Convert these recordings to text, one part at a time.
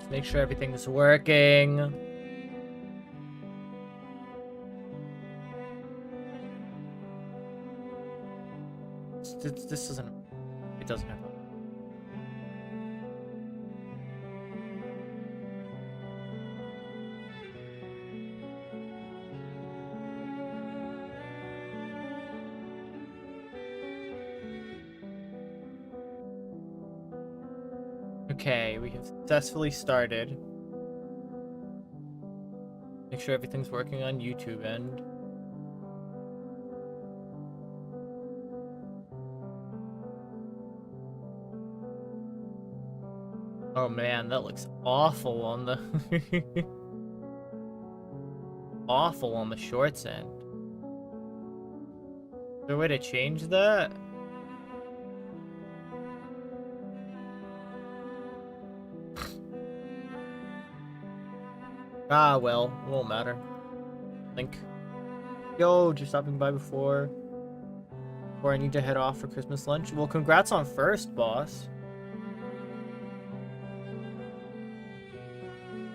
Make sure everything's working. This doesn't... It doesn't have a... Okay, we have successfully started. Make sure everything's working on YouTube end. Oh man, that looks awful on the... awful on the shorts end. Is there a way to change that? Ah, well, it won't matter. Link. Yo, just stopping by before I need to head off for Christmas lunch. Well, congrats on first, boss.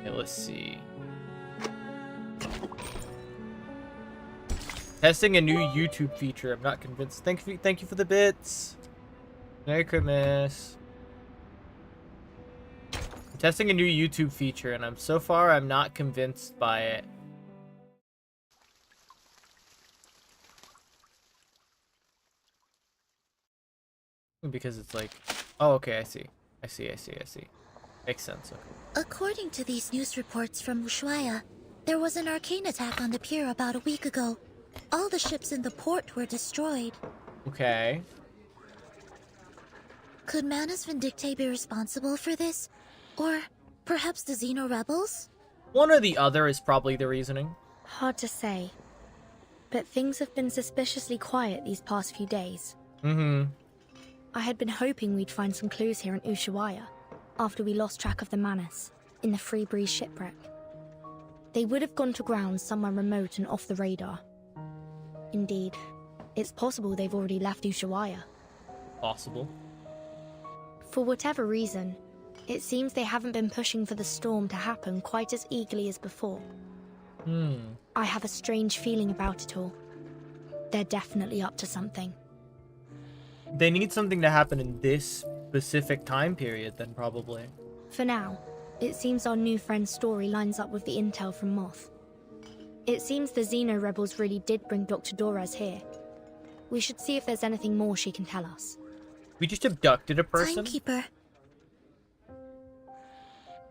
Okay, let's see. Testing a new YouTube feature. I'm not convinced. Thank you for the bits. Merry Christmas. I'm testing a new YouTube feature, and so far I'm not convinced by it. Because it's like, oh, okay, I see. Makes sense. Okay. According to these news reports from Ushuaia, there was an arcane attack on the pier about a week ago. All the ships in the port were destroyed. Okay. Could Manus Vindictae be responsible for this? Or perhaps the Xeno rebels? One or the other is probably the reasoning. Hard to say. But things have been suspiciously quiet these past few days. Mm-hmm. I had been hoping we'd find some clues here in Ushuaia, after we lost track of the Manus, in the Free Breeze shipwreck. They would have gone to ground somewhere remote and off the radar. Indeed, it's possible they've already left Ushuaia. Possible. For whatever reason, it seems they haven't been pushing for the storm to happen quite as eagerly as before. I have a strange feeling about it all. They're definitely up to something. They need something to happen in this specific time period, then, probably. For now, it seems our new friend's story lines up with the intel from Moth. It seems the Xeno rebels really did bring Dr. Dorez here. We should see if there's anything more she can tell us. We just abducted a person? Timekeeper.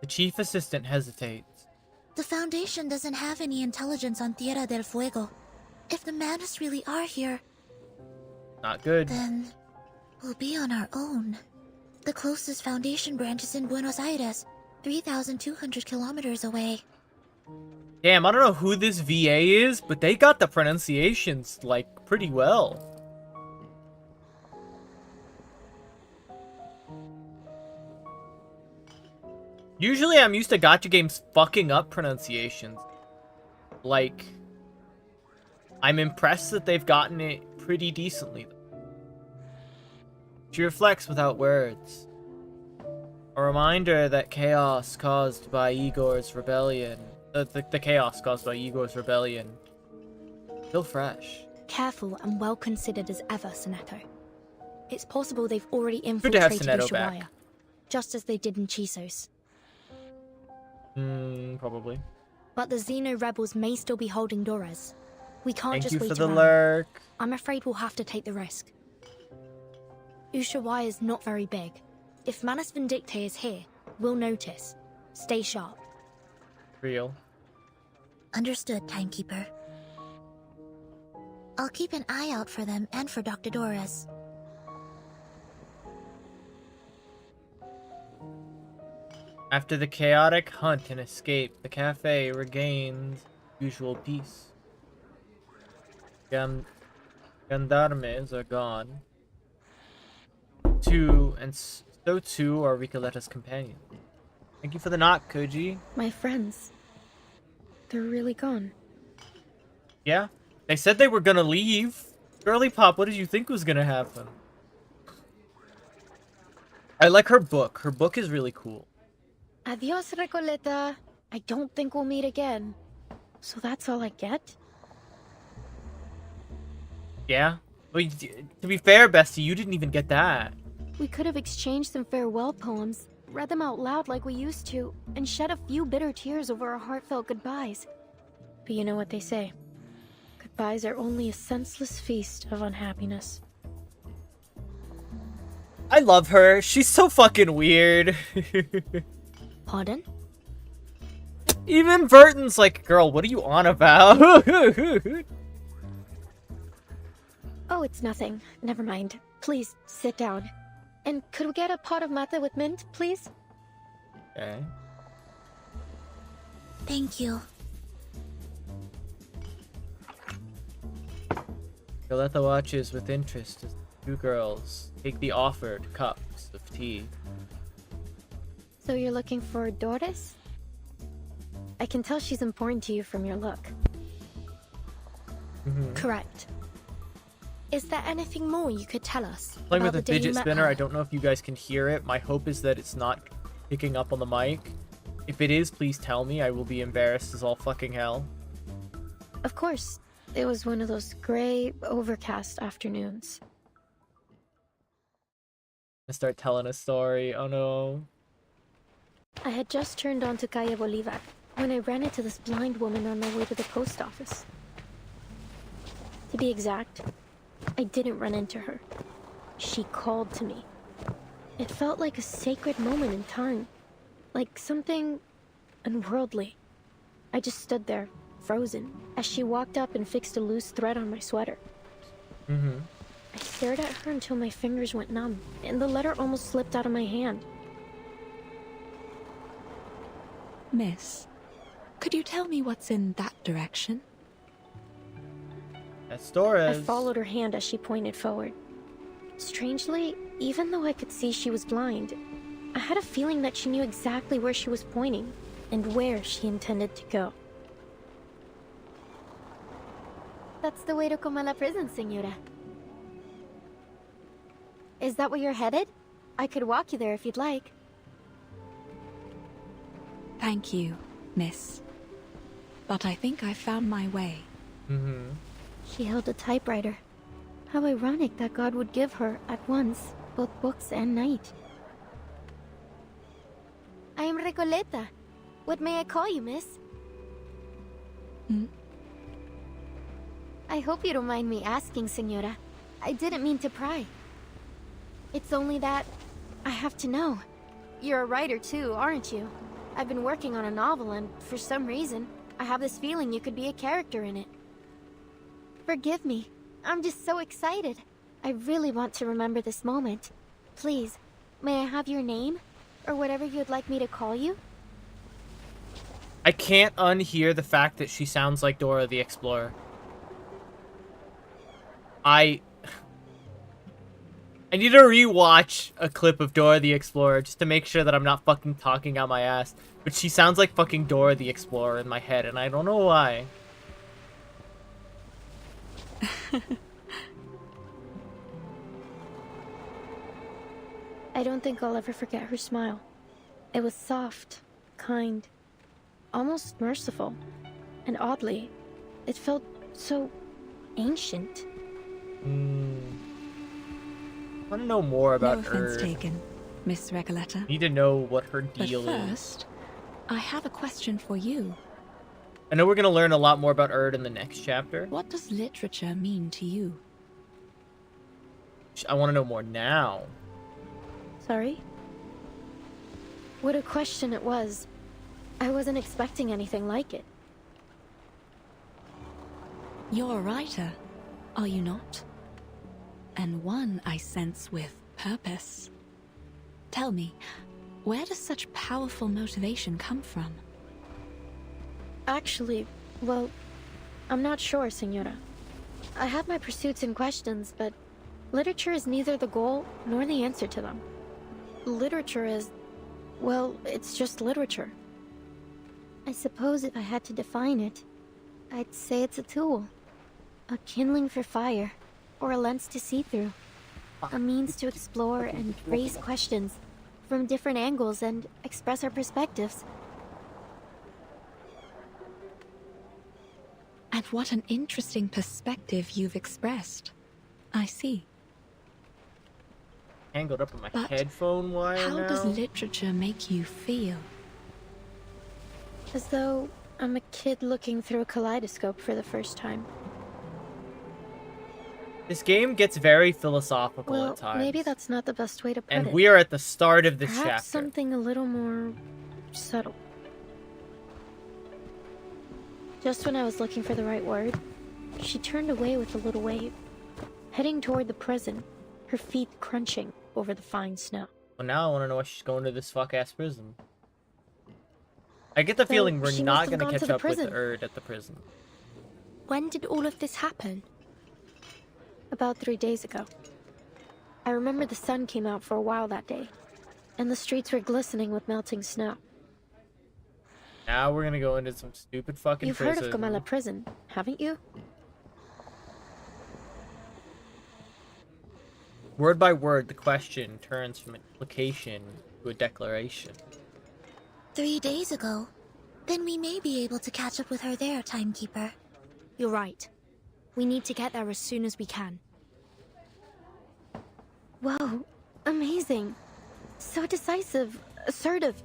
The chief assistant hesitates. The Foundation doesn't have any intelligence on Tierra del Fuego. If the Manus really are here, Not good. then we'll be on our own. The closest Foundation branch is in Buenos Aires, 3,200 kilometers away. Damn, I don't know who this VA is, but they got the pronunciations, like, pretty well. Usually I'm used to gacha games fucking up pronunciations. Like, I'm impressed that they've gotten it pretty decently. She reflects without words. A reminder that chaos caused by Igor's rebellion. The chaos caused by Igor's rebellion. Still fresh. Careful and well considered as ever, Soneto. It's possible they've already Good to have infiltrated Soneto Ushuaia, back. just as they did in Chisos. Probably. But the Xeno rebels may still be holding Dorez. We can't Thank just you wait for the around. lurk. I'm afraid we'll have to take the risk. Ushuaia is not very big. If Manus Vindictae is here, we'll notice. Stay sharp. Real. Understood, Timekeeper. I'll keep an eye out for them and for Dr. Dorez. After the chaotic hunt and escape, the cafe regains usual peace. Gendarmes are gone. So too are Ricoletta's companions. Thank you for the knock, Koji. My friends. They're really gone. Yeah, they said they were gonna leave. Girly Pop, what did you think was gonna happen? I like her book. Her book is really cool. Adios, Recoleta. I don't think we'll meet again. So that's all I get? Yeah? Well, to be fair, Bestie, you didn't even get that. We could have exchanged some farewell poems, read them out loud like we used to, and shed a few bitter tears over our heartfelt goodbyes. But you know what they say. Goodbyes are only a senseless feast of unhappiness. I love her. She's so fucking weird. Pardon? Even Burton's like, girl, what are you on about? Oh, it's nothing. Never mind. Please, sit down. And could we get a pot of mate with mint, please? Okay. Thank you. Violetta watches with interest as the two girls take the offered cups of tea. So you're looking for Doris? I can tell she's important to you from your look. Correct. Is there anything more you could tell us? Playing with about a the day you fidget met spinner, her? I don't know if you guys can hear it. My hope is that it's not picking up on the mic. If it is, please tell me. I will be embarrassed as all fucking hell. Of course. It was one of those gray, overcast afternoons. I start telling a story. Oh no. I had just turned onto Calle Bolivar when I ran into this blind woman on my way to the post office. To be exact, I didn't run into her. She called to me. It felt like a sacred moment in time. Like something unworldly. I just stood there, frozen, as she walked up and fixed a loose thread on my sweater. I stared at her until my fingers went numb, and the letter almost slipped out of my hand. Miss, could you tell me what's in that direction? That's Doris. I followed her hand as she pointed forward. Strangely, even though I could see she was blind, I had a feeling that she knew exactly where she was pointing and where she intended to go. That's the way to Comala prison, Senora. Is that where you're headed? I could walk you there if you'd like. Thank you, miss. But I think I found my way. She held a typewriter. How ironic that God would give her, at once, both books and night. I am Recoleta. What may I call you, miss? I hope you don't mind me asking, Senora. I didn't mean to pry. It's only that I have to know. You're a writer too, aren't you? I've been working on a novel and, for some reason, I have this feeling you could be a character in it. Forgive me. I'm just so excited. I really want to remember this moment. Please, may I have your name? Or whatever you'd like me to call you? I can't unhear the fact that she sounds like Dora the Explorer. I need to rewatch a clip of Dora the Explorer just to make sure that I'm not fucking talking out my ass. But she sounds like fucking Dora the Explorer in my head, and I don't know why. I don't think I'll ever forget her smile. It was soft, kind, almost merciful. And oddly, it felt so ancient. I want to know more about No her. offense taken, Miss Recoleta. Need to know what her But deal is. first, I have a question for you. I know we're going to learn a lot more about Erd in the next chapter. What does literature mean to you? I want to know more now. Sorry? What a question it was. I wasn't expecting anything like it. You're a writer, are you not? And one, I sense, with purpose. Tell me, where does such powerful motivation come from? Actually, well, I'm not sure, Senora. I have my pursuits and questions, but literature is neither the goal nor the answer to them. Literature is, well, it's just literature. I suppose if I had to define it, I'd say it's a tool. A kindling for fire, or a lens to see through. A means to explore and raise questions, from different angles and express our perspectives. And what an interesting perspective you've expressed. I see. Tangled up in my But headphone wire how now. does literature make you feel? As though I'm a kid looking through a kaleidoscope for the first time. This game gets very philosophical Well, at times. maybe that's not the best way to put and it. we are at the start of this Perhaps chapter. something a little more subtle. Just when I was looking for the right word, she turned away with a little wave, heading toward the prison, her feet crunching over the fine snow. Well, now I want to know why she's going to this fuck-ass prison. I get the So feeling we're she not must have going to gone to catch the up with prison. Erd at the prison. When did all of this happen? About 3 days ago. I remember the sun came out for a while that day, and the streets were glistening with melting snow. Now we're going to go into some stupid fucking You've prison. heard of Gamela Prison, haven't you? Word by word, the question turns from an implication to a declaration. 3 days ago. Then we may be able to catch up with her there, Timekeeper. You're right. We need to get there as soon as we can. Whoa, amazing. So decisive, assertive.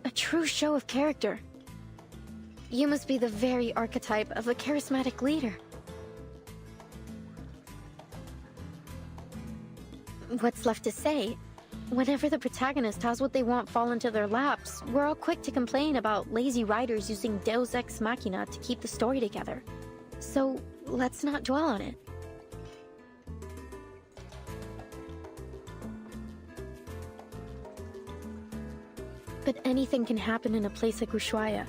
A true show of character. You must be the very archetype of a charismatic leader. What's left to say? Whenever the protagonist has what they want fall into their laps, we're all quick to complain about lazy writers using Deus Ex Machina to keep the story together. So, let's not dwell on it. But anything can happen in a place like Ushuaia.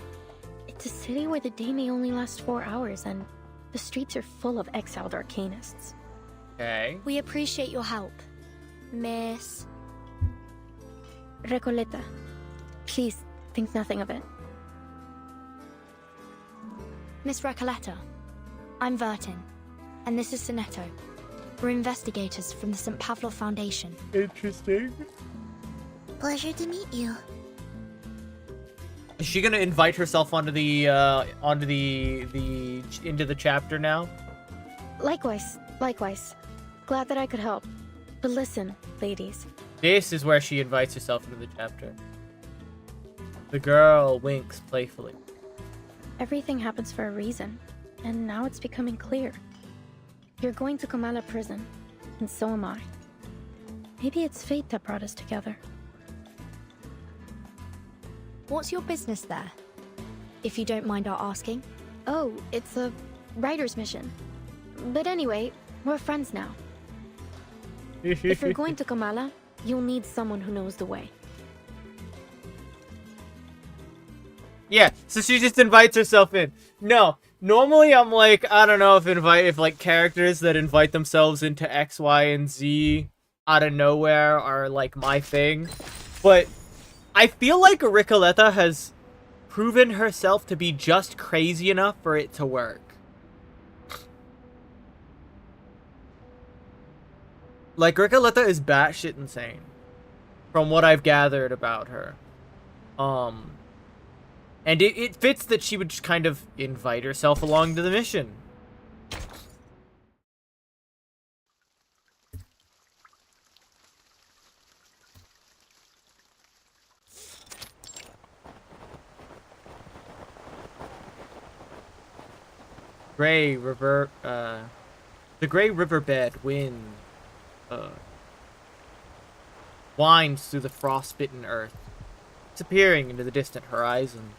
It's a city where the day may only last 4 hours, and the streets are full of exiled arcanists. Okay. We appreciate your help, Miss Recoleta. Please, think nothing of it. Miss Recoleta, I'm Vertin, and this is Sinetto. We're investigators from the St. Pavlov Foundation. Interesting. Pleasure to meet you. Is she gonna invite herself onto the into the chapter now? Likewise. Glad that I could help. But listen, ladies. This is where she invites herself into the chapter. The girl winks playfully. Everything happens for a reason, and now it's becoming clear. You're going to Kamala prison, and so am I. Maybe it's fate that brought us together. What's your business there? If you don't mind our asking. Oh, it's a writer's mission. But anyway, we're friends now. If you're going to Kamala, you'll need someone who knows the way. Yeah, so she just invites herself in. No, normally I'm like, I don't know if like characters that invite themselves into X, Y, and Z out of nowhere are like my thing. But I feel like Recoleta has proven herself to be just crazy enough for it to work. Like, Recoleta is batshit insane, from what I've gathered about her. And it fits that she would just kind of invite herself along to the mission. The gray riverbed wind winds through the frostbitten earth, disappearing into the distant horizon.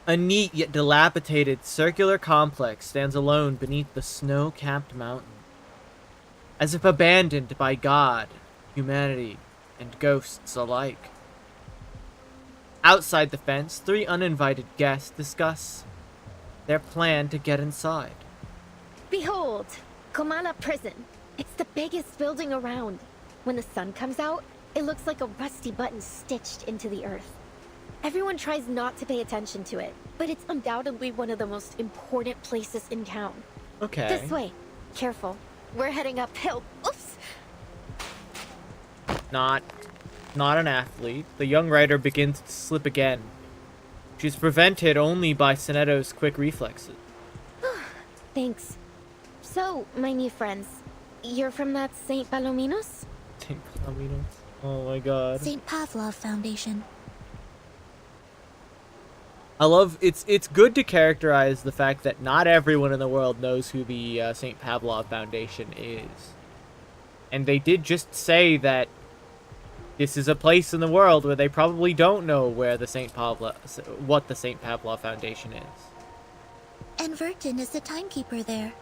A neat yet dilapidated circular complex stands alone beneath the snow-capped mountain, as if abandoned by God, humanity, and ghosts alike. Outside the fence, 3 uninvited guests discuss their plan to get inside. Behold, Kamala Prison. It's the biggest building around. When the sun comes out, it looks like a rusty button stitched into the earth. Everyone tries not to pay attention to it, but it's undoubtedly one of the most important places in town. Okay. This way. Careful. We're heading uphill. Oops! not an athlete, the young rider begins to slip again. She's prevented only by Sonetto's quick reflexes. Thanks. So, my new friends, you're from that St. Palominos? St. Palominos. Oh my god. St. Pavlov Foundation. I love it's good to characterize the fact that not everyone in the world knows who the St. Pavlov Foundation is. And they did just say that this is a place in the world where they probably don't know where the what the St. Pavlov Foundation is. And Vertin is the timekeeper there.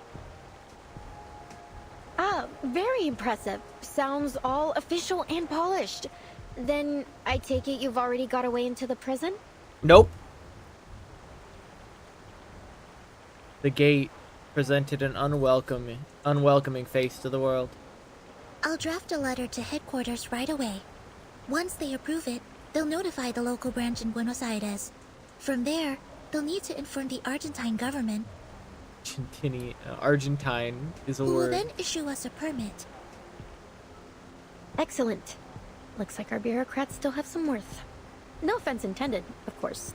Ah, very impressive. Sounds all official and polished. Then, I take it you've already got away into the prison? Nope. The gate presented an unwelcoming face to the world. I'll draft a letter to headquarters right away. Once they approve it, they'll notify the local branch in Buenos Aires. From there, they'll need to inform the Argentine government, Argentine is a who will word. then issue us a permit. Excellent. Looks like our bureaucrats still have some worth. No offense intended, of course.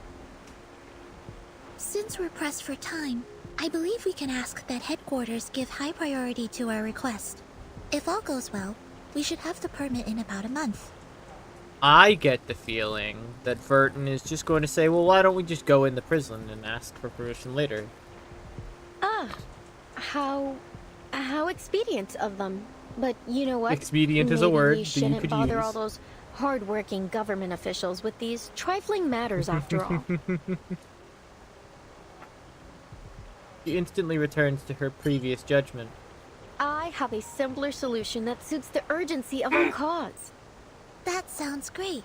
Since we're pressed for time, I believe we can ask that headquarters give high priority to our request. If all goes well, we should have the permit in about a month. I get the feeling that Vertin is just going to say, well, why don't we just go in the prison and ask for permission later? Ah, how expedient of them. But you know what? Expedient is a Maybe word we that you shouldn't could bother use. all those hard-working government officials with these trifling matters after all. She instantly returns to her previous judgment. I have a simpler solution that suits the urgency of our cause. That sounds great.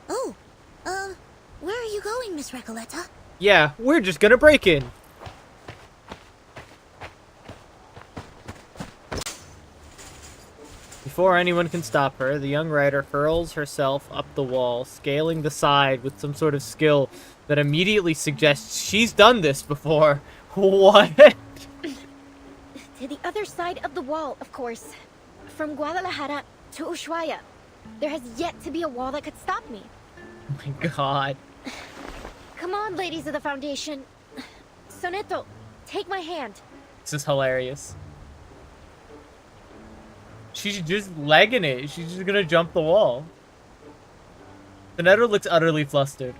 Oh, where are you going, Miss Recoleta? Yeah, we're just gonna break in. Before anyone can stop her, the young rider hurls herself up the wall, scaling the side with some sort of skill that immediately suggests she's done this before. What? To the other side of the wall, of course. From Guadalajara to Ushuaia. There has yet to be a wall that could stop me. Oh my god. Come on, ladies of the Foundation. Sonetto, take my hand. This is hilarious. She's just legging it. She's just gonna jump the wall. Sonetto looks utterly flustered.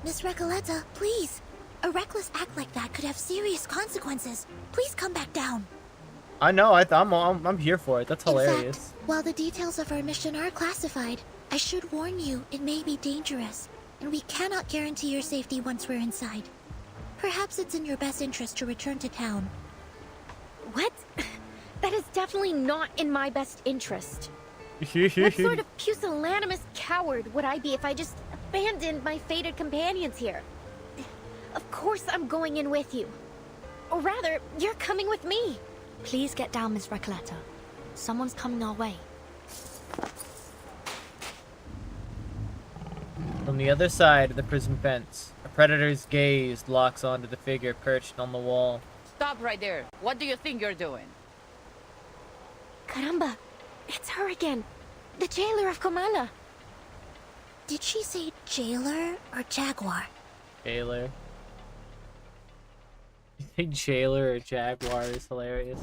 Miss Recoleta, please. A reckless act like that could have serious consequences. Please come back down. I know. I'm here for it. That's hilarious. In fact, while the details of our mission are classified, I should warn you it may be dangerous, and we cannot guarantee your safety once we're inside. Perhaps it's in your best interest to return to town. What? That is definitely not in my best interest. What sort of pusillanimous coward would I be if I just abandoned my fated companions here? Of course I'm going in with you. Or rather, you're coming with me. Please get down, Miss Recoleta. Someone's coming our way. From the other side of the prison fence, a predator's gaze locks onto the figure perched on the wall. Stop right there. What do you think you're doing? Caramba, it's her again. The jailer of Comala. Did she say jailer or jaguar? Jailer. You think jailer or jaguar is hilarious?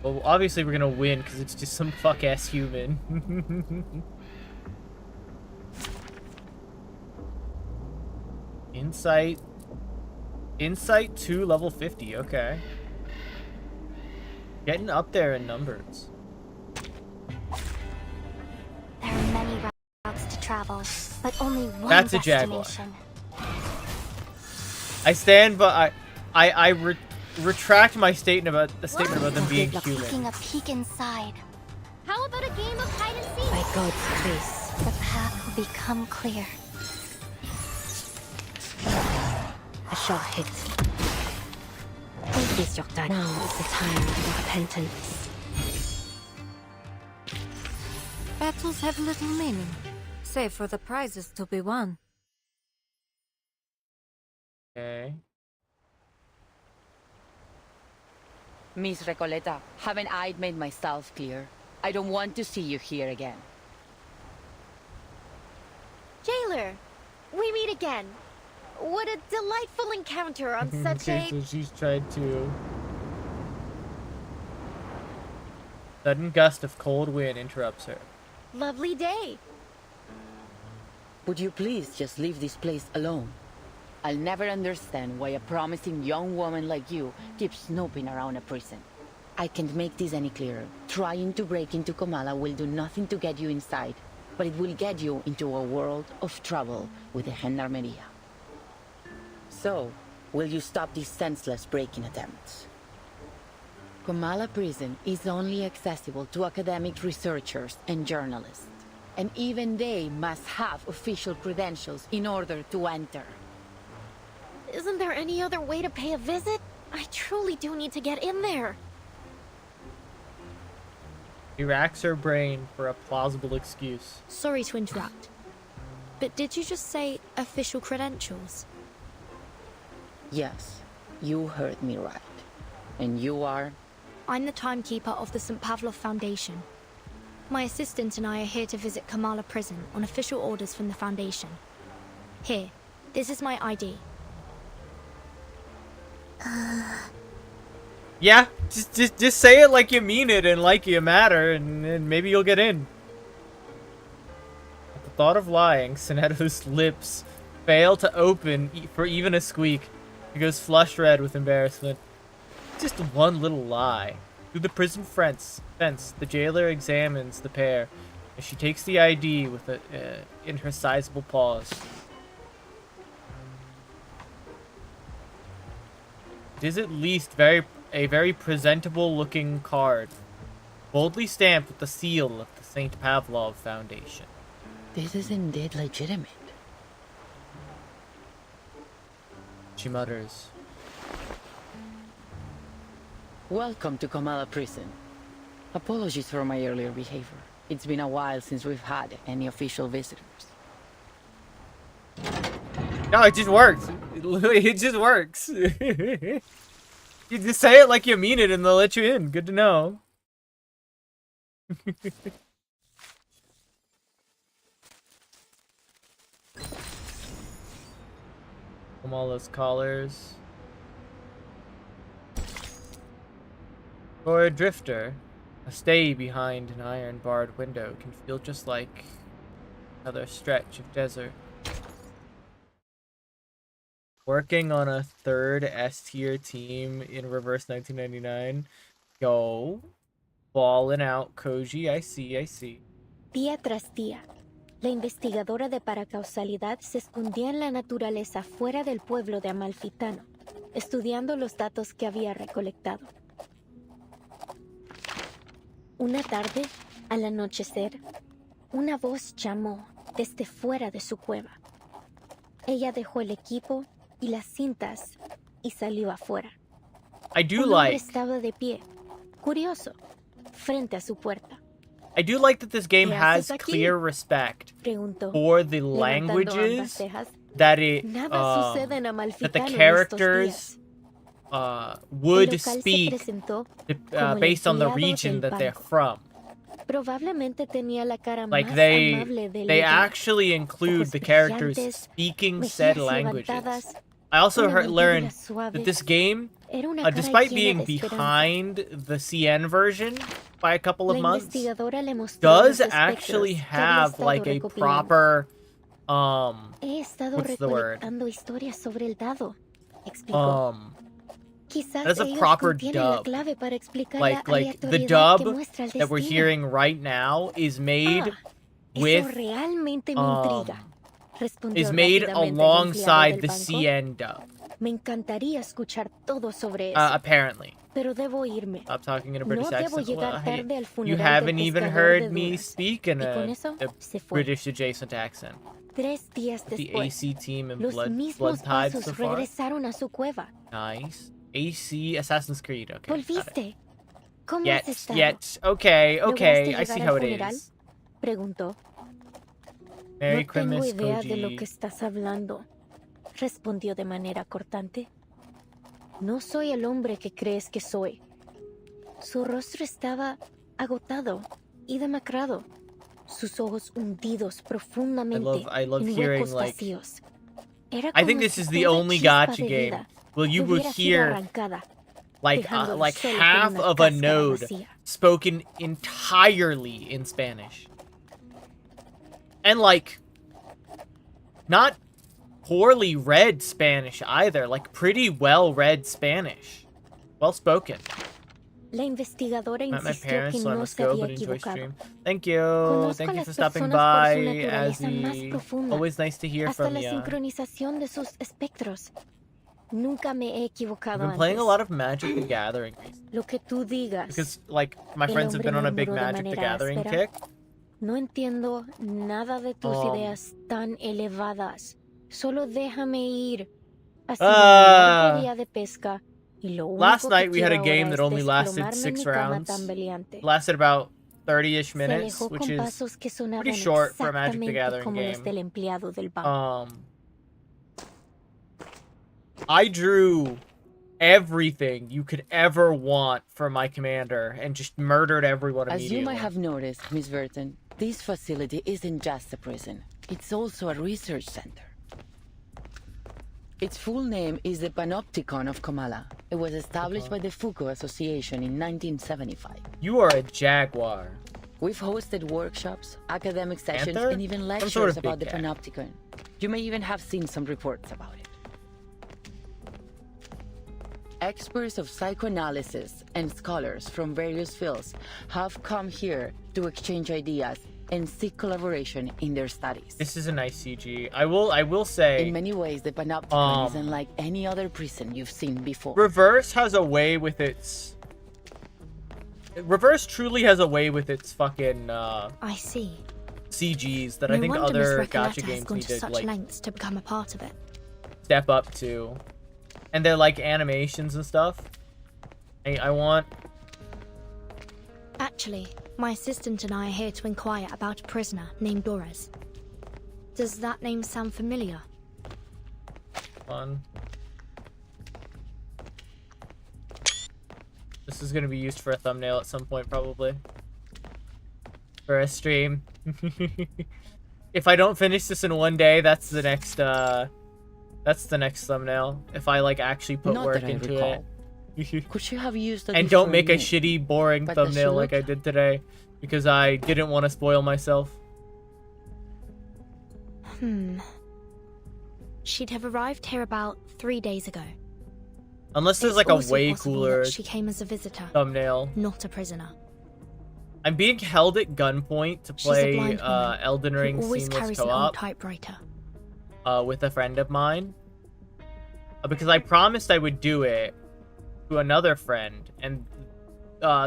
Well, obviously we're gonna win because it's just some fuck-ass human. Insight 2, level 50, okay. Getting up there in numbers. There are many routes to travel, but only one That's a jaguar. destination. I stand, but I retract my statement about them being human. Taking a peek inside, How about a game of hide and seek? by God's grace, the path will become clear. A shot hit. This is your time. Now is the time of repentance. Battles have little meaning, save for the prizes to be won. Okay. Miss Recoleta, haven't I made myself clear? I don't want to see you here again. Jailer, we meet again. What a delightful encounter on such Okay, a... so she's tried to... Sudden gust of cold wind interrupts her. lovely day. Would you please just leave this place alone? I'll never understand why a promising young woman like you keeps snooping around a prison. I can't make this any clearer. Trying to break into Comala will do nothing to get you inside, but it will get you into a world of trouble with the Gendarmeria. So, will you stop these senseless breaking attempts? Comala prison is only accessible to academic researchers and journalists, and even they must have official credentials in order to enter. Isn't there any other way to pay a visit? I truly do need to get in there. He racks her brain for a plausible excuse. Sorry to interrupt, but did you just say official credentials? Yes, you heard me right. And you are? I'm the timekeeper of the St. Pavlov Foundation. My assistant and I are here to visit Kamala Prison on official orders from the Foundation. Here, this is my ID. Yeah, just say it like you mean it and like you matter, and maybe you'll get in. At the thought of lying, Sonetto's lips fail to open for even a squeak. He goes flush red with embarrassment. Just one little lie. Through the prison fence, the jailer examines the pair as she takes the ID with it in her sizable paws. It is at least a very presentable-looking card, boldly stamped with the seal of the St. Pavlov Foundation. This is indeed legitimate. She mutters. Welcome to Comala Prison. Apologies for my earlier behavior. It's been a while since we've had any official visitors. No, it just works. It just works. You just say it like you mean it and they'll let you in. Good to know. From all those collars. For a drifter, a stay behind an iron-barred window can feel just like another stretch of desert. Working on a third S-tier team in Reverse 1999. Yo. Balling out, Koji. I see. Día tras día, la investigadora de paracausalidad se escondía en la naturaleza fuera del pueblo de Amalfitano, estudiando los datos que había recolectado. Una tarde, al anochecer, una voz llamó desde fuera de su cueva. Ella dejó el equipo y las cintas y salió afuera. I do Un like... hombre estaba de pie, curioso, frente a su puerta. I do like that this game ¿Qué has haces aquí? clear respect Preguntó, for the levantando ambas languages cejas. that it Nada sucede en that Amalfitano the en estos characters días. El would local se speak presentó como el based on the empleado region del that they're banco. from. Probablemente tenía la cara Like más they amable del lugar. actually include Ojos the characters brillantes, speaking said mejillas languages. levantadas, I also una learned mandíbula suave. that this game, Era una cara despite llena being de esperanza. behind the CN version by a couple of La months, investigadora le mostró does los actually espectros que había have estado like a recopilando. proper He estado what's the word? recolectando historias sobre el dado, explicó. Quizás that's a ellos proper contienen la dub. clave para explicar like la the aleatoriedad que dub muestra el that we're destino. hearing right now is made Eso with realmente me intriga, respondió is made rápidamente el alongside empleado the del banco. CN dub. Me encantaría escuchar todo sobre eso, Apparently. pero debo irme. Stop talking in a No British debo accent. llegar Well, tarde al you funeral haven't del even pescador heard de me dunas. speak in Y con a eso se fue. British adjacent accent. 3 días The después, AC team and los Blood mismos Tides pasos so far. regresaron a su cueva. Nice. AC Assassin's Creed. Okay. got it. ¿Volviste? ¿Cómo has Yet. estado? Okay. ¿Lograste I see llegar how al it funeral? is. Preguntó. Merry No tengo Christmas, idea de lo Koji. que estás hablando, respondió de manera cortante. No soy el hombre que crees que soy. Su rostro estaba agotado, y demacrado. Sus ojos hundidos profundamente I love en hearing, huecos like, vacíos. Era I think como this si is the toda only chispa gacha de game vida where you will hubiera sido hear arrancada, like dejándolo solo con half una of a cáscara node vacía. spoken entirely in Spanish. And like not poorly read Spanish either, like pretty well read Spanish. Well spoken. La investigadora Met my insistió parents, que so I no must se go, había but enjoy equivocado. stream. Thank you. Conozco Thank a you las for stopping personas por su by, naturaleza más Azzy. profunda, Always nice to hear hasta from la you. sincronización de sus espectros. Nunca me he I've equivocado been playing a antes. lot of Magic the Gathering recently. Lo que tú digas. Because, like, my El friends have hombre been on a big murmuró de Magic the manera Gathering áspera. kick. No entiendo nada de tus ideas tan elevadas. Solo déjame ir. Ha sido un largo día de pesca y lo Last único night que we had a quiero game ahora that es only lasted desplomarme en 6 mi cama rounds. tambaleante. Lasted about 30-ish Se minutes, alejó which con is pasos que sonaban pretty short for a Magic the exactamente Gathering como los del game. empleado del banco. I drew everything you could ever want for my commander and just murdered everyone immediately. As you might have noticed, Miss Burton, this facility isn't just a prison. It's also a research center. Its full name is the Panopticon of Comala. It was established by the Foucault Association in 1975. You are a jaguar. We've hosted workshops, academic sessions, Panther? and even Some lectures sort of about the big cat. Panopticon. You may even have seen some reports about it. Experts of psychoanalysis and scholars from various fields have come here to exchange ideas and seek collaboration in their studies. This is a nice CG. I will say, in many ways, the Panopticon is unlike any other prison you've seen before. Reverse has a way with its... Reverse truly has a way with its fucking, I see. CGs that No I think wonder other Miss Recoleta gacha has games gone need to to, such like, lengths to become a part of it. step up to. And they're, like, animations and stuff. I want... Actually, my assistant and I are here to inquire about a prisoner named Doris. Does that name sound familiar? Fun. This is gonna be used for a thumbnail at some point, probably. For a stream. If I don't finish this in one day, that's the next thumbnail. If I, like, actually put Not work that I into recall. it. Could you have used a And don't different make a name? shitty, boring But does she thumbnail like I look- did today. Because I didn't want to spoil myself. She'd have arrived here about 3 days ago. Unless there's, It's like, a also way possible cooler that she came as a visitor, thumbnail. not a prisoner. I'm being held at gunpoint to She's a play blind woman Elden Ring who always Seamless carries an old Co-op typewriter. with a friend of mine. Because I promised I would do it to another friend. And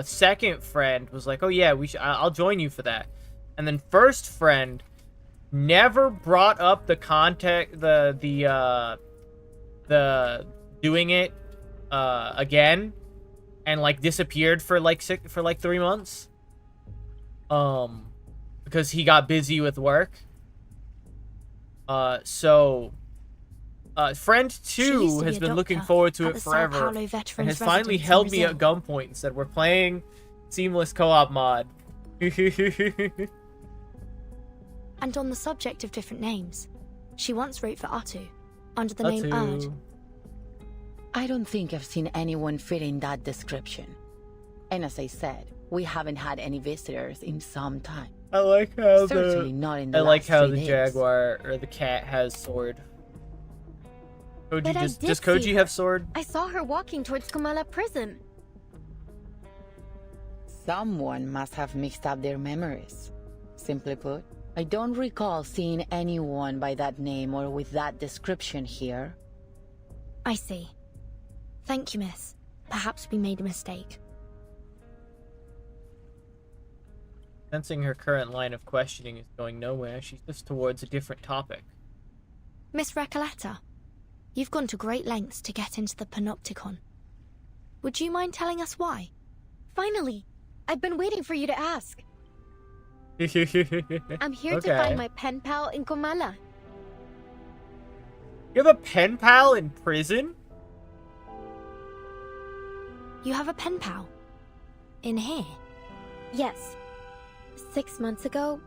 second friend was like, oh yeah, I'll join you for that. And then first friend never brought up the contact, the doing it again, and like disappeared for like 3 months. Because he got busy with work. Friend She used 2 to has be a been looking doctor forward to at it the Sao forever. Paulo And Veterans has finally Residence in held me at Brazil. gunpoint and said, we're playing Seamless Co-op mod. And on the subject of different names, she once wrote for Atu, under the name Erd. Atu. I don't think I've seen anyone fit in that description. And as I said, we haven't had any visitors in some time. I like how Certainly not in the I like last how 3 the days. jaguar or the cat has sword. Koji, But I does did see Koji her. have sword? I saw her walking towards Comala prison. Someone must have mixed up their memories. Simply put, I don't recall seeing anyone by that name or with that description here. I see. Thank you, miss. Perhaps we made a mistake. Sensing her current line of questioning is going nowhere, she shifts towards a different topic. Miss Recoleta, you've gone to great lengths to get into the Panopticon. Would you mind telling us why? Finally! I've been waiting for you to ask. I'm here to Okay. find my pen pal in Comala. You have a pen pal in prison? You have a pen pal? In here? Yes. 6 months ago,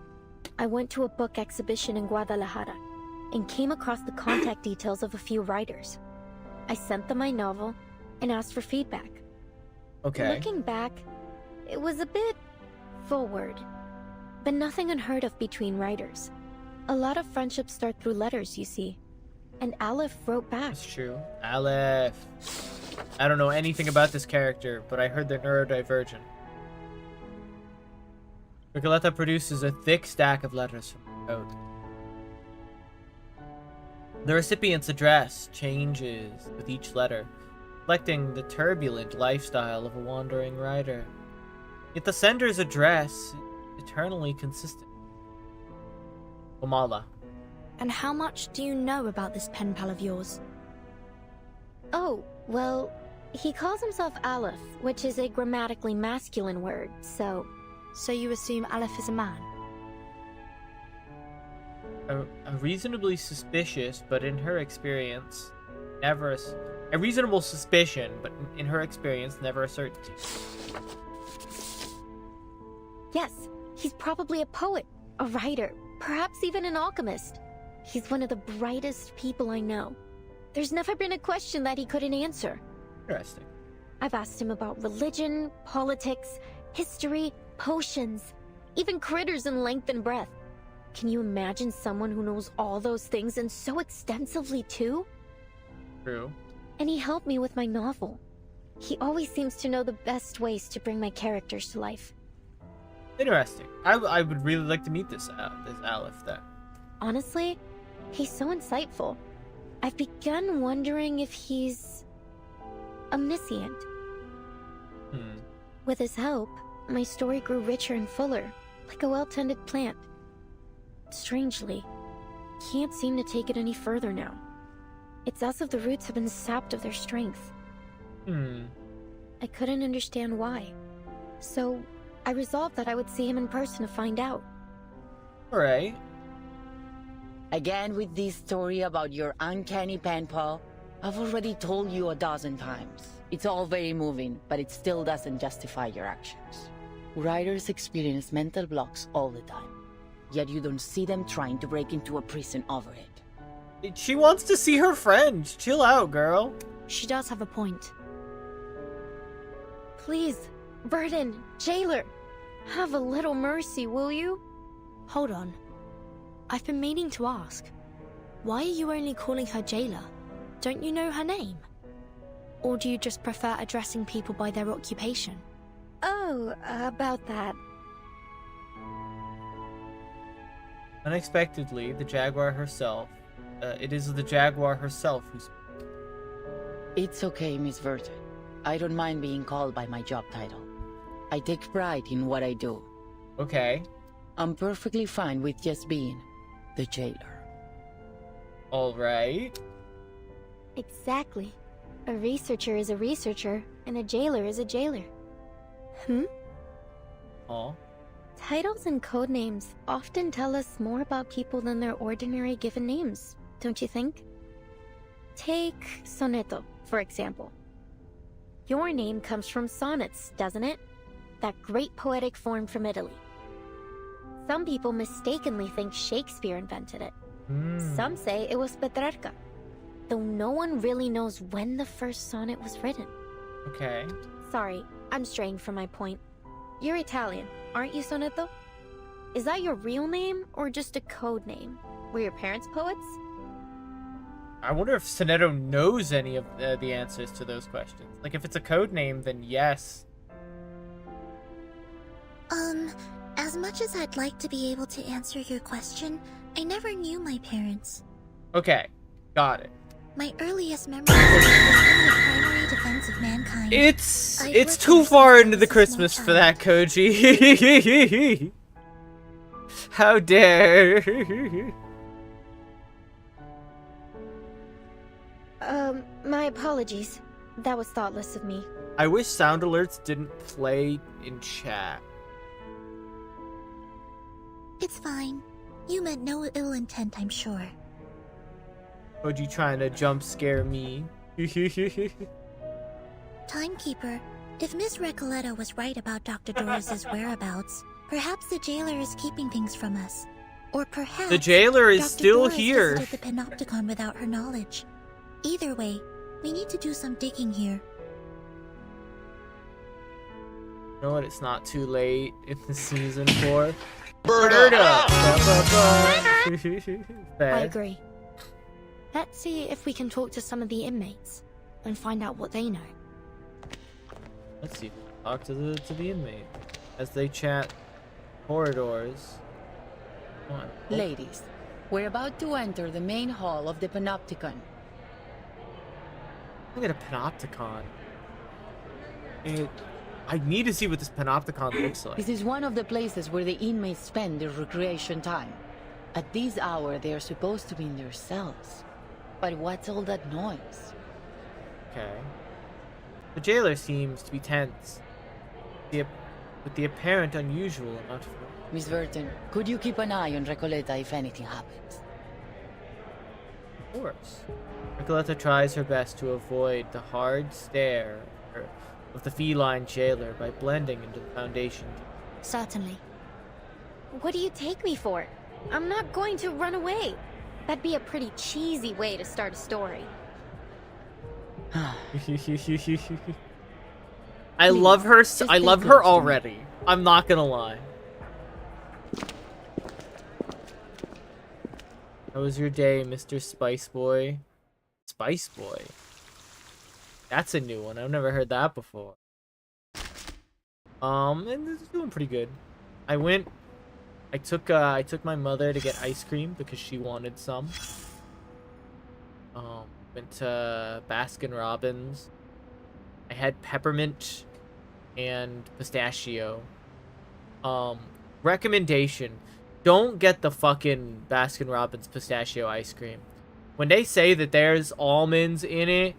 I went to a book exhibition in Guadalajara and came across the contact details of a few writers. I sent them my novel and asked for feedback. Okay. Looking back, it was a bit forward, but nothing unheard of between writers. A lot of friendships start through letters, you see. And Aleph wrote back. That's true. Aleph. I don't know anything about this character, but I heard they're neurodivergent. Ricoletta produces a thick stack of letters from her coat. The recipient's address changes with each letter, reflecting the turbulent lifestyle of a wandering writer. Yet the sender's address is eternally consistent. Omala. And how much do you know about this pen pal of yours? Oh, well, he calls himself Aleph, which is a grammatically masculine word, so... So you assume Aleph is a man? A reasonably suspicious, but in her experience, never a reasonable suspicion, but in her experience, never a certainty. Yes, he's probably a poet, a writer, perhaps even an alchemist. He's one of the brightest people I know. There's never been a question that he couldn't answer. Interesting. I've asked him about religion, politics, history, potions, even critters in length and breadth. Can you imagine someone who knows all those things and so extensively too? True. And he helped me with my novel. He always seems to know the best ways to bring my characters to life. Interesting. I would really like to meet this Aleph then. Honestly, he's so insightful. I've begun wondering if he's omniscient. With his help, my story grew richer and fuller, like a well-tended plant. Strangely, can't seem to take it any further now. It's as if the roots have been sapped of their strength. I couldn't understand why. So, I resolved that I would see him in person to find out. Alright. Again with this story about your uncanny pen pal. I've already told you a dozen times. It's all very moving, but it still doesn't justify your actions. Writers experience mental blocks all the time, yet you don't see them trying to break into a prison over it. She wants to see her friend. Chill out, girl. She does have a point. Please, Burden, jailer, have a little mercy, will you? Hold on. I've been meaning to ask. Why are you only calling her jailer? Don't you know her name? Or do you just prefer addressing people by their occupation? Oh, about that. Unexpectedly, the Jaguar herself. It is the Jaguar herself who's. It's okay, Miss Verta. I don't mind being called by my job title. I take pride in what I do. Okay. I'm perfectly fine with just being the jailer. Alright. Exactly. A researcher is a researcher, and a jailer is a jailer. Aw. Titles and code names often tell us more about people than their ordinary given names, don't you think? Take Soneto, for example. Your name comes from sonnets, doesn't it? That great poetic form from Italy. Some people mistakenly think Shakespeare invented it. Some say it was Petrarca, though no one really knows when the first sonnet was written. Okay. Sorry, I'm straying from my point. You're Italian, aren't you, Soneto? Is that your real name, or just a code name? Were your parents poets? I wonder if Sonetto knows any of the answers to those questions. Like, if it's a code name, then yes. As much as I'd like to be able to answer your question, I never knew my parents. Okay, got it. My earliest memory was in the primary defense of mankind. It's too far into the Christmas for that, Koji. How dare. My apologies. That was thoughtless of me. I wish sound alerts didn't play in chat. It's fine. You meant no ill intent, I'm sure. Would you trying to jump scare me? Timekeeper, if Miss Recoleta was right about Dr. Doris's whereabouts, Perhaps the jailer is keeping things from us. Or perhaps The jailer is Dr. still Doris here. visited the Panopticon without her knowledge. Either way, we need to do some digging here. You know what? It's not too late in the season 4. Bird up! I Fair. agree. Let's see if we can talk to some of the inmates and find out what they know. Let's see. Talk to the inmate as they chat corridors. Come on. Oh, Ladies, we're about to enter the main hall of the Panopticon. look at a panopticon. I need to see what this panopticon looks like. This is one of the places where the inmates spend their recreation time. At this hour, they are supposed to be in their cells. But what's all that noise? Okay. The jailer seems to be tense. With the apparent unusual amount of... Miss Verton, could you keep an eye on Recoleta if anything happens? Of course. Recoleta tries her best to avoid the hard stare of the feline jailer by blending into the Foundation. Certainly. What do you take me for? I'm not going to run away. That'd be a pretty cheesy way to start a story. I love her. just I stay love close her to me. already. I'm not gonna lie. How was your day, Mr. Spice Boy? Spice Boy? That's a new one. I've never heard that before. And it's doing pretty good. I took my mother to get ice cream because she wanted some. Went to Baskin Robbins. I had peppermint and pistachio. Recommendation: don't get the fucking Baskin Robbins pistachio ice cream. When they say that there's almonds in it,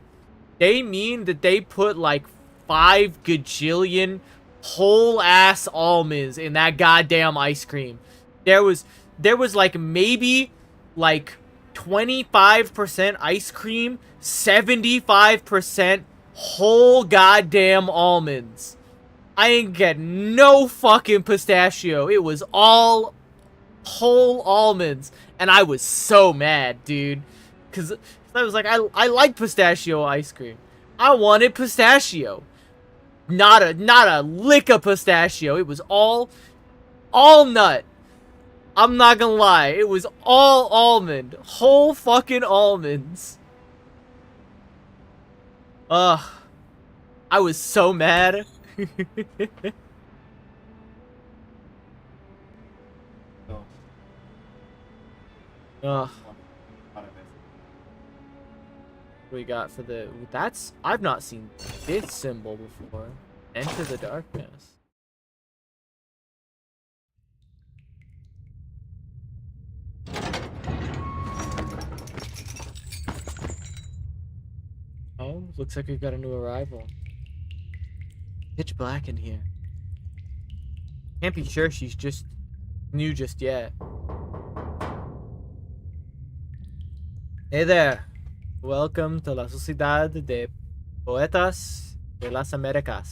they mean that they put like 5 gajillion whole ass almonds in that goddamn ice cream. There was like maybe like 25% ice cream, 75% whole goddamn almonds. I ain't get no fucking pistachio. It was all whole almonds, and I was so mad, dude, because I was like, I like pistachio ice cream. I wanted pistachio, not a lick of pistachio. It was all nut. I'm not gonna lie, it was all almond, whole fucking almonds. Ugh, I was so mad. Ugh. What we got for the... That's... I've not seen this symbol before. Enter the darkness. Oh, looks like we've got a new arrival. Pitch black in here. Can't be sure she's just new just yet. Hey there. Welcome to la Sociedad de Poetas de las Americas.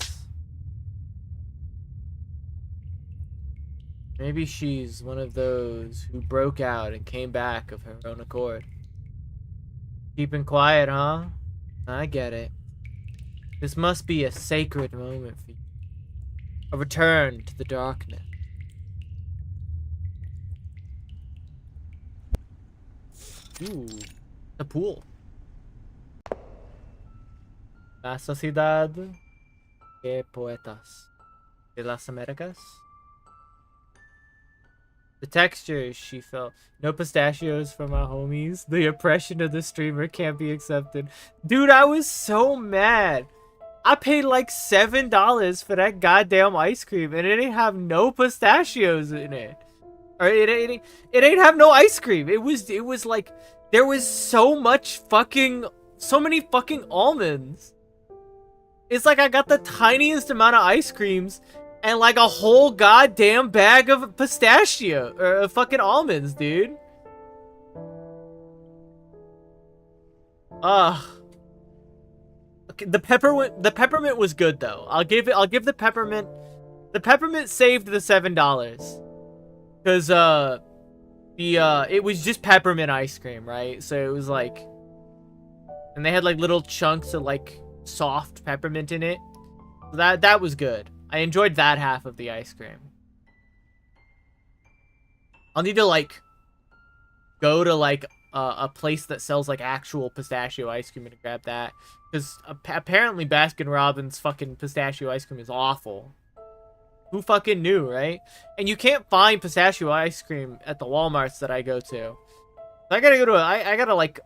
Maybe she's one of those who broke out and came back of her own accord. Keeping quiet, huh? I get it. This must be a sacred moment for you. A return to the darkness. Ooh, a pool. La Sociedad de Poetas de las Americas. The texture she felt. No pistachios from our homies. The oppression of the streamer can't be accepted. Dude, I was so mad. I paid like $7 for that goddamn ice cream, and it didn't have no pistachios in it. Or it ain't have no ice cream. It was like there was so many fucking almonds. It's like I got the tiniest amount of ice creams and like a whole goddamn bag of pistachio or fucking almonds, dude. Okay, the peppermint was good though. I'll give the peppermint The peppermint saved the $7. Because, it was just peppermint ice cream, right? So it was like... And they had, like, little chunks of, like, soft peppermint in it. So that was good. I enjoyed that half of the ice cream. I'll need to, like, go to, like, a place that sells, like, actual pistachio ice cream and grab that. Because apparently Baskin-Robbins fucking pistachio ice cream is awful. Who fucking knew, right? And you can't find pistachio ice cream at the Walmarts that I go to. So I gotta go to I gotta, like,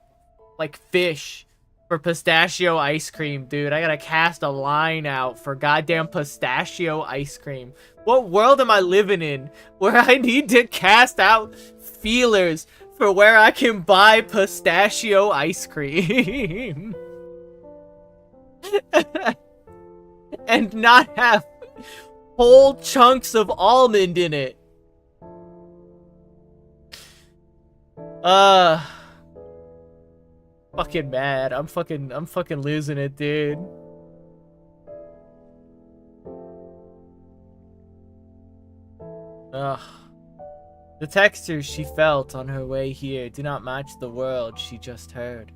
fish for pistachio ice cream, dude. I gotta cast a line out for goddamn pistachio ice cream. What world am I living in where I need to cast out feelers for where I can buy pistachio ice cream? And not have whole chunks of almond in it. Fucking mad. I'm fucking losing it, dude. Ugh. The textures she felt on her way here do not match the world she just heard.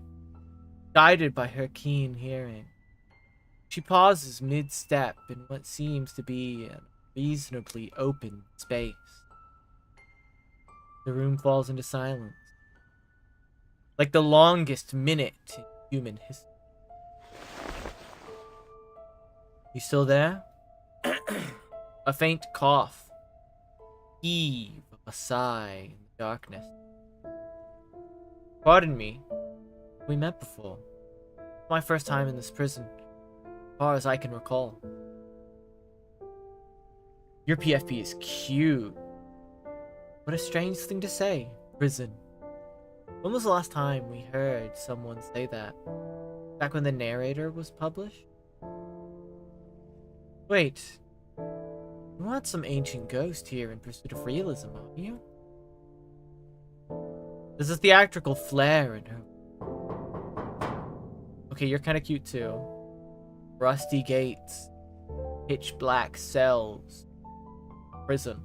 Guided by her keen hearing, she pauses mid-step in what seems to be a reasonably open space. The room falls into silence, like the longest minute in human history. You still there? A faint cough, heave of a sigh in the darkness. Pardon me, we met before. My first time in this prison, as far as I can recall. Your PFP is cute. What a strange thing to say, prison. When was the last time we heard someone say that? Back when the narrator was published? Wait, you aren't some ancient ghost here in pursuit of realism, are you? There's a theatrical flair in her. Okay, you're kind of cute too. Rusty gates, pitch black cells, prison,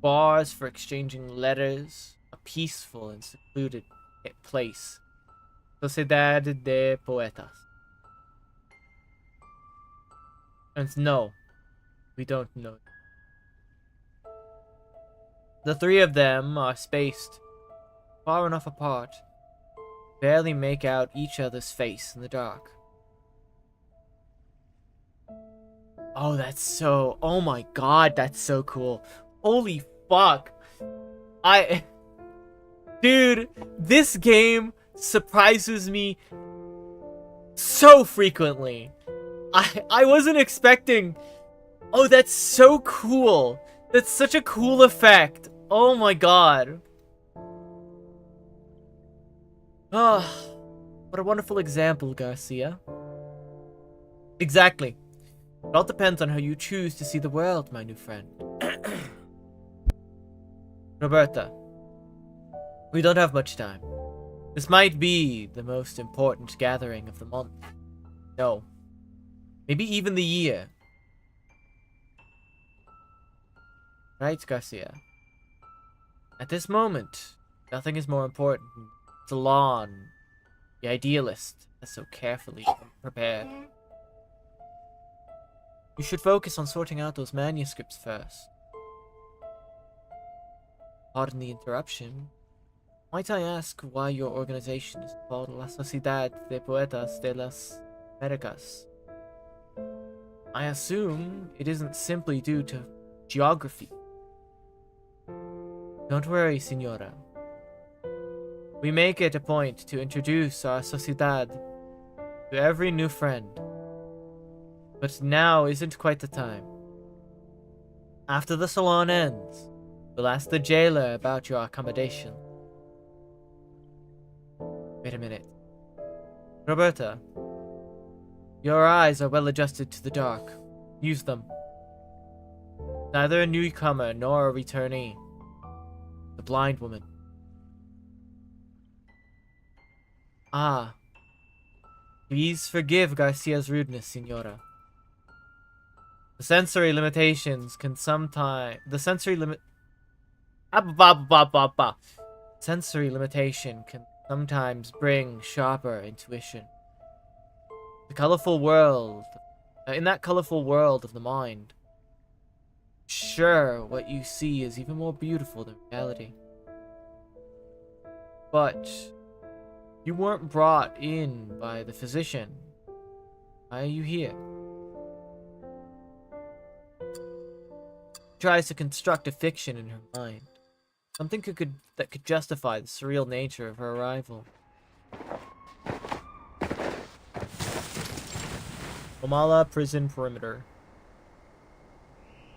bars for exchanging letters, a peaceful and secluded place. Sociedad de Poetas. And no, we don't know. The three of them are spaced far enough apart to barely make out each other's face in the dark. Oh, that's so... Oh my god, that's so cool. Holy fuck. Dude, this game surprises me so frequently. I wasn't expecting... Oh, that's so cool. That's such a cool effect. Oh my god. Ah, what a wonderful example, Garcia. Exactly. It all depends on how you choose to see the world, my new friend. Roberta, we don't have much time. This might be the most important gathering of the month. No. Maybe even the year. Right, Garcia? At this moment, nothing is more important than Salon, the idealist, has so carefully prepared. You should focus on sorting out those manuscripts first. Pardon the interruption. Might I ask why your organization is called La Sociedad de Poetas de las Americas? I assume it isn't simply due to geography. Don't worry, Senora. We make it a point to introduce our Sociedad to every new friend. But now isn't quite the time. After the salon ends, we'll ask the jailer about your accommodation. Wait a minute. Roberta, your eyes are well adjusted to the dark. Use them. Neither a newcomer nor a returnee. The blind woman. Ah. Please forgive Garcia's rudeness, Senora. The sensory limitations can sometimes... The sensory limit... Sensory limitation can sometimes bring sharper intuition. The colorful world... in that colorful world of the mind, sure, what you see is even more beautiful than reality. But you weren't brought in by the physician. Why are you here? She tries to construct a fiction in her mind. Something that could justify the surreal nature of her arrival. Komala prison perimeter.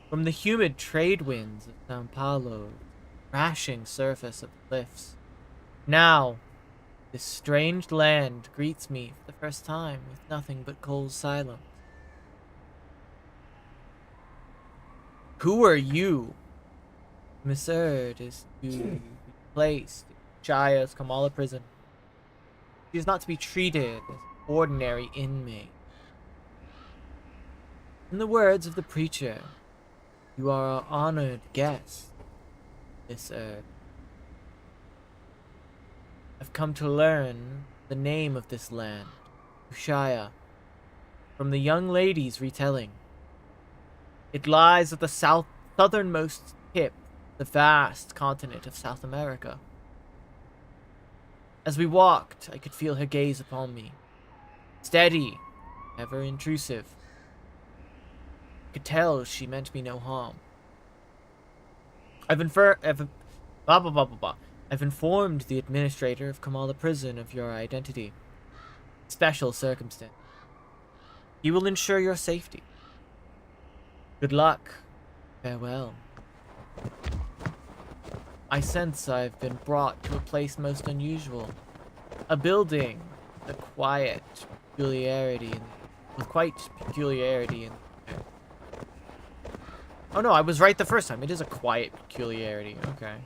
From the humid trade winds of Sao Paulo, crashing surface of the cliffs. Now, this strange land greets me for the first time with nothing but cold silence. Who are you? Miss Erd is to be placed in Shaya's Kamala prison. She is not to be treated as an ordinary inmate. In the words of the preacher, you are our honored guest, Miss Erd. I've come to learn the name of this land, Ushaya, from the young lady's retelling. It lies at the southernmost tip of the vast continent of South America. As we walked, I could feel her gaze upon me. Steady, never intrusive. I could tell she meant me no harm. I've informed the administrator of Kamala Prison of your identity. Special circumstance. He will ensure your safety. Good luck. Farewell. I sense I've been brought to a place most unusual. A building with quite peculiarity in Oh no, I was right the first time. It is a quiet peculiarity. Okay.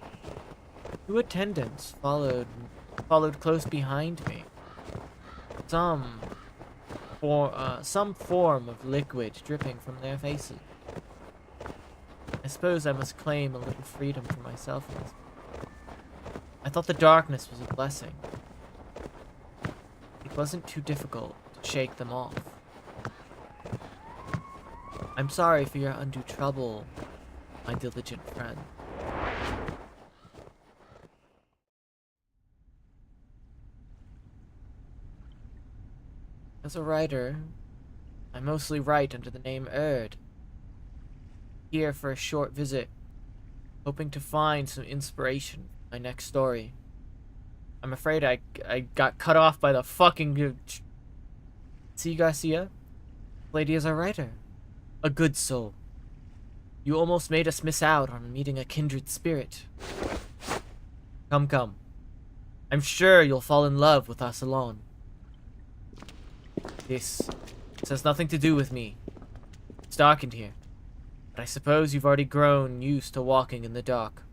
Two attendants followed close behind me. Some form of liquid dripping from their faces. I suppose I must claim a little freedom for myself in this. I thought the darkness was a blessing. It wasn't too difficult to shake them off. I'm sorry for your undue trouble, my diligent friend. As a writer, I mostly write under the name Erd. Here for a short visit, hoping to find some inspiration for my next story. I'm afraid I got cut off by the fucking... See, Garcia? Lady is a writer. A good soul. You almost made us miss out on meeting a kindred spirit. Come, come. I'm sure you'll fall in love with us alone. This has nothing to do with me. It's dark in here. But I suppose you've already grown used to walking in the dark.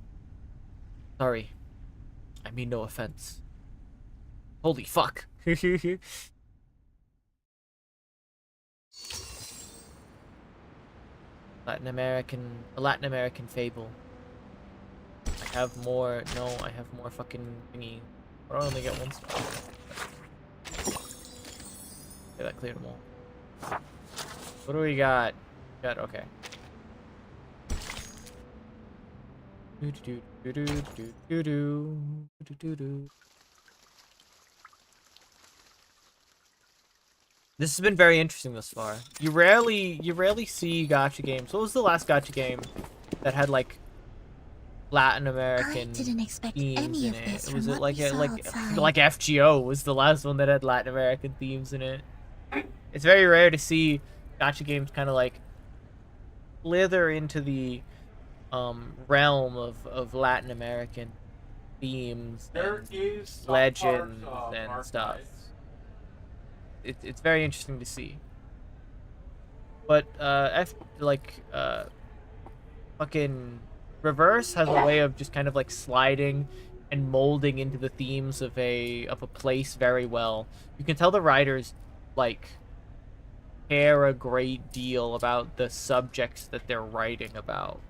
Sorry. I mean no offense. Holy fuck. A Latin American fable. I have more. No, I have more fucking thingy. But I only get one spot. Okay, that cleared them all. What do we got? Okay. This has been very interesting thus far. You rarely see gacha games. What was the last gacha game that had like Latin American I didn't expect themes any in of it? this Was from it what we saw outside. like FGO was the last one that had Latin American themes in it? It's very rare to see gacha games kind of like slither into the realm of Latin American themes, and legends, and stuff. It's very interesting to see. But fucking Reverse has a way of just kind of like sliding and molding into the themes of a place very well. You can tell the writers like care a great deal about the subjects that they're writing about.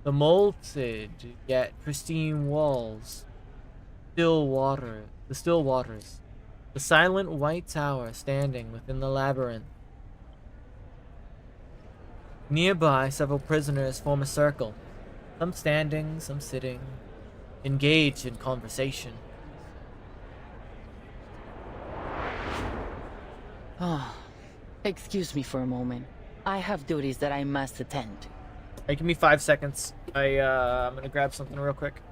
The molded yet pristine walls, the still waters, the silent white tower standing within the labyrinth. Nearby, several prisoners form a circle, some standing, some sitting, engaged in conversation. Oh, excuse me for a moment. I have duties that I must attend to. Hey, give me 5 seconds. I'm gonna grab something real quick.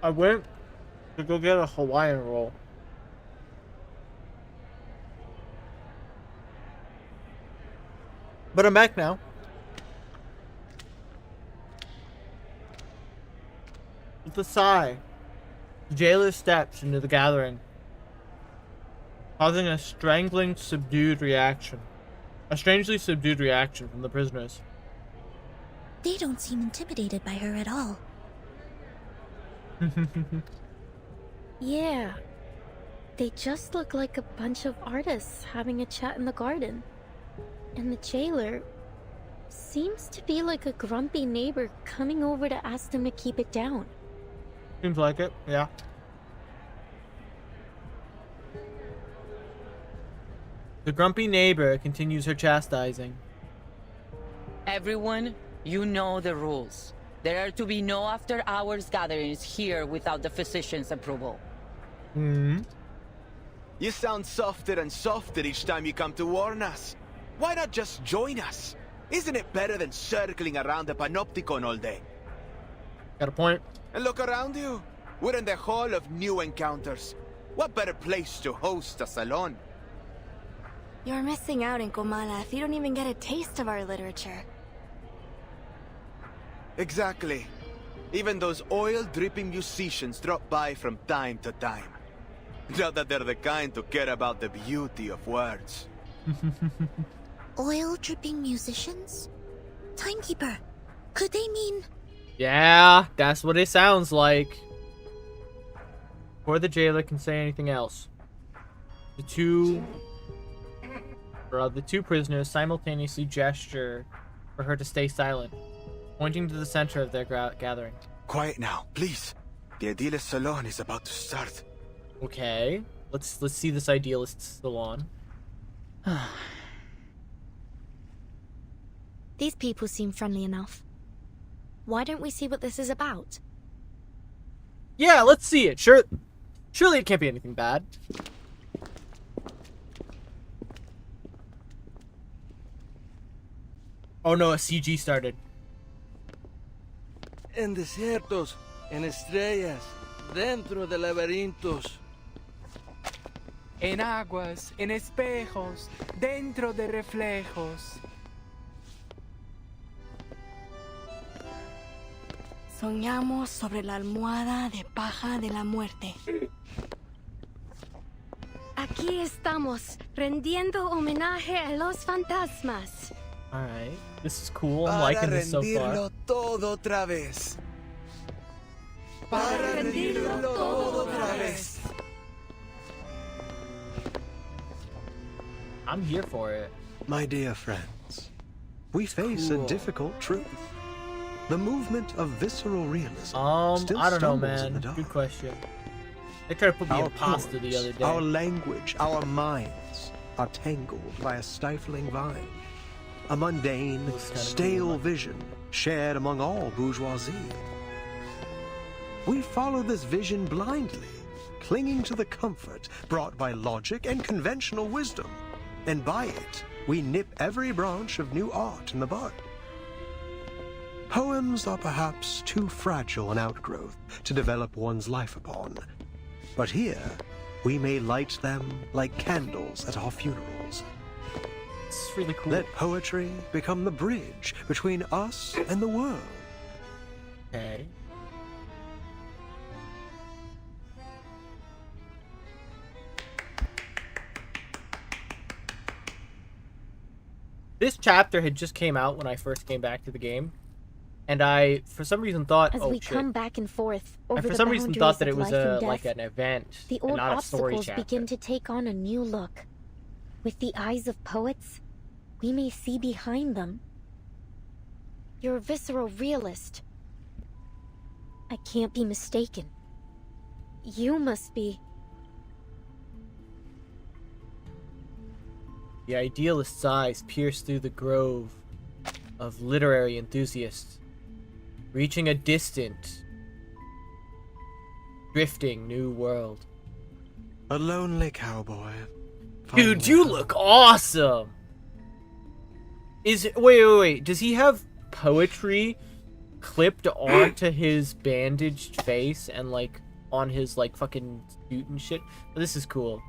I went to go get a Hawaiian roll. But I'm back now. With a sigh, the jailer steps into the gathering, causing a strangely subdued reaction. A strangely subdued reaction from the prisoners. They don't seem intimidated by her at all. Yeah. They just look like a bunch of artists having a chat in the garden. And the jailer seems to be like a grumpy neighbor coming over to ask them to keep it down. Seems like it, yeah. The grumpy neighbor continues her chastising. Everyone, you know the rules. There are to be no after-hours gatherings here without the physician's approval. Hmm. You sound softer and softer each time you come to warn us. Why not just join us? Isn't it better than circling around the Panopticon all day? Got a point. And look around you. We're in the Hall of New Encounters. What better place to host a salon? You're missing out in Comala if you don't even get a taste of our literature. Exactly. Even those oil-dripping musicians drop by from time to time. Not that they're the kind to care about the beauty of words. Oil-dripping musicians? Timekeeper, could they mean... Yeah, that's what it sounds like. Before the jailer can say anything else, the two prisoners simultaneously gesture for her to stay silent, pointing to the center of their gathering. quiet now, please. The Idealist Salon is about to start. Okay. Let's see this Idealist Salon. These people seem friendly enough. Why don't we see what this is about? Yeah, let's see it. Surely it can't be anything bad. Oh no, a CG started. En desiertos, en estrellas, dentro de laberintos. En aguas, en espejos, dentro de reflejos. Soñamos sobre la almohada de paja de la muerte. Aquí estamos, rendiendo homenaje a los fantasmas. Alright, this is cool. I'm liking this so far. Para rendirlo todo otra vez. Para rendirlo todo otra vez. I'm here for it. My dear friends, we face a difficult truth. The movement of visceral realism still I don't know, stumbles in man. the dark. Good question. They tried to put me Our in pasta the poems, other day. our language, our minds are tangled by a stifling vine. A mundane, stale vision shared among all bourgeoisie. We follow this vision blindly, clinging to the comfort brought by logic and conventional wisdom. And by it, we nip every branch of new art in the bud. Poems are perhaps too fragile an outgrowth to develop one's life upon. But here, we may light them like candles at our funerals. It's really cool. Let poetry become the bridge between us and the world. Okay. This chapter had just came out when I first came back to the game, and I, for some reason, thought, As we come back and forth over I for the some reason thought that it boundaries was of life and like death, an event the and old not a story obstacles chapter. begin to take on a new look. With the eyes of poets, we may see behind them. You're a visceral realist. I can't be mistaken. You must be. The idealist's eyes pierce through the grove of literary enthusiasts, reaching a distant, drifting new world. A lonely cowboy. Dude, you look awesome! Wait. Does he have poetry clipped onto his bandaged face and, like, on his, like, fucking suit and shit? But this is cool.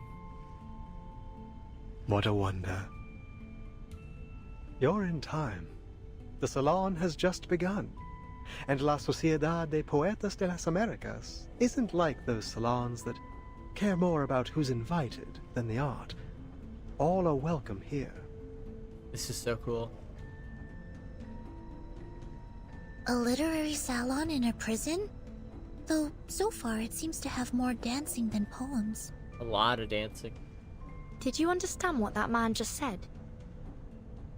What a wonder. You're in time. The salon has just begun. And La Sociedad de Poetas de las Americas isn't like those salons that care more about who's invited than the art. All are welcome here. This is so cool. A literary salon in a prison? Though, so far it seems to have more dancing than poems. A lot of dancing. Did you understand what that man just said?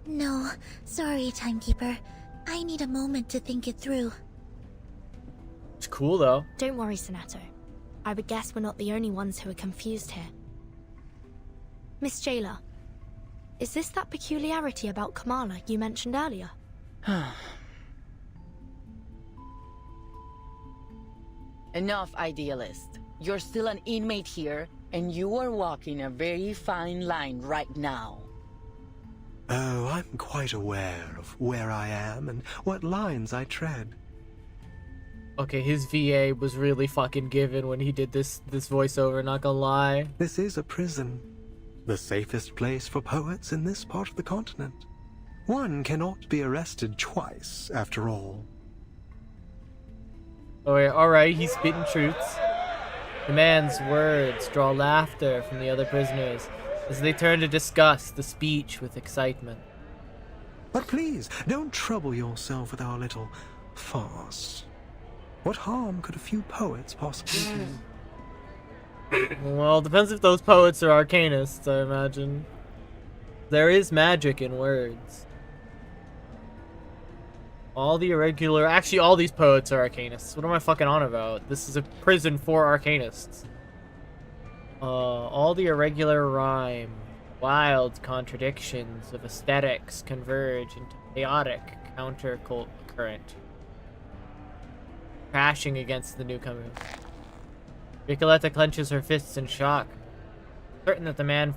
No, sorry, Timekeeper. I need a moment to think it through. It's cool, though. Don't worry, Sonato. I would guess we're not the only ones who are confused here. Miss Jailer, is this that peculiarity about Kamala you mentioned earlier? Enough, Idealist. You're still an inmate here, and you are walking a very fine line right now. Oh, I'm quite aware of where I am and what lines I tread. Okay, his VA was really fucking given when he did this voiceover, not gonna lie. This is a prison. The safest place for poets in this part of the continent. One cannot be arrested twice, after all. Alright, he's spitting truths. The man's words draw laughter from the other prisoners as they turn to discuss the speech with excitement. But please, don't trouble yourself with our little farce. What harm could a few poets possibly do? Well, depends if those poets are arcanists, I imagine. There is magic in words. All the irregular... Actually, all these poets are arcanists. What am I fucking on about? This is a prison for arcanists. All the irregular rhyme, wild contradictions of aesthetics converge into chaotic counter-current, crashing against the newcomers. Ricoletta clenches her fists in shock, certain that the man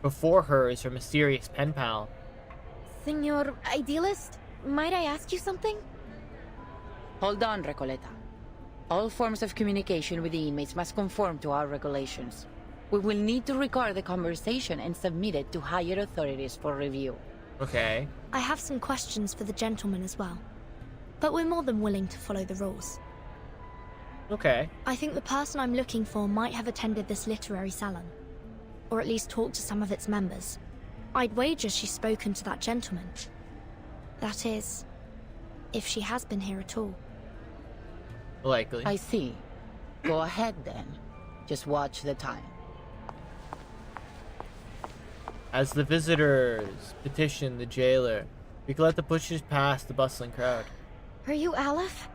before her is her mysterious pen pal. Senor Idealist, might I ask you something? Hold on, Recoleta. All forms of communication with the inmates must conform to our regulations. We will need to record the conversation and submit it to higher authorities for review. Okay. I have some questions for the gentleman as well, but we're more than willing to follow the rules. Okay. I think the person I'm looking for might have attended this literary salon, or at least talked to some of its members. I'd wager she's spoken to that gentleman. That is, if she has been here at all. Likely. I see. Go ahead then. Just watch the time. As the visitors petition the jailer, Ricoletta pushes past the bustling crowd. Are you Aleph?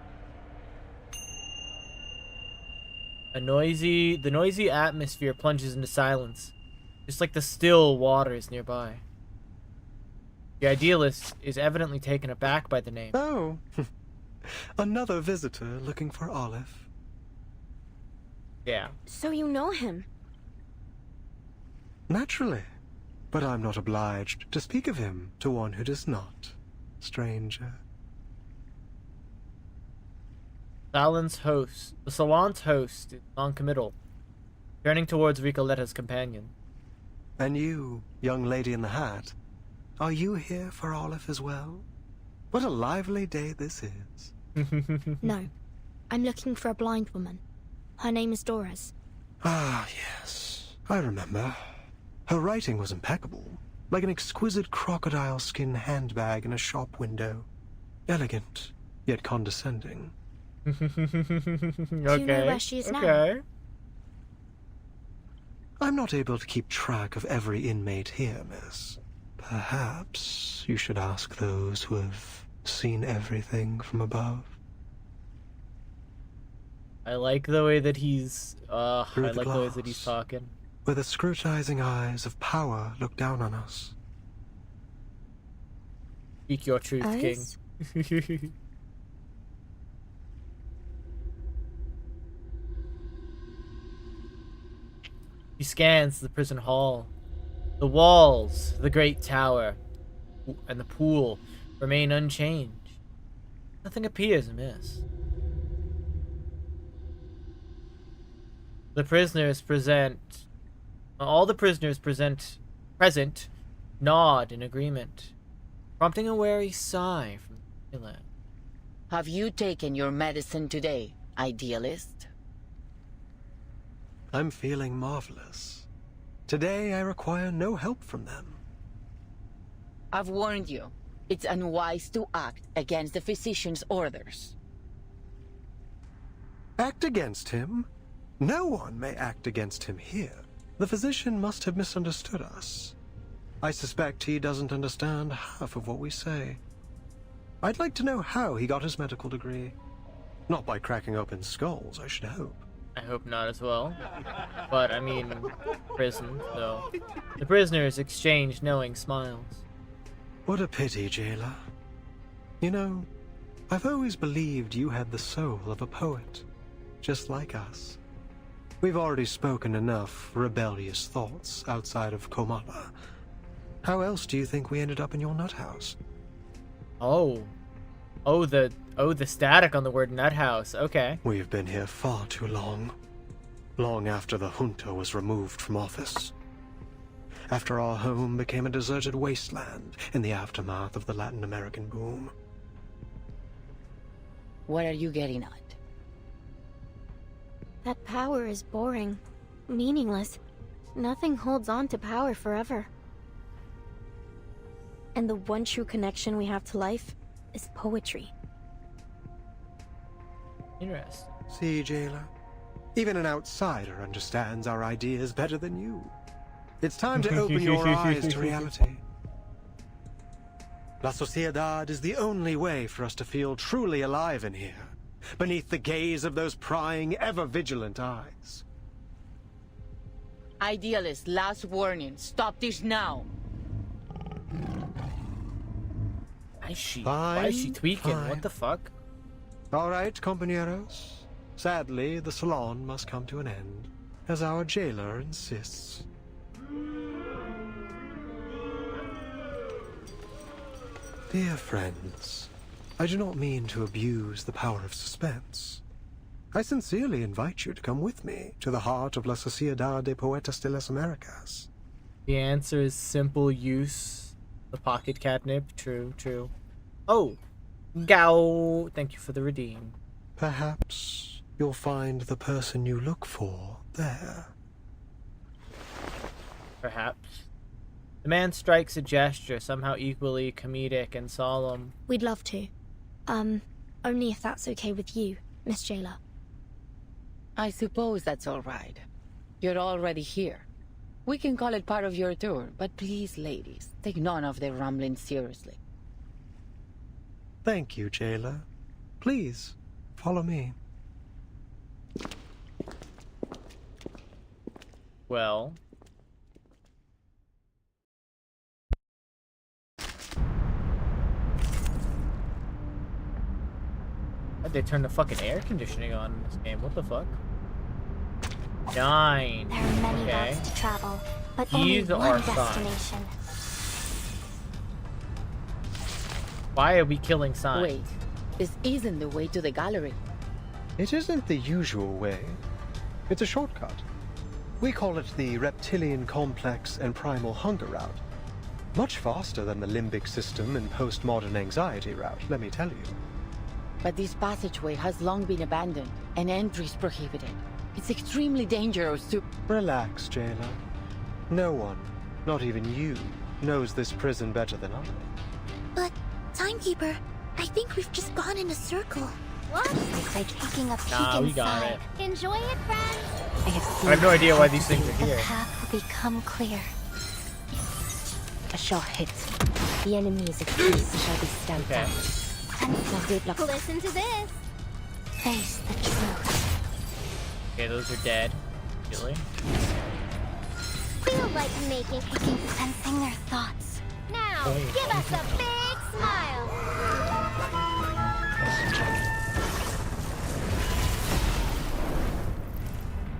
The noisy atmosphere plunges into silence, just like the still waters nearby. The idealist is evidently taken aback by the name. Oh, another visitor looking for Aleph. Yeah. So you know him? Naturally, but I'm not obliged to speak of him to one who does not, stranger. The salon's host is non-committal, turning towards Ricoletta's companion. And you, young lady in the hat, are you here for Aleph as well? What a lively day this is. No, I'm looking for a blind woman. Her name is Doris. Ah, yes, I remember. Her writing was impeccable, like an exquisite crocodile skin handbag in a shop window. Elegant, yet condescending. Okay. Do you know where she is now? I'm not able to keep track of every inmate here, miss. Perhaps you should ask those who have seen everything from above. I like the way that he's I Through like the the way that glass, he's talking. where the scrutinizing eyes of power look down on us. Speak your truth, Eyes? King. He scans the prison hall. The walls, the great tower, and the pool remain unchanged. Nothing appears amiss. All the prisoners present nod in agreement, prompting a wary sigh from the jailer. Have you taken your medicine today, idealist? I'm feeling marvelous. Today I require no help from them. I've warned you. It's unwise to act against the physician's orders. Act against him? No one may act against him here. The physician must have misunderstood us. I suspect he doesn't understand half of what we say. I'd like to know how he got his medical degree. Not by cracking open skulls, I should hope. I hope not as well. But, I mean, prison, though. The prisoners exchange knowing smiles. What a pity, jailer. You know, I've always believed you had the soul of a poet, just like us. We've already spoken enough rebellious thoughts outside of Komala. How else do you think we ended up in your nut house? Oh, the static on the word nut house. Okay. We've been here far too long. Long after the junta was removed from office. After our home became a deserted wasteland in the aftermath of the Latin American boom. What are you getting at? That power is boring, meaningless. Nothing holds on to power forever. And the one true connection we have to life is poetry. Interesting. See, jailer? Even an outsider understands our ideas better than you. It's time to open your eyes to reality. La Sociedad is the only way for us to feel truly alive in here, beneath the gaze of those prying, ever-vigilant eyes. Idealist, last warning. Stop this now. Why is she tweaking? Fine. What the fuck? All right, compañeros. Sadly, the salon must come to an end, as our jailer insists. Dear friends, I do not mean to abuse the power of suspense. I sincerely invite you to come with me to the heart of La Sociedad de Poetas de las Americas. The answer is simple use. The pocket catnip. True, true. Oh! Gao! Thank you for the redeem. Perhaps you'll find the person you look for there. Perhaps. The man strikes a gesture, somehow equally comedic and solemn. We'd love to. Only if that's okay with you, Miss Jailer. I suppose that's all right. You're already here. We can call it part of your tour, but please, ladies, take none of their rambling seriously. Thank you, jailer. Please, follow me. Well... Why'd they turn the fucking air conditioning on in this game? What the fuck? 9. There are many okay. routes to travel, but These only are one fine. destination. Why are we killing signs? Wait, this isn't the way to the gallery. It isn't the usual way. It's a shortcut. We call it the Reptilian Complex and Primal Hunger route. Much faster than the limbic system and postmodern anxiety route, let me tell you. But this passageway has long been abandoned, and entry is prohibited. It's extremely dangerous to... Relax, jailer. No one, not even you, knows this prison better than I. But, Timekeeper, I think we've just gone in a circle. What? It's like taking a peek Nah, we got inside. it. Enjoy it, friends. I have no idea why these things are here. The path will become clear. A shot hits. The enemy's excuse shall be stamped out. Listen to this. Face the truth. Okay, those are dead. Really? Feel like making sensing their thoughts. Now, give us a big smile.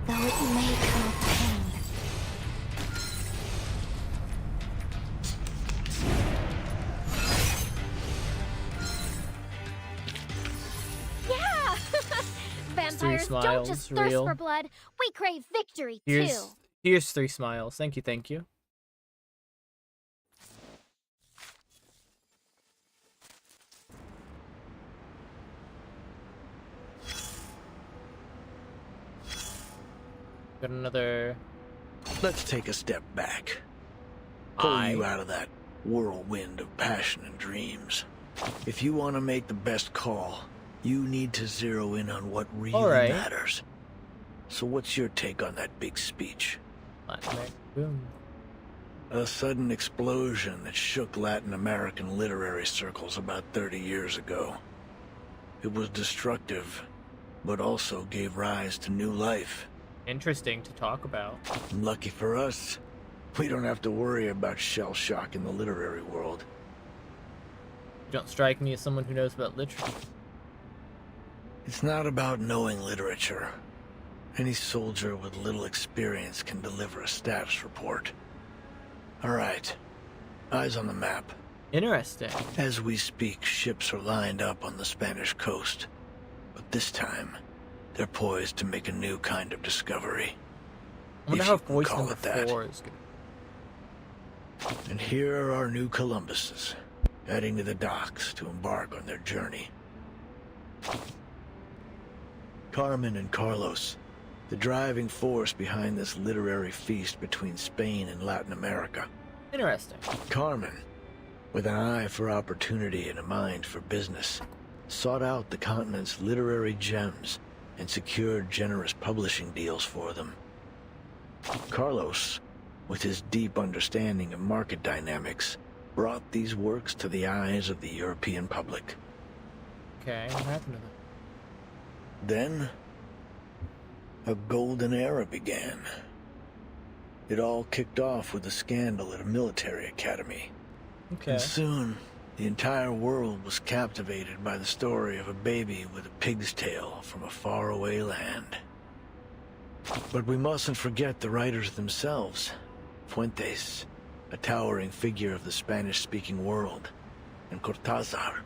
Though it may come with pain. Yeah! Vampires don't just thirst for blood. We crave victory, too. Here's 3 smiles. Thank you, thank you. Got another... Let's take a step back. Pull you out of that whirlwind of passion and dreams. If you want to make the best call, you need to zero in on what really matters. So what's your take on that big speech? Boom. A sudden explosion that shook Latin American literary circles about 30 years ago. It was destructive, but also gave rise to new life. Interesting to talk about. Lucky for us, we don't have to worry about shell shock in the literary world. You don't strike me as someone who knows about literature. It's not about knowing literature. Any soldier with little experience can deliver a status report. All right, eyes on the map. Interesting. As we speak, ships are lined up on the Spanish coast. But this time, they're poised to make a new kind of discovery. I wonder how voice number 4 is good. And here are our new Columbuses, heading to the docks to embark on their journey. Carmen and Carlos, the driving force behind this literary feast between Spain and Latin America. Interesting. Carmen, with an eye for opportunity and a mind for business, sought out the continent's literary gems and secured generous publishing deals for them. Carlos, with his deep understanding of market dynamics, brought these works to the eyes of the European public. Okay, what happened to them? Then, a golden era began. It all kicked off with a scandal at a military academy. Okay. And soon, the entire world was captivated by the story of a baby with a pig's tail from a faraway land. But we mustn't forget the writers themselves. Fuentes, a towering figure of the Spanish-speaking world, and Cortázar,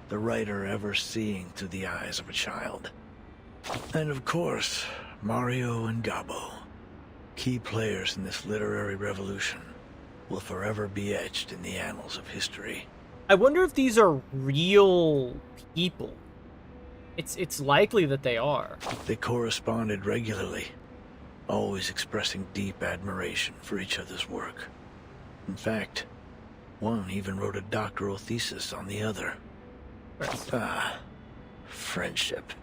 the writer ever seeing through the eyes of a child. And of course, Mario and Gabo, key players in this literary revolution, will forever be etched in the annals of history. I wonder if these are real people. It's likely that they are. They corresponded regularly, always expressing deep admiration for each other's work. In fact, one even wrote a doctoral thesis on the other. Friendship.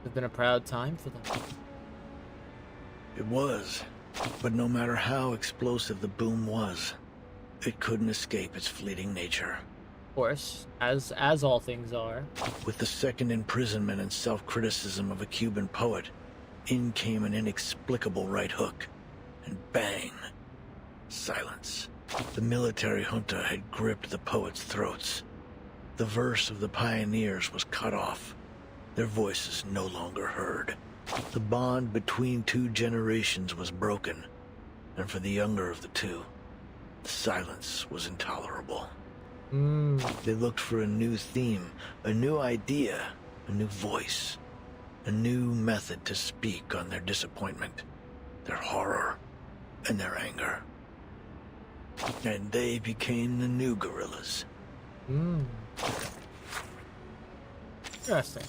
It's been a proud time for them. It was, but no matter how explosive the boom was, it couldn't escape its fleeting nature. Of course, as all things are. With the second imprisonment and self-criticism of a Cuban poet, in came an inexplicable right hook, and bang, silence. The military junta had gripped the poets' throats. The verse of the pioneers was cut off, their voices no longer heard. The bond between two generations was broken, and for the younger of the two, the silence was intolerable. They looked for a new theme, a new idea, a new voice, a new method to speak on their disappointment, their horror, and their anger. And they became the new guerrillas. Interesting.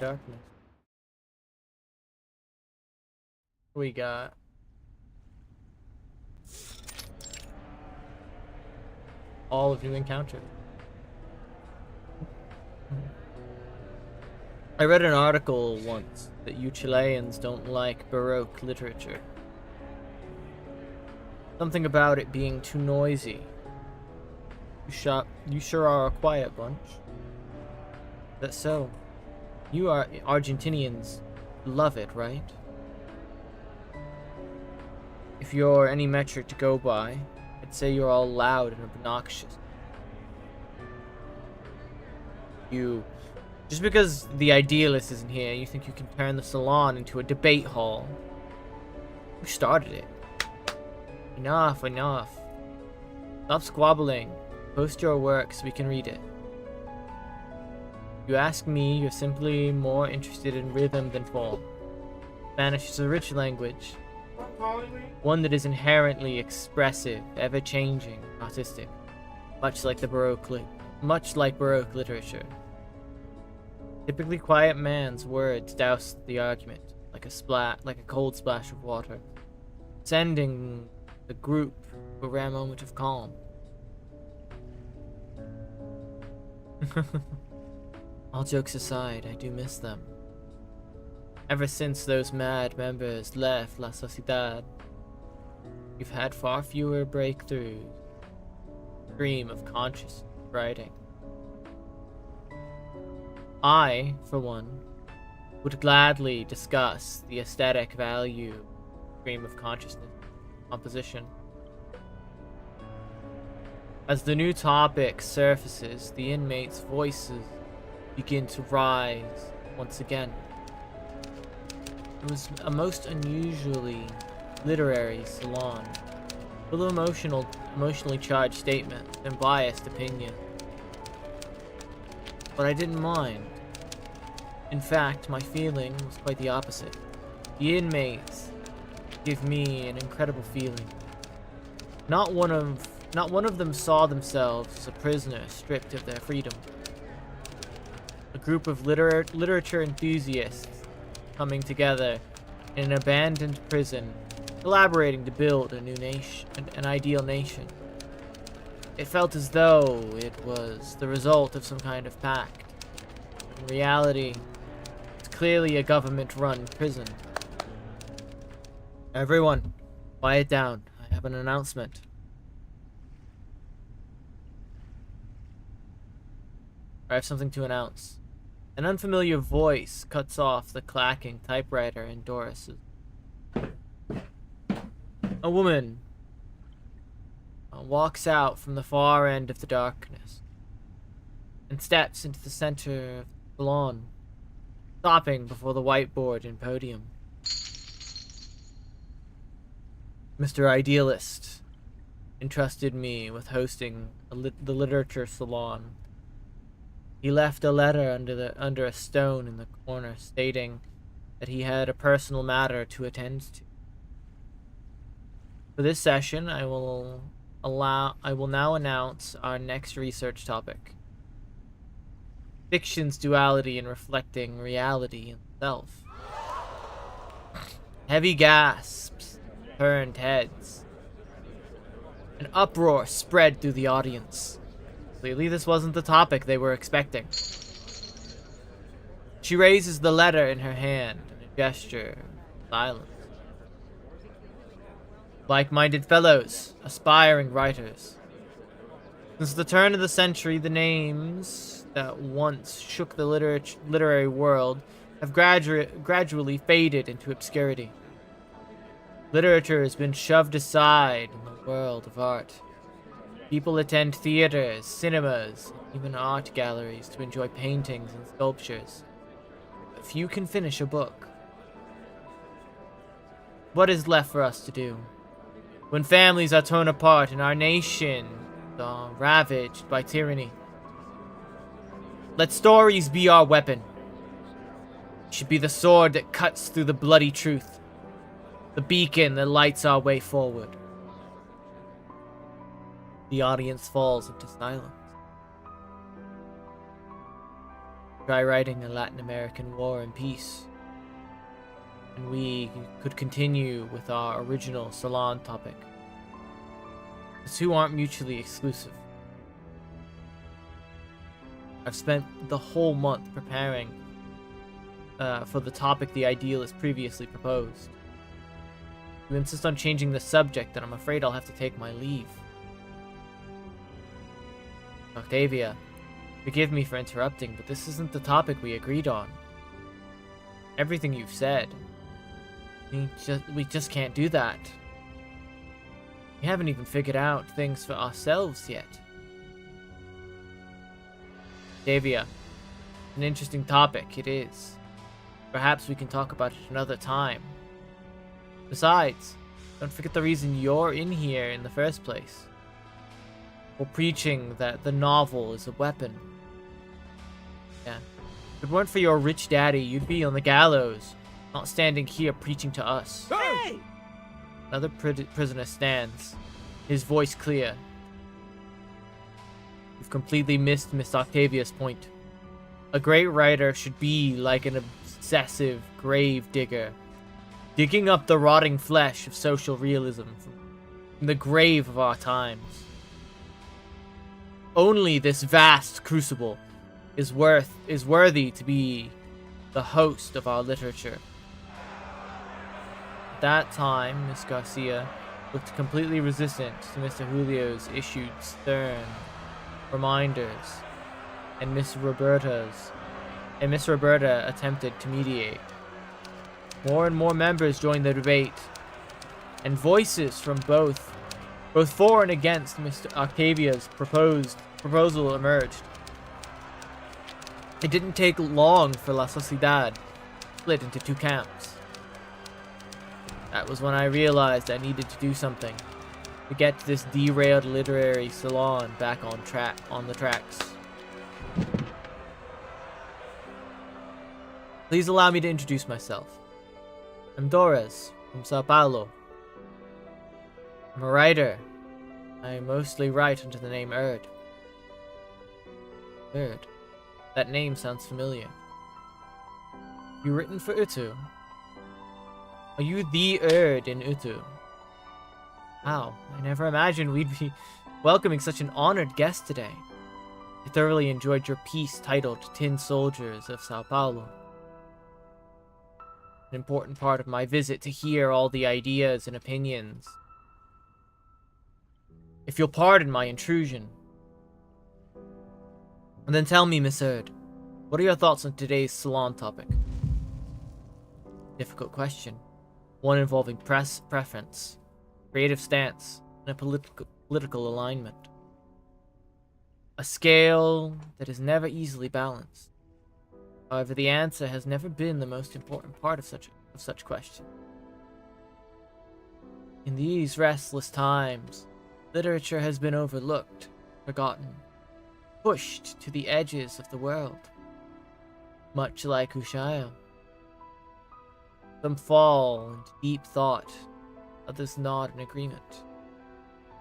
Darkness. We got all of New Encounter. I read an article once that you Chileans don't like Baroque literature. Something about it being too noisy. You sure are a quiet bunch. That's so. You are Argentinians love it, right? If you're any metric to go by, I'd say you're all loud and obnoxious. Just because the idealist isn't here, you think you can turn the salon into a debate hall. Who started it? Enough. Stop squabbling. Post your work so we can read it. If you ask me, you're simply more interested in rhythm than form. Spanish is a rich language. One that is inherently expressive, ever-changing, artistic, much like Baroque literature. Typically quiet man's words douse the argument like a cold splash of water, sending the group to a rare moment of calm. All jokes aside, I do miss them. Ever since those mad members left La Sociedad, we've had far fewer breakthroughs. Stream of conscious writing. I, for one, would gladly discuss the aesthetic value of stream of consciousness composition. As the new topic surfaces, the inmates' voices begin to rise once again. It was a most unusually literary salon, full of emotionally charged statements and biased opinion. But I didn't mind. In fact, my feeling was quite the opposite. The inmates give me an incredible feeling. Not one of them saw themselves as a prisoner stripped of their freedom. A group of literature enthusiasts coming together in an abandoned prison, collaborating to build a new nation, an ideal nation. It felt as though it was the result of some kind of pact. In reality, it's clearly a government-run prison. Everyone, Quiet down. I have an announcement. I have something to announce. An unfamiliar voice cuts off the clacking typewriter in Doris's. A woman walks out from the far end of the darkness and steps into the center of the lawn, stopping before the whiteboard and podium. Mr. Idealist entrusted me with hosting the literature salon. He left a letter under a stone in the corner stating that he had a personal matter to attend to. For this session, I will now announce our next research topic. Fiction's duality in reflecting reality itself. Heavy gasps turned heads. An uproar spread through the audience. Clearly this wasn't the topic they were expecting. She raises the letter in her hand in a gesture of silence. Like-minded fellows, aspiring writers. Since the turn of the century, the names that once shook the literary world have gradually faded into obscurity. Literature has been shoved aside in the world of art. People attend theaters, cinemas, even art galleries to enjoy paintings and sculptures. But few can finish a book. What is left for us to do? When families are torn apart and our nation are ravaged by tyranny. Let stories be our weapon. It should be the sword that cuts through the bloody truth. The beacon that lights our way forward. The audience falls into silence. Try writing a Latin American War and Peace, and we could continue with our original salon topic. The two aren't mutually exclusive. I've spent the whole month preparing for the topic the Idealist previously proposed. You insist on changing the subject, and I'm afraid I'll have to take my leave. Octavia, forgive me for interrupting, but this isn't the topic we agreed on. Everything you've said, we just can't do that. We haven't even figured out things for ourselves yet. Octavia, an interesting topic it is. Perhaps we can talk about it another time. Besides, don't forget the reason you're in here in the first place. We're preaching that the novel is a weapon. Yeah. If it weren't for your rich daddy, you'd be on the gallows, not standing here preaching to us. Hey! Another prisoner stands, his voice clear. You've completely missed Miss Octavia's point. A great writer should be like an obsessive grave digger, digging up the rotting flesh of social realism from the grave of our times. Only this vast crucible is worthy to be the host of our literature. At that time, Miss Garcia looked completely resistant to Mr. Julio's issued stern reminders, and Miss Roberta attempted to mediate. More and more members joined the debate, and voices from both for and against Mr. Octavia's proposal emerged. It didn't take long for La Sociedad split into two camps. That was when I realized I needed to do something to get this derailed literary salon back on the tracks. Please allow me to introduce myself. I'm Dores from Sao Paulo. I'm a writer. I mostly write under the name Erd. Erd. That name sounds familiar. You written for Utu? Are you the Erd in Utu? Wow, I never imagined we'd be welcoming such an honored guest today. I thoroughly enjoyed your piece titled Tin Soldiers of Sao Paulo. An important part of my visit to hear all the ideas and opinions. If you'll pardon my intrusion. And then tell me, Miss Erd, what are your thoughts on today's salon topic? Difficult question. One involving preference, creative stance, and a political alignment. A scale that is never easily balanced. However, the answer has never been the most important part of such question. In these restless times, literature has been overlooked, forgotten, pushed to the edges of the world. Much like Ushuaia. Some fall into deep thought, others nod in agreement.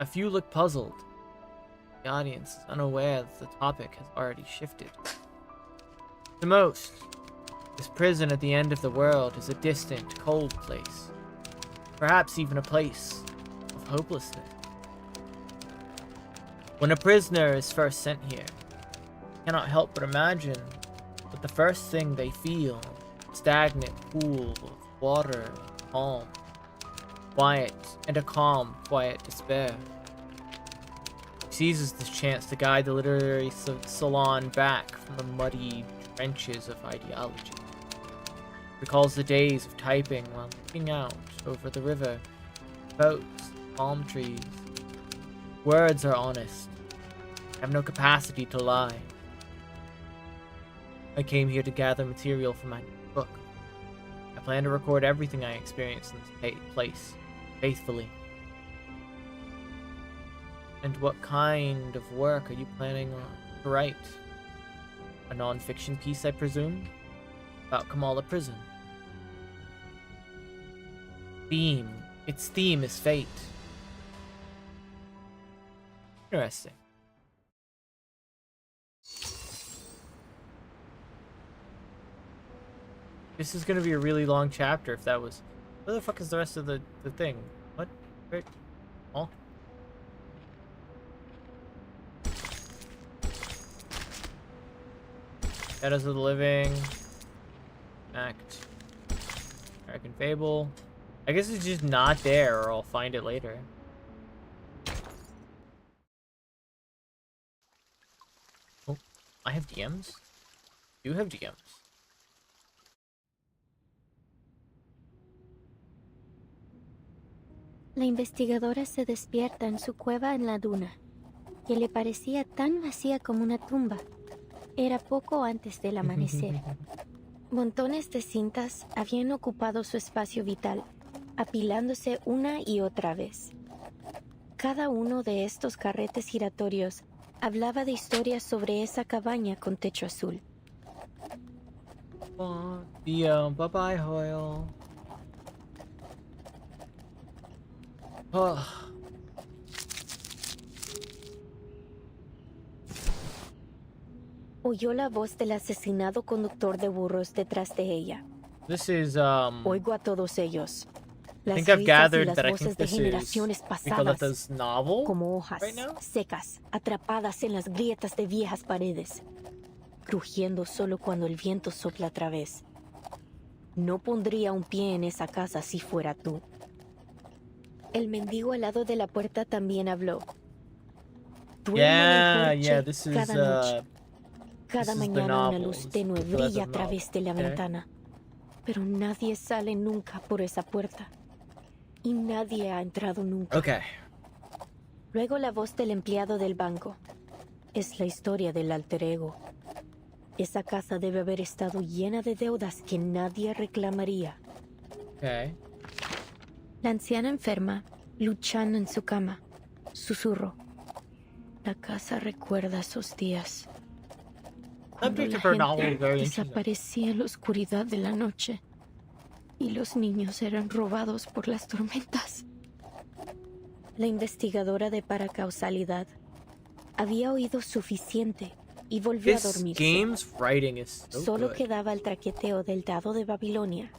A few look puzzled. The audience is unaware that the topic has already shifted. To most, this prison at the end of the world is a distant, cold place. Perhaps even a place of hopelessness. When a prisoner is first sent here, I cannot help but imagine that the first thing they feel is a stagnant pool of water, calm, quiet, and a calm, quiet despair. He seizes this chance to guide the literary salon back from the muddy trenches of ideology. Recalls the days of typing while looking out over the river, boats, palm trees. Words are honest. Have no capacity to lie. I came here to gather material for my book. I plan to record everything I experienced in this place, faithfully. And what kind of work are you planning to write? A non-fiction piece, I presume? About Kamala Prison. Its theme is fate. Interesting. This is gonna be a really long chapter if that was... Where the fuck is the rest of the thing? What? Wait. Oh. Shadows of the Living. Act. American Fable. I guess it's just not there, or I'll find it later. Oh, I have DMs? You have DMs. La investigadora se despierta en su cueva en la duna, que le parecía tan vacía como una tumba. Era poco antes del amanecer. Montones de cintas habían ocupado su espacio vital, apilándose una y otra vez. Cada uno de estos carretes giratorios hablaba de historias sobre esa cabaña con techo azul. Bye bye, Hoyle. Oyó la voz del asesinado conductor de burros detrás de ella. This is, Oigo a todos ellos. I Las think I've risas y gathered las that I voces think de this is generaciones pasadas, Nicoleta's novel como hojas right now? secas, atrapadas en las grietas de viejas paredes, crujiendo solo cuando el viento sopla otra vez. No pondría un pie en esa casa si fuera tú. El mendigo al lado de la puerta también habló. Yeah, this is, cada noche. this Cada is the mañana una novel. luz It's tenue Nicoleta's brilla a novel. través de la Okay. ventana. Pero nadie sale nunca por esa puerta. Y nadie ha entrado nunca. Okay. Luego la voz del empleado del banco. Es la historia del alter ego. Esa casa debe haber estado llena de deudas que nadie reclamaría. Okay. La anciana enferma, luchando en su cama, susurró. La casa recuerda esos días. Cuando Subject la of her novel gente is very interesting. desaparecía en la oscuridad de la noche y los niños eran robados por las tormentas. La investigadora de paracausalidad había oído suficiente y volvió a This dormirse. game's writing is so Solo good. quedaba el traqueteo del dado de Babilonia,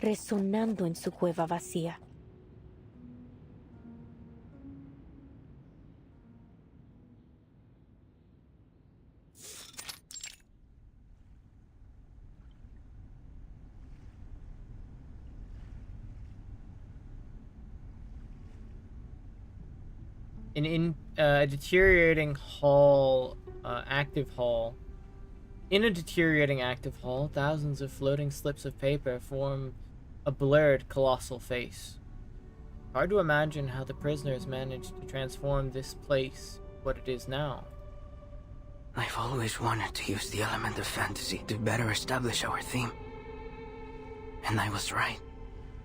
resonando en su cueva vacía. In a deteriorating hull, active hull. In a deteriorating active hull, thousands of floating slips of paper form a blurred, colossal face. Hard to imagine how the prisoners managed to transform this place what it is now. I've always wanted to use the element of fantasy to better establish our theme. And I was right.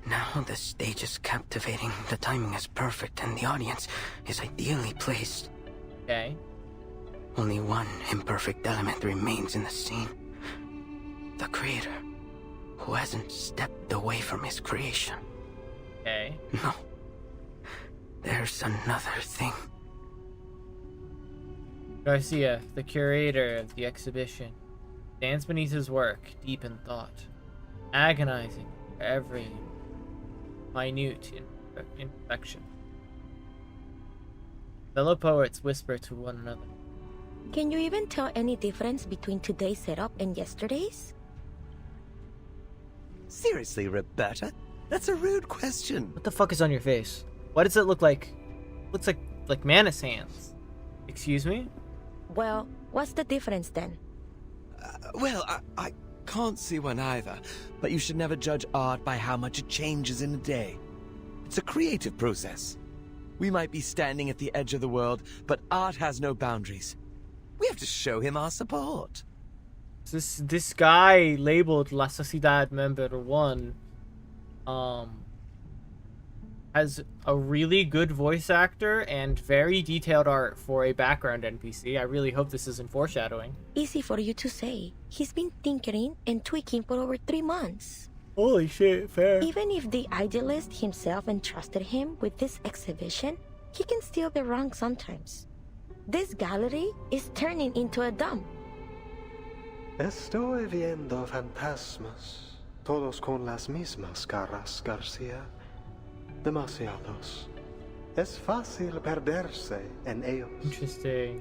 Now the stage is captivating, the timing is perfect, and the audience is ideally placed. Okay. Only one imperfect element remains in the scene. The creator, who hasn't stepped away from his creation. Okay. No. There's another thing. Garcia, the curator of the exhibition, stands beneath his work, deep in thought, agonizing for every minute imperfection. Fellow poets whisper to one another. Can you even tell any difference between today's setup and yesterday's? Seriously, Roberta? That's a rude question. What the fuck is on your face? Why does it look like... looks like Manus hands. Excuse me? Well, what's the difference then? Well, I can't see one either, but you should never judge art by how much it changes in a day. It's a creative process. We might be standing at the edge of the world, but art has no boundaries. We have to show him our support. This guy labeled La Sociedad Member 1 has a really good voice actor and very detailed art for a background NPC. I really hope this isn't foreshadowing. Easy for you to say. He's been tinkering and tweaking for over 3 months. Holy shit, fair. Even if the idealist himself entrusted him with this exhibition, he can still be wrong sometimes. This gallery is turning into a dump. Estoy viendo fantasmas, todos con las mismas caras, Garcia. Demasiados. Es fácil perderse en ellos. Interesting.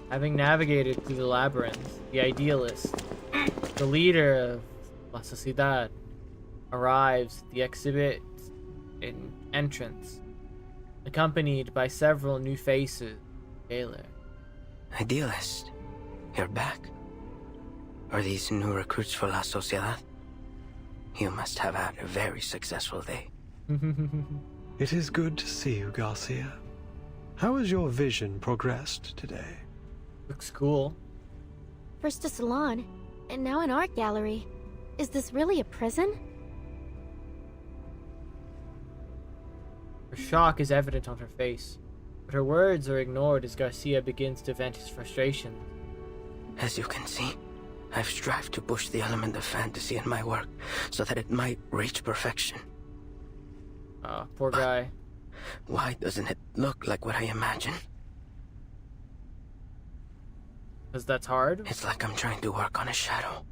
Having navigated through the labyrinth, the idealist, the leader of La Sociedad, arrives at the exhibit in entrance, accompanied by several new faces. Taylor. Idealist, you're back. Are these new recruits for La Sociedad? You must have had a very successful day. It is good to see you, Garcia. How has your vision progressed today? Looks cool. First a salon, and now an art gallery. Is this really a prison? Her shock is evident on her face, but her words are ignored as Garcia begins to vent his frustration. As you can see, I've strived to push the element of fantasy in my work so that it might reach perfection. Poor guy. Why doesn't it look like what I imagine? Because that's hard? It's like I'm trying to work on a shadow.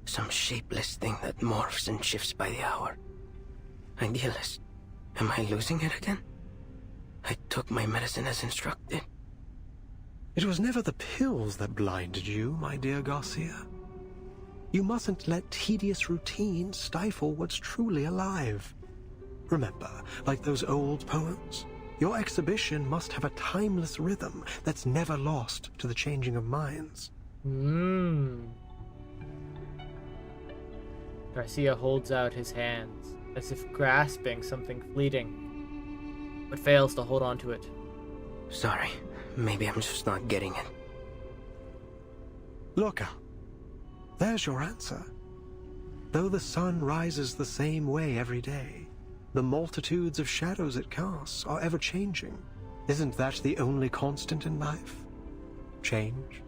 Some shapeless thing that morphs and shifts by the hour. Idealist, am I losing it again? I took my medicine as instructed. It was never the pills that blinded you, my dear Garcia. You mustn't let tedious routine stifle what's truly alive. Remember, like those old poems, your exhibition must have a timeless rhythm that's never lost to the changing of minds. Garcia holds out his hands, as if grasping something fleeting, but fails to hold on to it. Sorry, maybe I'm just not getting it. Look out. There's your answer. Though the sun rises the same way every day, the multitudes of shadows it casts are ever-changing. Isn't that the only constant in life? Change.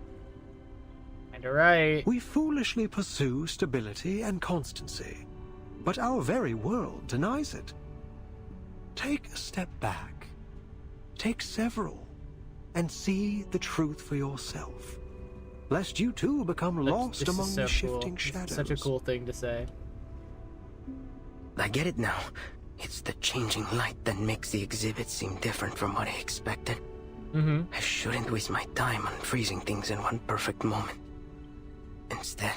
And you're right. We foolishly pursue stability and constancy, but our very world denies it. Take a step back. Take several, and see the truth for yourself, lest you too become lost among the shifting shadows. Such a cool thing to say. I get it now. It's the changing light that makes the exhibit seem different from what I expected. I shouldn't waste my time on freezing things in one perfect moment. Instead,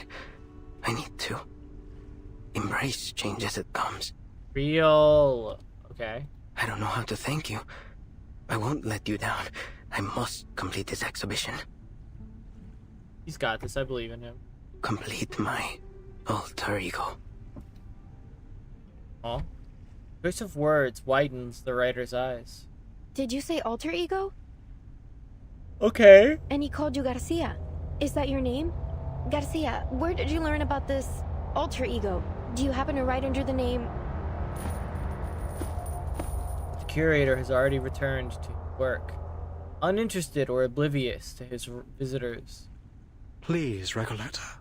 I need to embrace change as it comes. Real. Okay. I don't know how to thank you. I won't let you down. I must complete this exhibition. He's got this, I believe in him. Complete my alter ego. Oh. Choice of words widens the writer's eyes. Did you say alter ego? Okay. And he called you Garcia. Is that your name? Garcia, where did you learn about this alter ego? Do you happen to write under the name... The curator has already returned to work, uninterested or oblivious to his visitors. Please, Recoleta,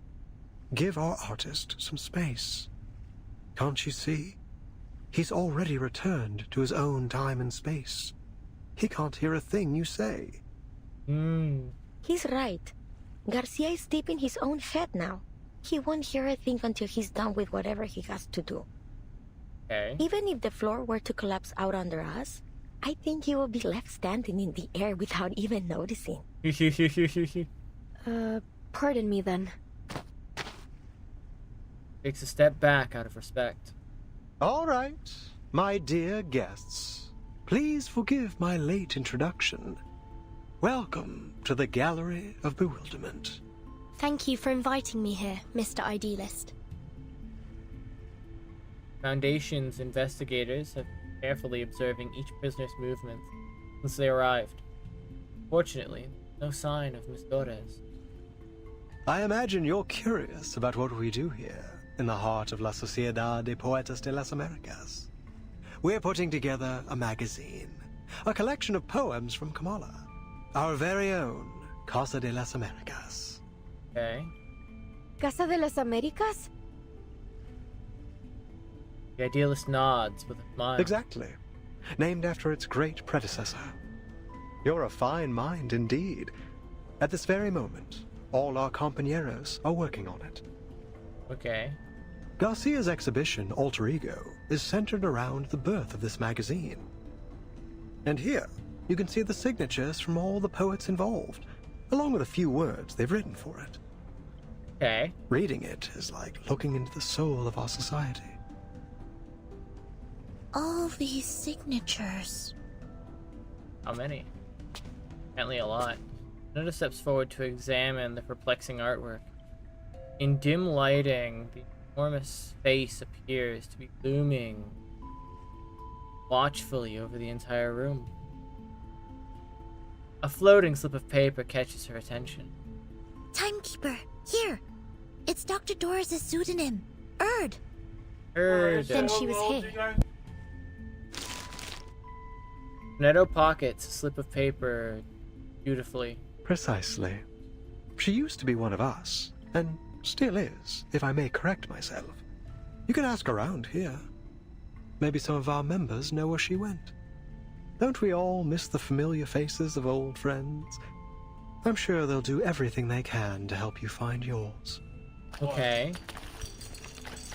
give our artist some space. Can't you see? He's already returned to his own time and space. He can't hear a thing you say. He's right. Garcia is deep in his own head now. He won't hear a thing until he's done with whatever he has to do. Okay. Even if the floor were to collapse out under us, I think he will be left standing in the air without even noticing. Pardon me then. Takes a step back out of respect. All right, my dear guests. Please forgive my late introduction. Welcome to the Gallery of Bewilderment. Thank you for inviting me here, Mr. Idealist. Foundation's investigators have been carefully observing each prisoner's movements since they arrived. Fortunately, no sign of Miss Torres. I imagine you're curious about what we do here in the heart of La Sociedad de Poetas de las Americas. We're putting together a magazine, a collection of poems from Kamala, our very own Casa de las Americas. Okay. Casa de las Americas? The idealist nods with a smile. Exactly. Named after its great predecessor. You're a fine mind indeed. At this very moment, all our compañeros are working on it. Okay. Garcia's exhibition, Alter Ego, is centered around the birth of this magazine. And here, you can see the signatures from all the poets involved, along with a few words they've written for it. Okay. Reading it is like looking into the soul of our society. All these signatures. How many? Apparently a lot. Nona steps forward to examine the perplexing artwork. In dim lighting, the enormous face appears to be looming watchfully over the entire room. A floating slip of paper catches her attention. Timekeeper, here! It's Dr. Doris' pseudonym, Erd. Then she was here. Neto pockets a slip of paper beautifully. Precisely. She used to be one of us, and still is, if I may correct myself. You can ask around here. Maybe some of our members know where she went. Don't we all miss the familiar faces of old friends? I'm sure they'll do everything they can to help you find yours. Okay.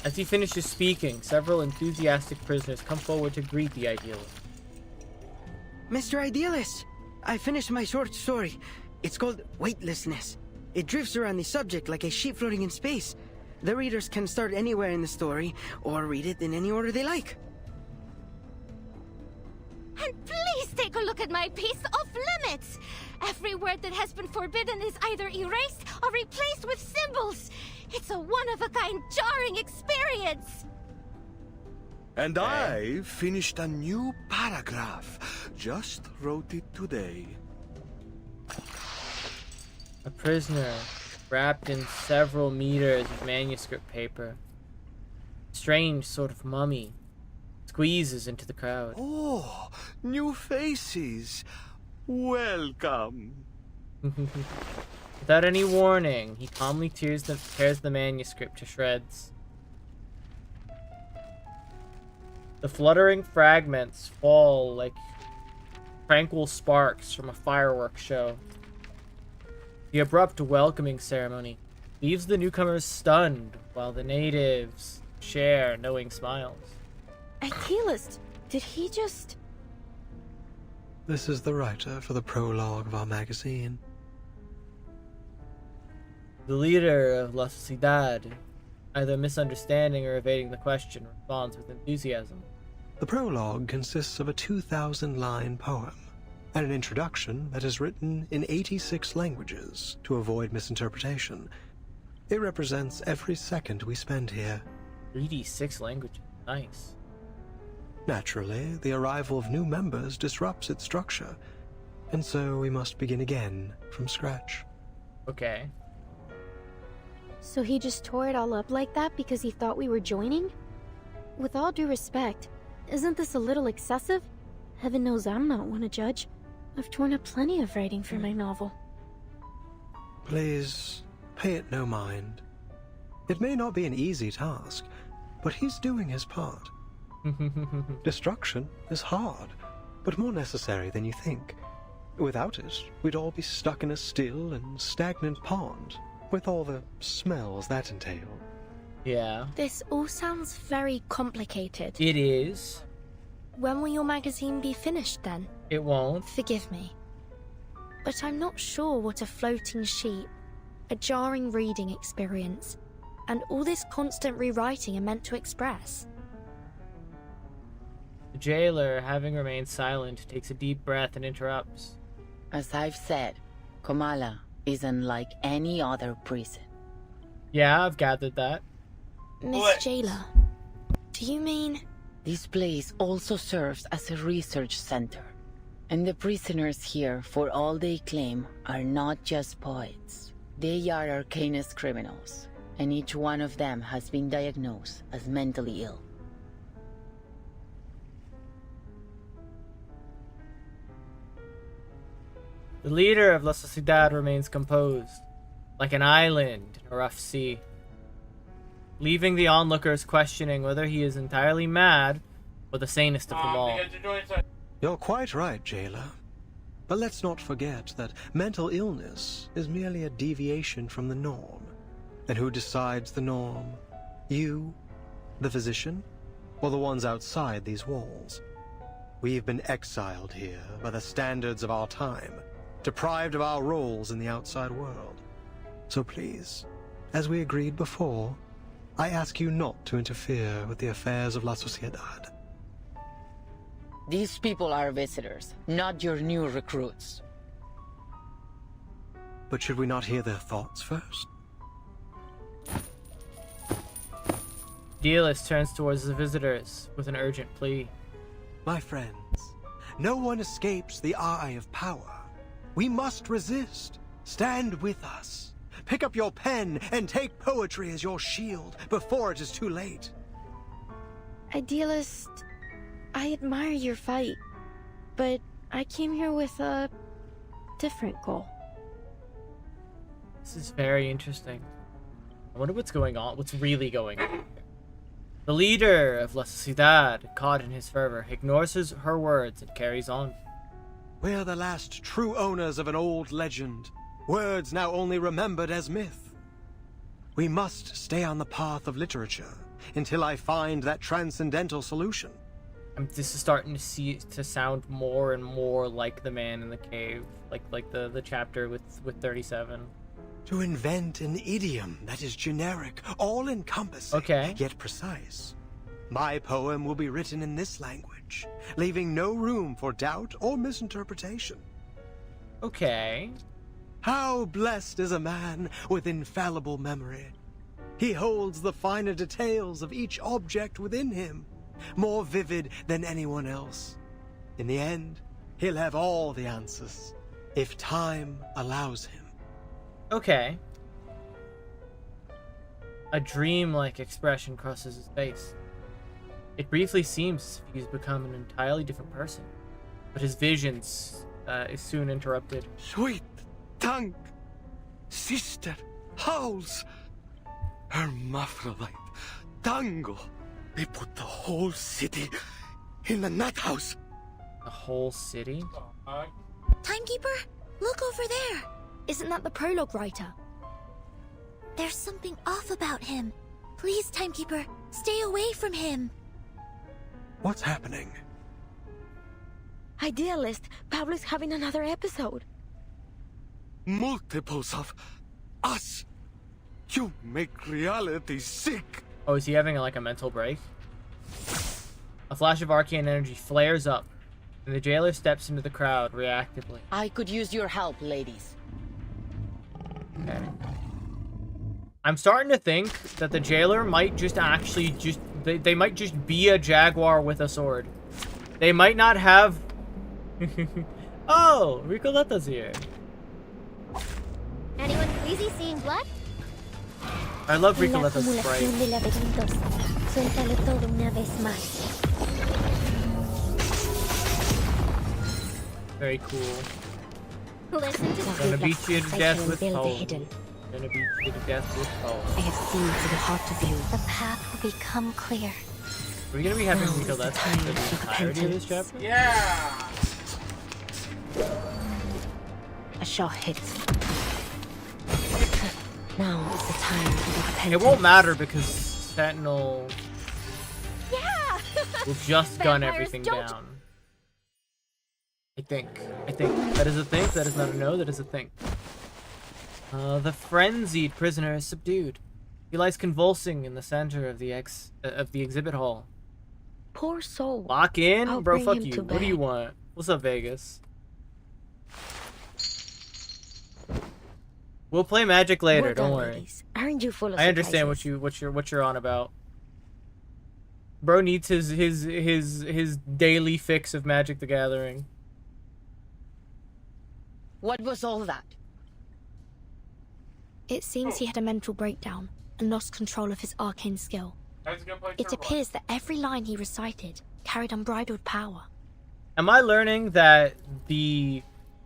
As he finishes speaking, several enthusiastic prisoners come forward to greet the idealist. Mr. Idealist, I finished my short story. It's called Weightlessness. It drifts around the subject like a sheep floating in space. The readers can start anywhere in the story, or read it in any order they like. And please take a look at my piece off limits! Every word that has been forbidden is either erased or replaced with symbols. It's a one-of-a-kind jarring experience. And I finished a new paragraph. Just wrote it today. A prisoner, wrapped in several meters of manuscript paper. Strange sort of mummy. Squeezes into the crowd. Oh, new faces. Welcome. Without any warning, he calmly tears the manuscript to shreds. The fluttering fragments fall like tranquil sparks from a fireworks show. The abrupt welcoming ceremony leaves the newcomers stunned, while the natives share knowing smiles. Idealist, did he just... This is the writer for the prologue of our magazine. The leader of La Sociedad, either misunderstanding or evading the question, responds with enthusiasm. The prologue consists of a 2,000-line poem and an introduction that is written in 86 languages to avoid misinterpretation. It represents every second we spend here. 86 languages. Nice. Naturally, the arrival of new members disrupts its structure, and so we must begin again from scratch. Okay. So he just tore it all up like that because he thought we were joining? With all due respect, isn't this a little excessive? Heaven knows I'm not one to judge. I've torn up plenty of writing for my novel. Please, pay it no mind. It may not be an easy task, but he's doing his part. Destruction is hard, but more necessary than you think. Without it, we'd all be stuck in a still and stagnant pond, with all the smells that entail. Yeah. This all sounds very complicated. It is. When will your magazine be finished then? It won't. Forgive me. But I'm not sure what a floating sheet, a jarring reading experience, and all this constant rewriting are meant to express. The jailer, having remained silent, takes a deep breath and interrupts. As I've said, Komala is unlike any other prison. Yeah, I've gathered that. Miss Jailer, do you mean... This place also serves as a research center. And the prisoners here, for all they claim, are not just poets. They are arcanist criminals, and each one of them has been diagnosed as mentally ill. The leader of La Sociedad remains composed, like an island in a rough sea, leaving the onlookers questioning whether he is entirely mad or the sanest of them all. You're quite right, Jailer. But let's not forget that mental illness is merely a deviation from the norm. And who decides the norm? You, the physician, or the ones outside these walls? We've been exiled here by the standards of our time, deprived of our roles in the outside world. So please, as we agreed before, I ask you not to interfere with the affairs of La Sociedad. These people are visitors, not your new recruits. But should we not hear their thoughts first? Dealist turns towards the visitors with an urgent plea. My friends, no one escapes the eye of power. We must resist. Stand with us. Pick up your pen and take poetry as your shield before it is too late. Idealist, I admire your fight, but I came here with a different goal. This is very interesting. I wonder what's going on, what's really going on here. The leader of La Sociedad, caught in his fervor, ignores her words and carries on. We're the last true owners of an old legend, words now only remembered as myth. We must stay on the path of literature until I find that transcendental solution. This is starting to sound more and more like the man in the cave, like the chapter with 37. To invent an idiom that is generic, all-encompassing, okay, yet precise. My poem will be written in this language, leaving no room for doubt or misinterpretation. Okay. How blessed is a man with infallible memory. He holds the finer details of each object within him, more vivid than anyone else. In the end, he'll have all the answers, if time allows him. Okay. A dream-like expression crosses his face. It briefly seems as if he's become an entirely different person, but his visions is soon interrupted. Sweet tongue, sister, howls, hermaphrodite, tango. They put the whole city in the nut house. The whole city? Timekeeper, look over there. Isn't that the prologue writer? There's something off about him. Please, Timekeeper, stay away from him. What's happening? Idealist, Pablo's having another episode. Multiples of us. You make reality sick. Oh, is he having like a mental break? A flash of arcane energy flares up, and the jailer steps into the crowd reactively. I could use your help, ladies. Okay. I'm starting to think that the jailer might just actually they might just be a jaguar with a sword. They might not have... Oh, Ricoleta's here. Anyone queasy seeing blood? I love Ricoleta's sprite. Suéltalo todo una vez más. Very cool. Listen to Gonna beat you to death with build the poem. hidden. Gonna beat you to death with poem. I have seen to the heart of you. The path will become clear. Are we gonna be having Ricoleta for the entirety of this chapter? Yeah! A shot hit. Now is the time for the repentance. It won't matter because Sentinel will just gun everything down. I think. That is a thing. That is not a no. That is a thing. The frenzied prisoner is subdued. He lies convulsing in the center of the exhibit hall. Poor soul. Lock in? I'll Bro, bring fuck him you. to What do you bed. want? What's up, Vegas? We'll play Magic later, Well don't done, worry. ladies. Aren't you full of I understand surprises? what you're on about. Bro needs his daily fix of Magic the Gathering. What was all that? It seems he had a mental breakdown and lost control of his arcane skill. It appears that every line he recited carried unbridled power. Am I learning that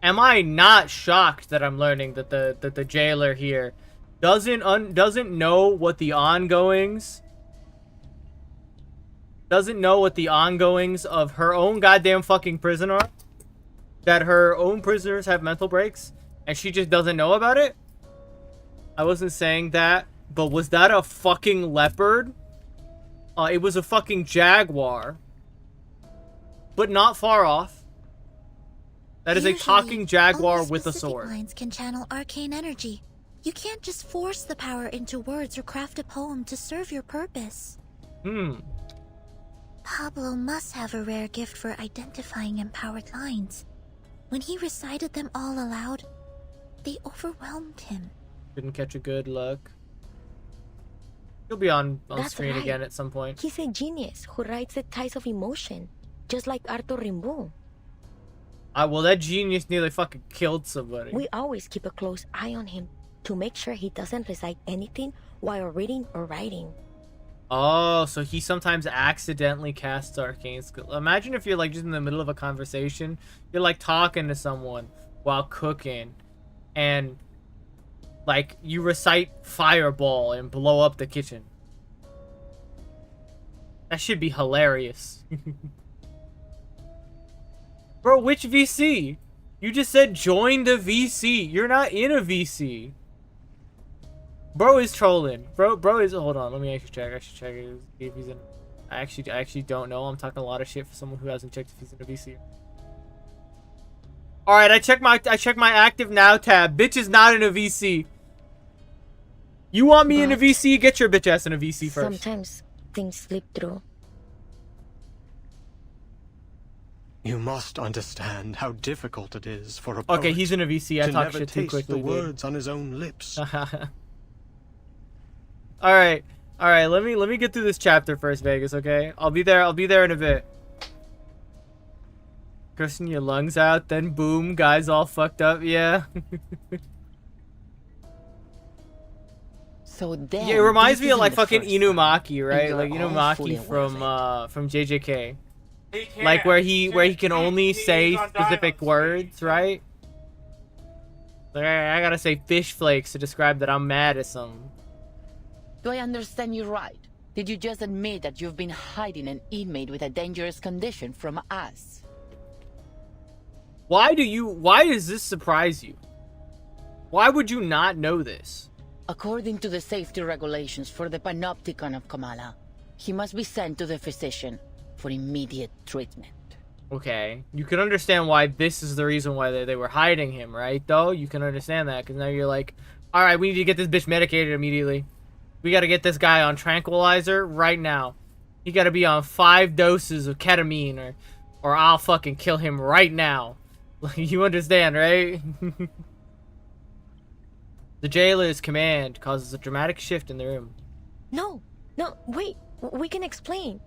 am I not shocked that I'm learning that the jailer here doesn't know what the ongoings of her own goddamn fucking prison are? That her own prisoners have mental breaks and she just doesn't know about it? I wasn't saying that, but was that a fucking leopard? It was a fucking jaguar. But not far off. That is a talking jaguar only with a specific sword. lines can channel arcane energy. You can't just force the power into words or craft a poem to serve your purpose. Pablo must have a rare gift for identifying empowered lines. When he recited them all aloud, they overwhelmed him. Didn't catch a good look. He'll be on That's screen right. again at some point. He's a genius who writes the ties of emotion, just like Arthur Rimbaud. Well, that genius nearly fucking killed somebody. We always keep a close eye on him to make sure he doesn't recite anything while reading or writing. Oh, so he sometimes accidentally casts arcane skill. Imagine if you're like just in the middle of a conversation, you're like talking to someone while cooking, and like you recite fireball and blow up the kitchen. That should be hilarious. Bro, which VC? You just said join the VC. You're not in a VC. Bro is trolling. Bro is... Hold on, let me actually check. I should check if he's in... I actually don't know. I'm talking a lot of shit for someone who hasn't checked if he's in a VC. Alright, I check my active now tab. Bitch is not in a VC. You want me in a VC? Get your bitch ass in a VC first. Sometimes things slip through. You must understand how difficult it is for a poet Okay, he's in a VC. I to talk never shit too taste quickly, the dude. words on his own lips. Alright, let me get through this chapter first, Vegas, okay? I'll be there in a bit. Cursing your lungs out, then boom, guys all fucked up, yeah. So then, Yeah, it reminds this me of isn't like the fucking first Inumaki, right? You're Like all fully Inumaki from JJK. Like where he can only say specific words, right? Like I gotta say fish flakes to describe that I'm mad at some. Do I understand you right? Did you just admit that you've been hiding an inmate with a dangerous condition from us? Why does this surprise you? Why would you not know this? According to the safety regulations for the Panopticon of Kamala, he must be sent to the physician for immediate treatment. Okay, you can understand why this is the reason why they were hiding him, right? Though you can understand that because now you're like, all right, we need to get this bitch medicated immediately. We got to get this guy on tranquilizer right now. He gotta be on 5 doses of ketamine or I'll fucking kill him right now. You understand, right? The jailer's command causes a dramatic shift in the room. No, wait. We can explain.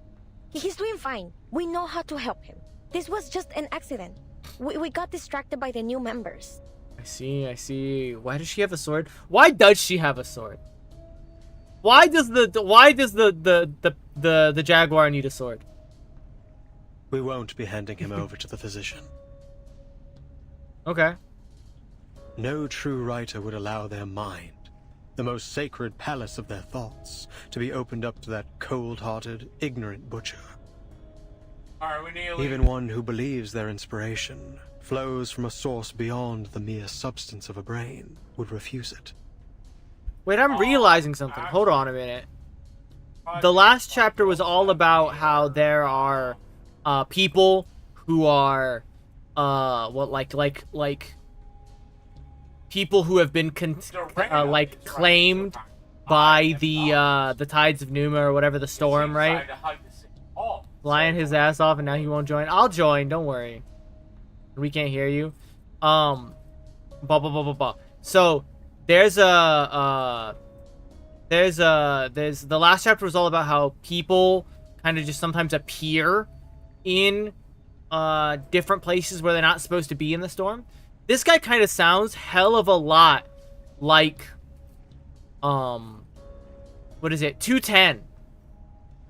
He's doing fine. We know how to help him. This was just an accident. We got distracted by the new members. I see. Why does she have a sword? Why does she have a sword? Why does the jaguar need a sword? We won't be handing him over to the physician. Okay. No true writer would allow their mind, the most sacred palace of their thoughts, to be opened up to that cold-hearted, ignorant butcher. Even one who believes their inspiration flows from a source beyond the mere substance of a brain would refuse it. Wait, I'm realizing something. Hold on a minute. The last chapter was all about how there are people who are people who have been claimed by the tides of Numa or whatever, the storm, right? Flying his ass off and now he won't join. I'll join, don't worry. We can't hear you. So there's the last chapter was all about how people kind of just sometimes appear in different places where they're not supposed to be in the storm. This guy kind of sounds hell of a lot like what is it, 210.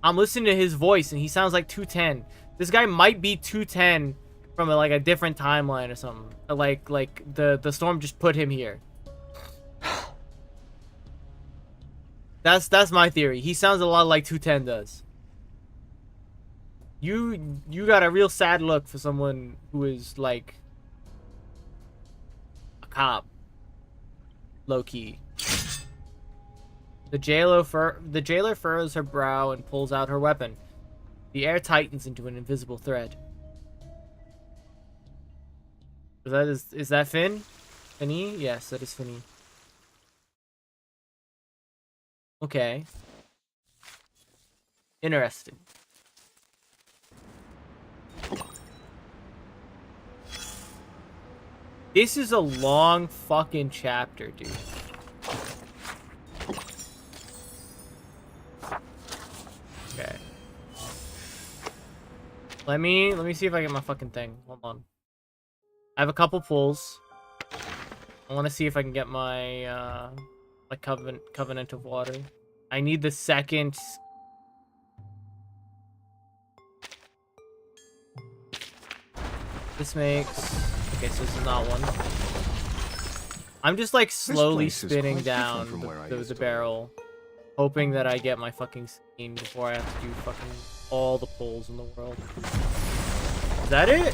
I'm listening to his voice and he sounds like 210. This guy might be 210 from a different timeline or something. Like the storm just put him here. That's my theory. He sounds a lot like 210 does. You got a real sad look for someone who is like a cop. Low key. The jailer furrows her brow and pulls out her weapon. The air tightens into an invisible thread. Is that Finn? Finny? Yes, that is Finny. Okay. Interesting. This is a long fucking chapter, dude. Okay. Let me see if I get my fucking thing. Hold on. I have a couple pulls. I want to see if I can get my my covenant of water. I need the second. This makes. Okay, so this is not one. I'm just like slowly spinning down the barrel, hoping that I get my fucking scene before I have to do fucking all the pulls in the world. Is that it?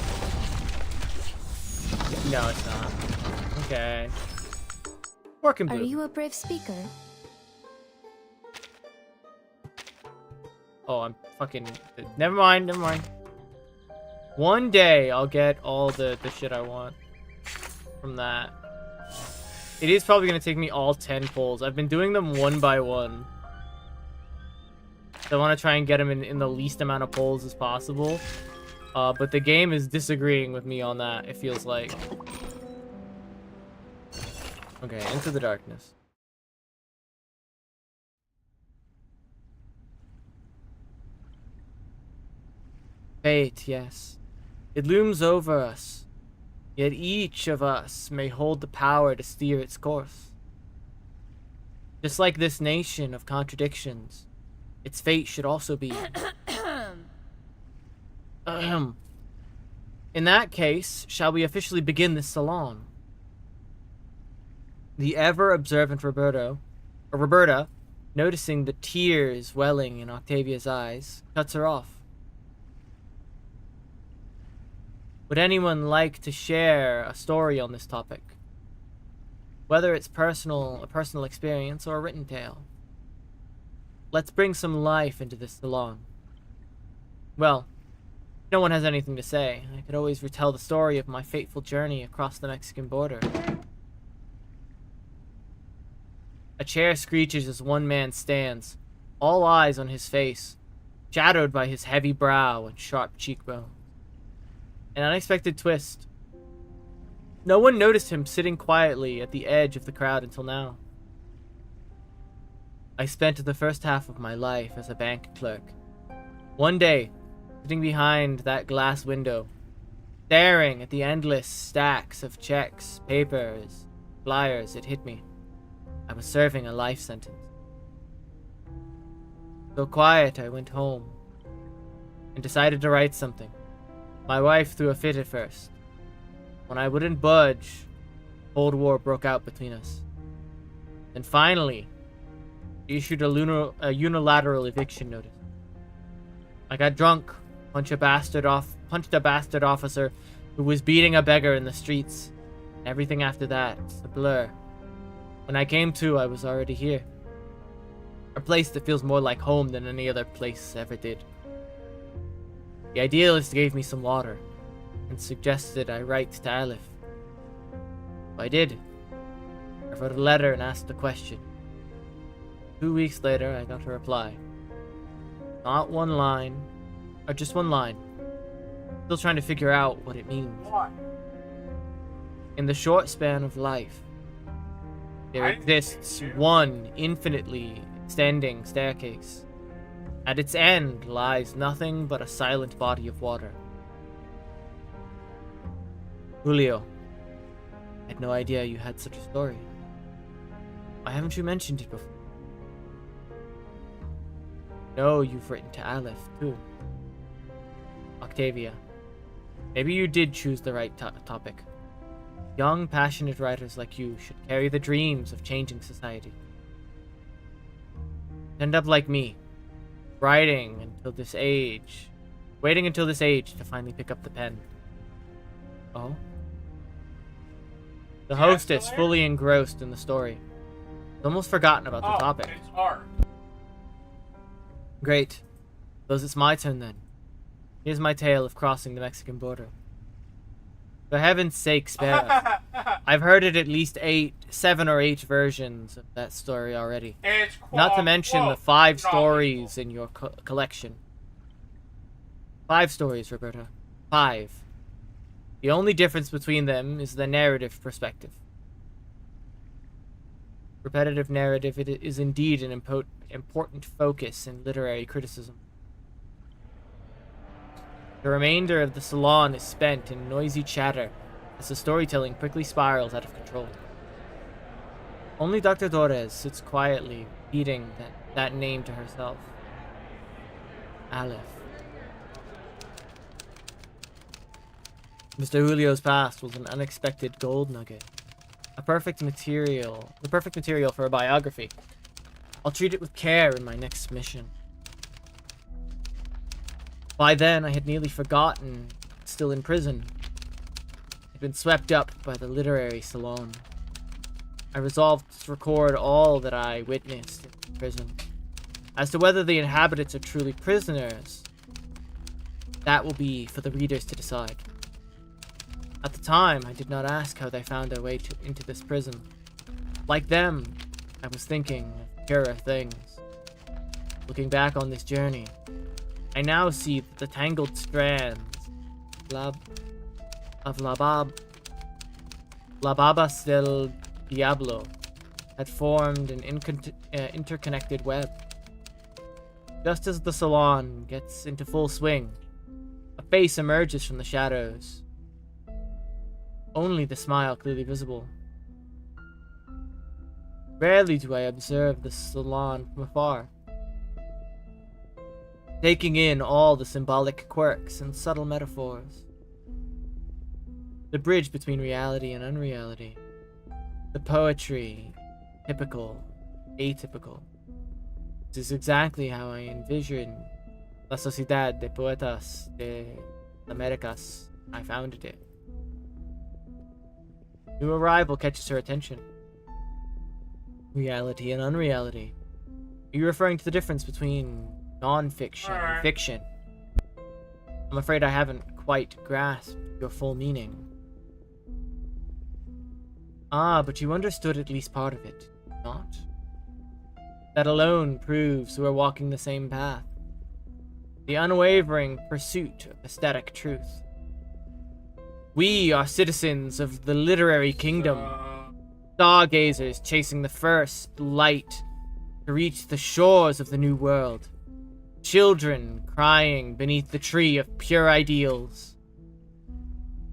No, it's not. Okay. Working blue. Are you a brave speaker? Oh, I'm fucking... Never mind. One day, I'll get all the shit I want from that. It is probably going to take me all 10 pulls. I've been doing them one by one. So I want to try and get them in the least amount of pulls as possible. But the game is disagreeing with me on that, it feels like. Okay, Into the Darkness. Fate, yes. It looms over us. Yet each of us may hold the power to steer its course. Just like this nation of contradictions, its fate should also be... In that case, shall we officially begin this salon? The ever-observant Roberta, noticing the tears welling in Octavia's eyes, cuts her off. Would anyone like to share a story on this topic? Whether it's a personal experience or a written tale. Let's bring some life into this salon. Well, if no one has anything to say, I could always retell the story of my fateful journey across the Mexican border. A chair screeches as one man stands, all eyes on his face, shadowed by his heavy brow and sharp cheekbone. An unexpected twist. No one noticed him sitting quietly at the edge of the crowd until now. I spent the first half of my life as a bank clerk. One day, sitting behind that glass window, staring at the endless stacks of checks, papers, flyers, it hit me. I was serving a life sentence. So quiet, I went home and decided to write something. My wife threw a fit at first. When I wouldn't budge, Cold War broke out between us. Then finally, she issued a unilateral eviction notice. I got drunk, punched a bastard officer who was beating a beggar in the streets. Everything after that, a blur. When I came to, I was already here. A place that feels more like home than any other place ever did. The idealist gave me some water and suggested I write to Aleph. So I did. I wrote a letter and asked a question. 2 weeks later, I got a reply. Not one line, or just one line. Still trying to figure out what it means. In the short span of life, there exists one infinitely extending staircase. At its end lies nothing but a silent body of water. Julio, I had no idea you had such a story. Why haven't you mentioned it before? No, you've written to Aleph, too. Octavia, maybe you did choose the right topic. Young, passionate writers like you should carry the dreams of changing society. End up like me, waiting until this age to finally pick up the pen. Oh? The hostess, fully engrossed in the story, has almost forgotten about the topic. It's art. Great. Suppose it's my turn then. Here's my tale of crossing the Mexican border. For heaven's sake, spare us. I've heard it at least 7 or 8 versions of that story already. Not to mention the 5 stories in your collection. 5 stories, Roberta. 5. The only difference between them is the narrative perspective. Repetitive narrative is indeed an important focus in literary criticism. The remainder of the salon is spent in noisy chatter as the storytelling quickly spirals out of control. Only Dr. Torres sits quietly, repeating that name to herself. Aleph. Mr. Julio's past was an unexpected gold nugget. The perfect material for a biography. I'll treat it with care in my next mission. By then, I had nearly forgotten, still in prison. I'd been swept up by the literary salon. I resolved to record all that I witnessed in prison. As to whether the inhabitants are truly prisoners, that will be for the readers to decide. At the time, I did not ask how they found their way into this prison. Like them, I was thinking of purer things. Looking back on this journey, I now see that the tangled strands of La Babas del Diablo had formed an interconnected web. Just as the salon gets into full swing, a face emerges from the shadows. Only the smile clearly visible. Rarely do I observe the salon from afar, taking in all the symbolic quirks and subtle metaphors. The bridge between reality and unreality. The poetry, typical, atypical. This is exactly how I envision La Sociedad de Poetas de Americas. I founded it. New arrival catches her attention. Reality and unreality. Are you referring to the difference between non-fiction and fiction? I'm afraid I haven't quite grasped your full meaning. Ah, but you understood at least part of it, not? That alone proves we're walking the same path. the unwavering pursuit of aesthetic truth. We are citizens of the literary kingdom, stargazers chasing the first light to reach the shores of the new world, children crying beneath the tree of pure ideals.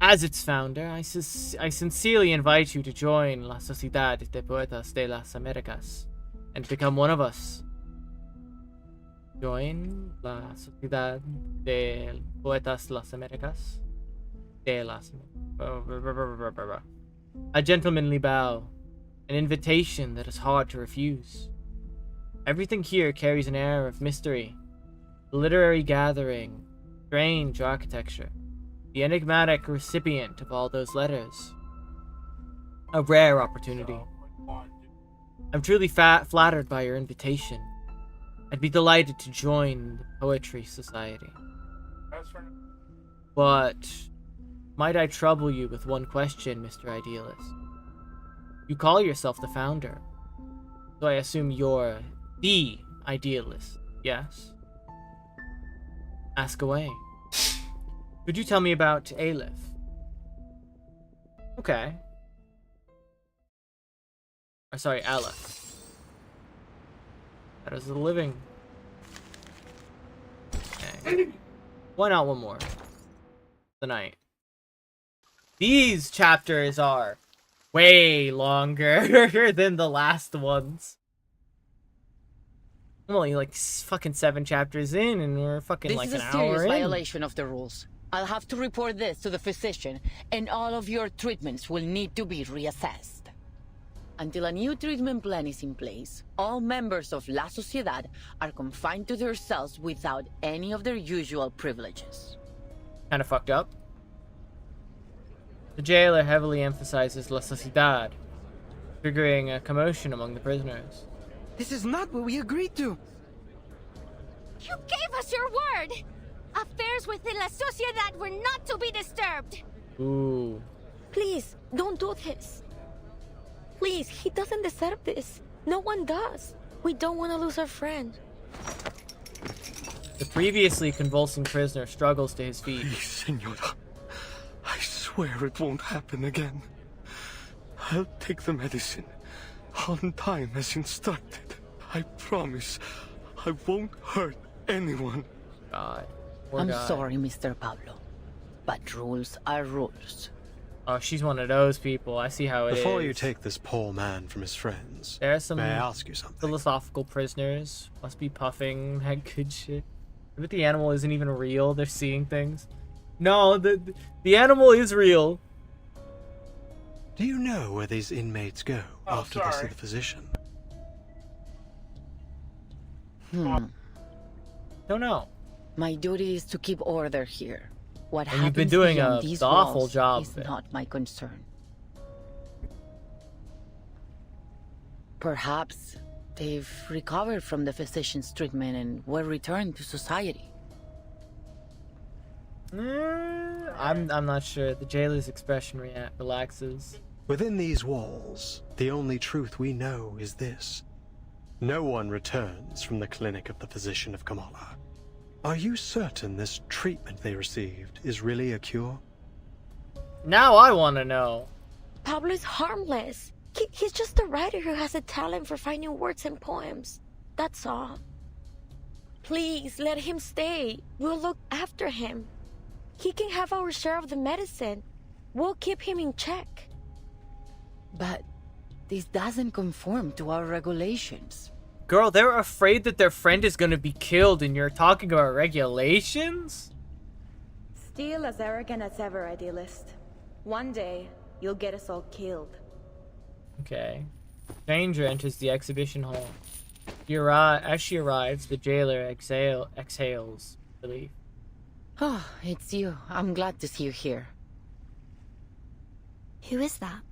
As its founder, I sincerely invite you to join La Sociedad de Poetas de las Americas and become one of us. Join La Sociedad de Poetas de las Americas. A gentlemanly bow, an invitation that is hard to refuse. Everything here carries an air of mystery. The literary gathering, strange architecture, the enigmatic recipient of all those letters. A rare opportunity. I'm truly flattered by your invitation. I'd be delighted to join the Poetry Society. But might I trouble you with one question, Mr. Idealist? You call yourself the founder, so I assume you're the idealist, yes? Ask away. Could you tell me about Aleph? Okay. Or sorry, Aleph. That is the living. Okay. Why not one more? The night. These chapters are way longer than the last ones. I'm only like fucking 7 chapters in, and we're fucking like an hour in. This is a serious violation of the rules. I'll have to report this to the physician, and all of your treatments will need to be reassessed. Until a new treatment plan is in place, all members of La Sociedad are confined to their cells without any of their usual privileges. Kinda fucked up. The jailer heavily emphasizes La Sociedad, triggering a commotion among the prisoners. This is not what we agreed to. You gave us your word! Affairs within La Sociedad were not to be disturbed! Ooh. Please, don't do this. Please, he doesn't deserve this. No one does. We don't want to lose our friend. The previously convulsing prisoner struggles to his feet. Please, Senora. I swear it won't happen again. I'll take the medicine on time as instructed. I promise I won't hurt anyone. God. I'm sorry, Mr. Pablo, but rules are rules. Oh, she's one of those people. I see how it is. Before you take this poor man from his friends, there are some may I ask you something? Philosophical prisoners must be puffing that good shit. But the animal isn't even real. They're seeing things. No, the animal is real. Do you know where these inmates go after they see the physician? Don't know. My duty is to keep order here. What and happens you've been doing beyond a these awful walls job is not my concern. Perhaps they've recovered from the physician's treatment and were returned to society. I'm not sure. The jailer's expression relaxes. Within these walls, the only truth we know is this. No one returns from the clinic of the physician of Kamala. Are you certain this treatment they received is really a cure? Now I want to know. Pablo is harmless. He's just a writer who has a talent for finding words in poems. That's all. Please, let him stay. We'll look after him. He can have our share of the medicine. We'll keep him in check. But this doesn't conform to our regulations. Girl, they're afraid that their friend is gonna be killed and you're talking about regulations? Still as arrogant as ever, Idealist. One day, you'll get us all killed. Okay. Stranger enters the exhibition hall. As she arrives, the jailer exhales relief. Oh, it's you. I'm glad to see you here. Who is that?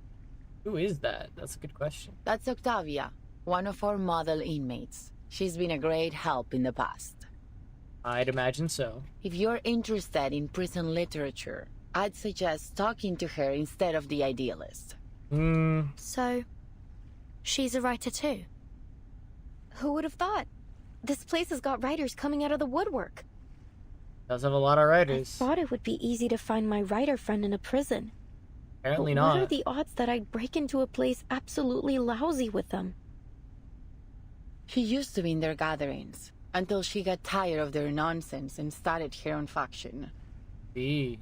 Who is that? That's a good question. That's Octavia, one of our model inmates. She's been a great help in the past. I'd imagine so. If you're interested in prison literature, I'd suggest talking to her instead of the Idealist. So, she's a writer too? Who would have thought? This place has got writers coming out of the woodwork. Does have a lot of writers. I thought it would be easy to find my writer friend in a prison. Apparently but not. What are the odds that I'd break into a place absolutely lousy with them? She used to be in their gatherings, until she got tired of their nonsense and started her own faction. See.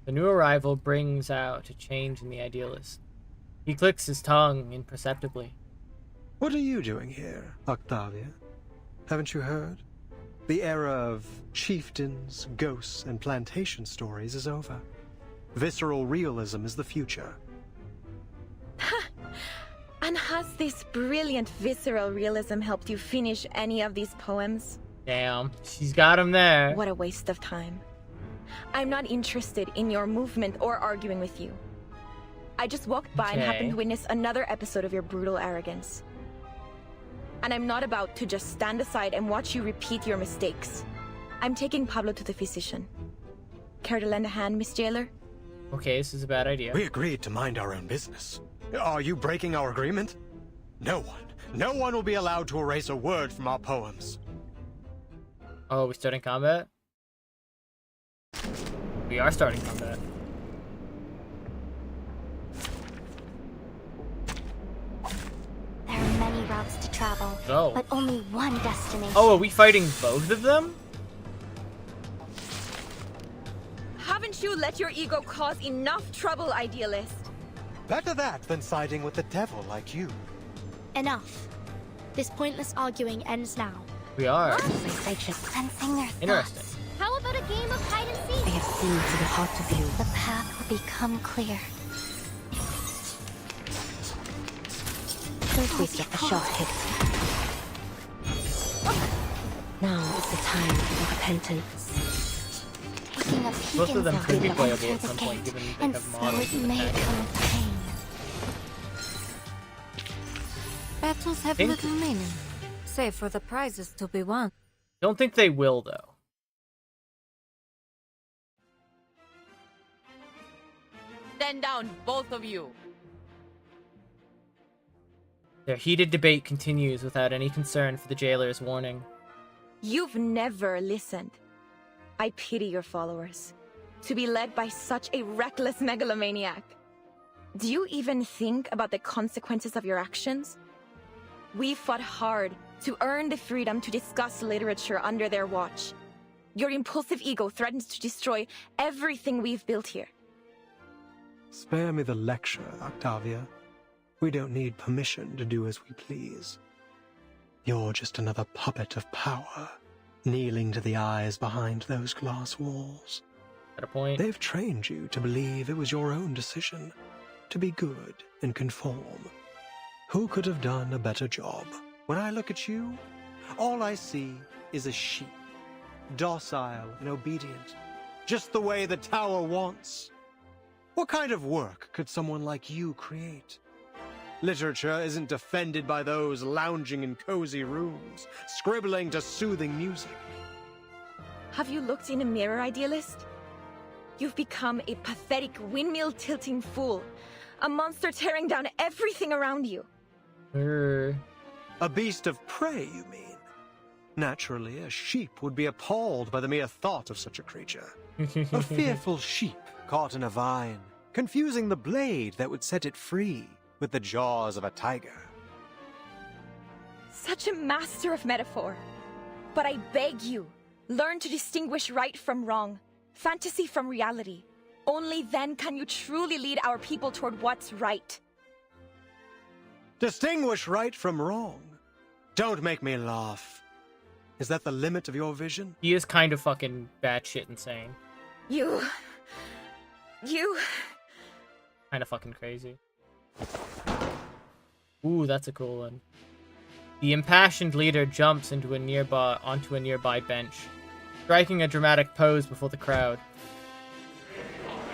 The new arrival brings out a change in the idealist. He clicks his tongue imperceptibly. What are you doing here, Octavia? Haven't you heard? The era of chieftains, ghosts, and plantation stories is over. Visceral realism is the future. And has this brilliant visceral realism helped you finish any of these poems? Damn, she's got him there. What a waste of time. I'm not interested in your movement or arguing with you. I just walked by and happened to witness another episode of your brutal arrogance. And I'm not about to just stand aside and watch you repeat your mistakes. I'm taking Pablo to the physician. Care to lend a hand, Miss Jailer? Okay, this is a bad idea. We agreed to mind our own business. Are you breaking our agreement? No one will be allowed to erase a word from our poems. Oh, we starting combat? We are starting combat. There are many routes to travel, but only one destination. Oh, are we fighting both of them? Haven't you let your ego cause enough trouble, idealist? Better that than siding with the devil like you. Enough. This pointless arguing ends now. We are. They just sensing their Interesting. thoughts. How about a game of hide and seek? I have seen to the heart of you. The path will become clear. Don't waste a shot hit. Now is the time for repentance. Taking a peek Both of them could be inside playable will at some alter the point, gate, given they and have so models it of may attack. come with pain. Battles have Think- little meaning, save for the prizes to be won. Don't think they will, though. Stand down, both of you. Their heated debate continues without any concern for the jailer's warning. You've never listened. I pity your followers. To be led by such a reckless megalomaniac. Do you even think about the consequences of your actions? We fought hard to earn the freedom to discuss literature under their watch. Your impulsive ego threatens to destroy everything we've built here. Spare me the lecture, Octavia. We don't need permission to do as we please. You're just another puppet of power, kneeling to the eyes behind those glass walls. At a point. They've trained you to believe it was your own decision, to be good and conform. Who could have done a better job? When I look at you, all I see is a sheep, docile and obedient, just the way the tower wants. What kind of work could someone like you create? Literature isn't defended by those lounging in cozy rooms, scribbling to soothing music. Have you looked in a mirror, idealist? You've become a pathetic windmill-tilting fool, a monster tearing down everything around you. A beast of prey, you mean? Naturally, a sheep would be appalled by the mere thought of such a creature. A fearful sheep caught in a vine, confusing the blade that would set it free with the jaws of a tiger. Such a master of metaphor. But I beg you, learn to distinguish right from wrong, fantasy from reality. Only then can you truly lead our people toward what's right. Distinguish right from wrong. Don't make me laugh. Is that the limit of your vision? He is kind of fucking batshit insane. You... Kind of fucking crazy. Ooh, that's a cool one. The impassioned leader jumps onto a nearby bench, striking a dramatic pose before the crowd.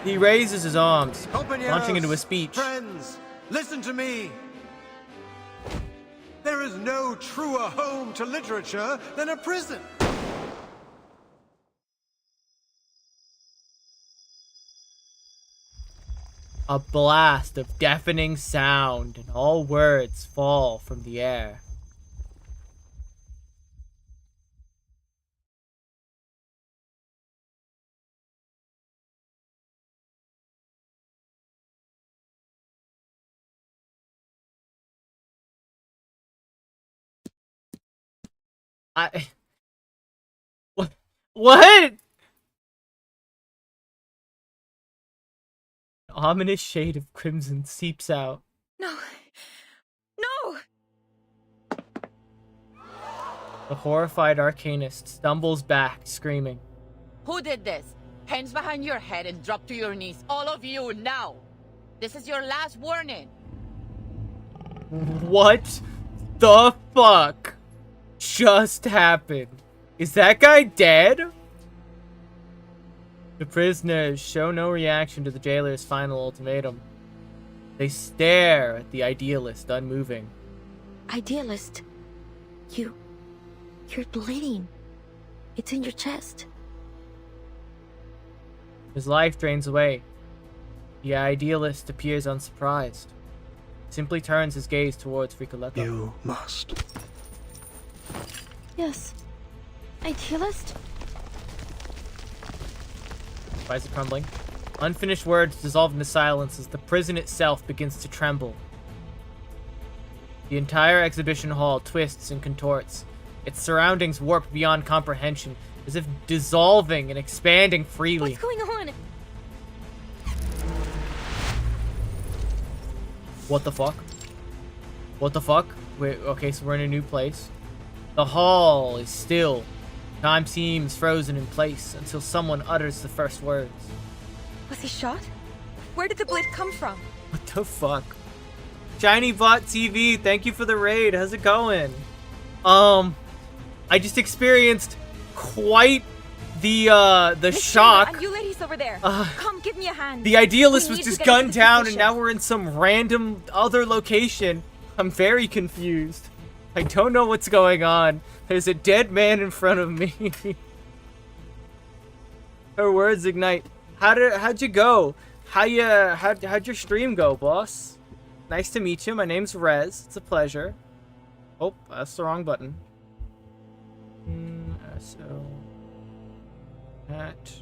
He raises his arms, launching into a speech. Friends, listen to me. There is no truer home to literature than a prison. A blast of deafening sound, and all words fall from the air. What? An ominous shade of crimson seeps out. No. No! The horrified arcanist stumbles back, screaming. Who did this? Hands behind your head and drop to your knees. All of you, now! This is your last warning. What the fuck just happened? Is that guy dead? The prisoners show no reaction to the jailer's final ultimatum. They stare at the idealist, unmoving. Idealist, you're bleeding. It's in your chest. His life drains away. The idealist appears unsurprised. Simply turns his gaze towards Ricoletto. You must. Yes. Idealist? Why is it crumbling? Unfinished words dissolve into silence as the prison itself begins to tremble. The entire exhibition hall twists and contorts. Its surroundings warp beyond comprehension, as if dissolving and expanding freely. What's going on? What the fuck? What the fuck? Wait, okay, so we're in a new place. The hall is still. Time seems frozen in place until someone utters the first words. Was he shot? Where did the blade come from? What the fuck? ShinyBot TV, thank you for the raid. How's it going? I just experienced quite the shock. And you ladies over there, come give me a hand. The idealist was just gunned down, and now we're in some random other location. I'm very confused. I don't know what's going on. There's a dead man in front of me. Her words ignite. How'd you go? How'd your stream go, boss? Nice to meet you. My name's Rez. It's a pleasure. Oh, that's the wrong button. So at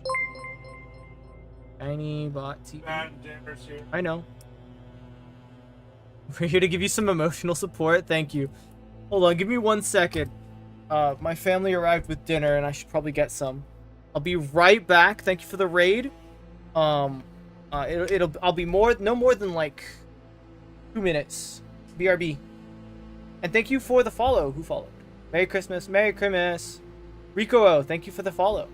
ShinyBot TV. I know. We're here to give you some emotional support. Thank you. Hold on, give me 1 second. My family arrived with dinner, and I should probably get some. I'll be right back. Thank you for the raid. I'll be no more than like 2 minutes. BRB. And thank you for the follow. Who followed? Merry Christmas. Merry Christmas. Rico, thank you for the follow.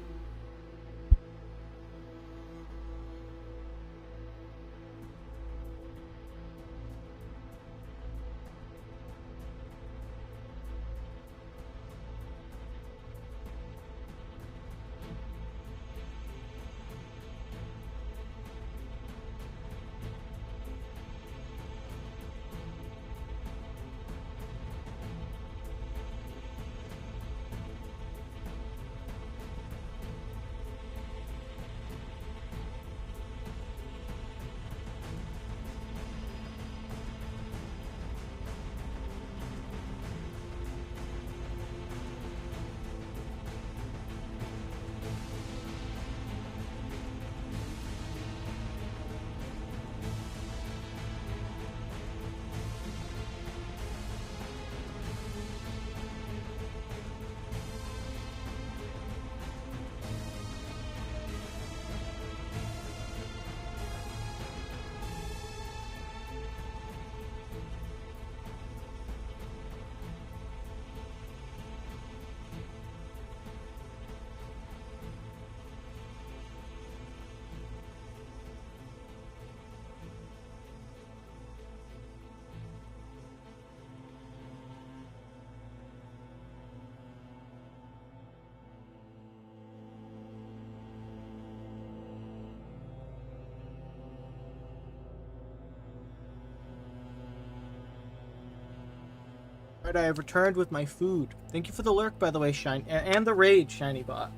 Alright, I have returned with my food. Thank you for the lurk, by the way, and the raid, ShinyBot.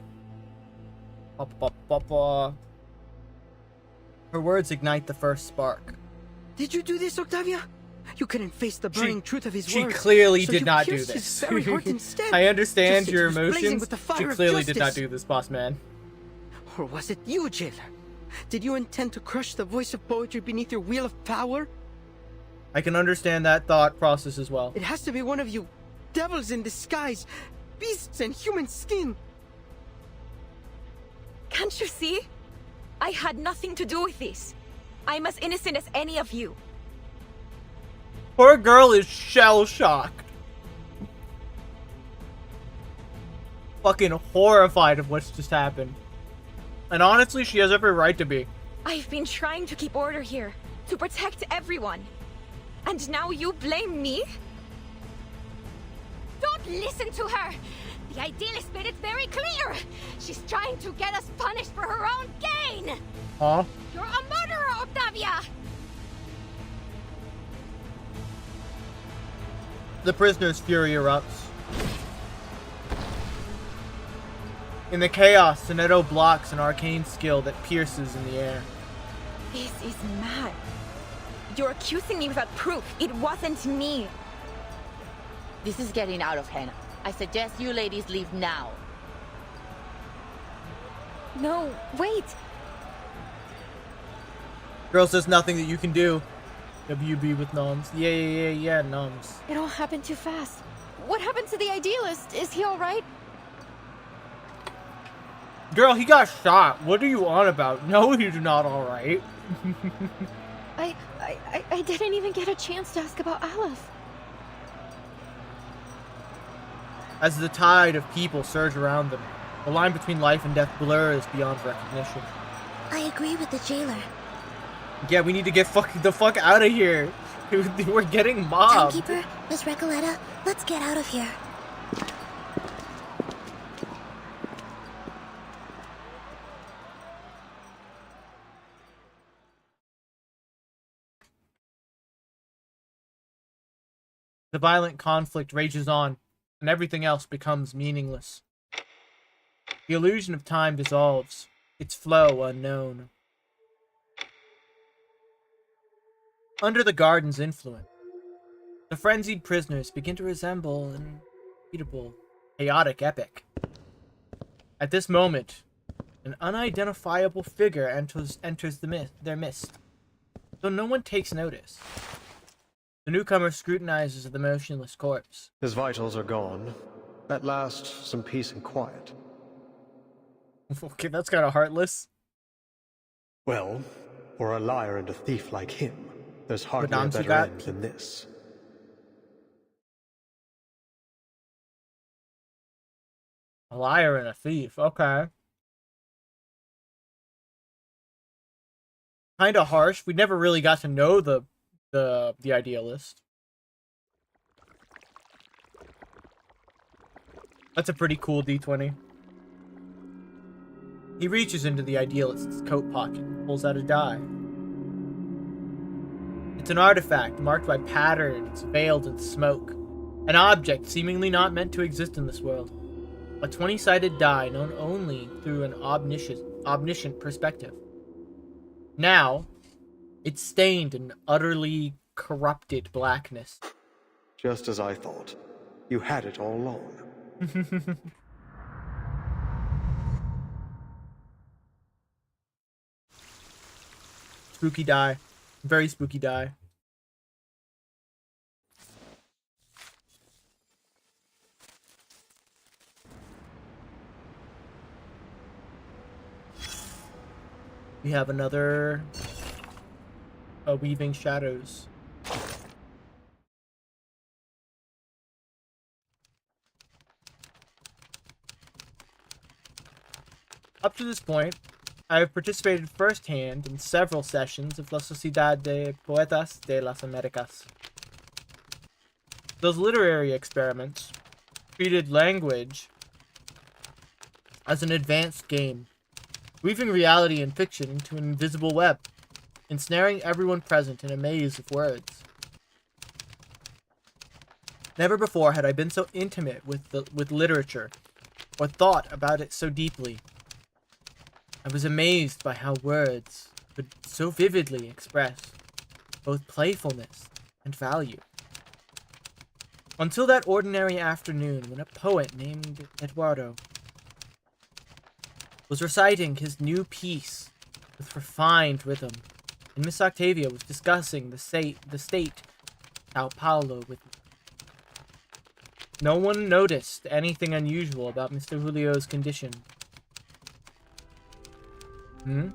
Her words ignite the first spark. Did you do this, Octavia? You couldn't face the burning truth of his words. She clearly so did you not do pierced this. his very heart instead. I understand Justice your was blazing emotions. with the fire She of clearly did not justice. do this, boss man. Or was it you, jailer? Did you intend to crush the voice of poetry beneath your wheel of power? I can understand that thought process as well. It has to be one of you devils in disguise. beasts in human skin. Can't you see? I had nothing to do with this. I'm as innocent as any of you. Poor girl is shell-shocked. Fucking horrified of what's just happened. And honestly, she has every right to be. I've been trying to keep order here, to protect everyone. And now you blame me? Don't listen to her! The idealist made it very clear! She's trying to get us punished for her own gain! Huh? You're a murderer, Octavia! The prisoner's fury erupts. In the chaos, Sonetto blocks an arcane skill that pierces in the air. This is mad. You're accusing me without proof. It wasn't me. This is getting out of hand. I suggest you ladies leave now. No, wait. Girls, there's nothing that you can do. WB with noms. Yeah, noms. It all happened too fast. What happened to the idealist? Is he alright? Girl, he got shot. What are you on about? No, he's not alright. I didn't even get a chance to ask about Aleph. As the tide of people surge around them, the line between life and death blurs beyond recognition. I agree with the jailer. Yeah, we need to get the fuck out of here. We're getting mobbed. Timekeeper, Miss Recoleta, let's get out of here. The violent conflict rages on, and everything else becomes meaningless. The illusion of time dissolves, its flow unknown. Under the garden's influence, the frenzied prisoners begin to resemble an unbeatable, chaotic epic. At this moment, an unidentifiable figure enters their midst, though no one takes notice. The newcomer scrutinizes the motionless corpse. His vitals are gone. At last, some peace and quiet. Okay, that's kind of heartless. Well, for a liar and a thief like him, there's hardly a better end than this. A liar and a thief, okay. Kind of harsh. We never really got to know the idealist. That's a pretty cool D20. He reaches into the idealist's coat pocket and pulls out a die. It's an artifact marked by patterns veiled in smoke. An object seemingly not meant to exist in this world. A 20-sided die known only through an omniscient perspective. Now, it's stained in utterly corrupted blackness. Just as I thought. You had it all along. Spooky die. Very spooky die. We have another weaving shadows. Up to this point, I have participated firsthand in several sessions of La Sociedad de Poetas de las Americas. Those literary experiments treated language as an advanced game, weaving reality and fiction into an invisible web, ensnaring everyone present in a maze of words. Never before had I been so intimate with literature, or thought about it so deeply. I was amazed by how words could so vividly express both playfulness and value. Until that ordinary afternoon when a poet named Eduardo was reciting his new piece with refined rhythm, and Miss Octavia was discussing the state Sao Paulo with me. No one noticed anything unusual about Mr. Julio's condition. Hmm?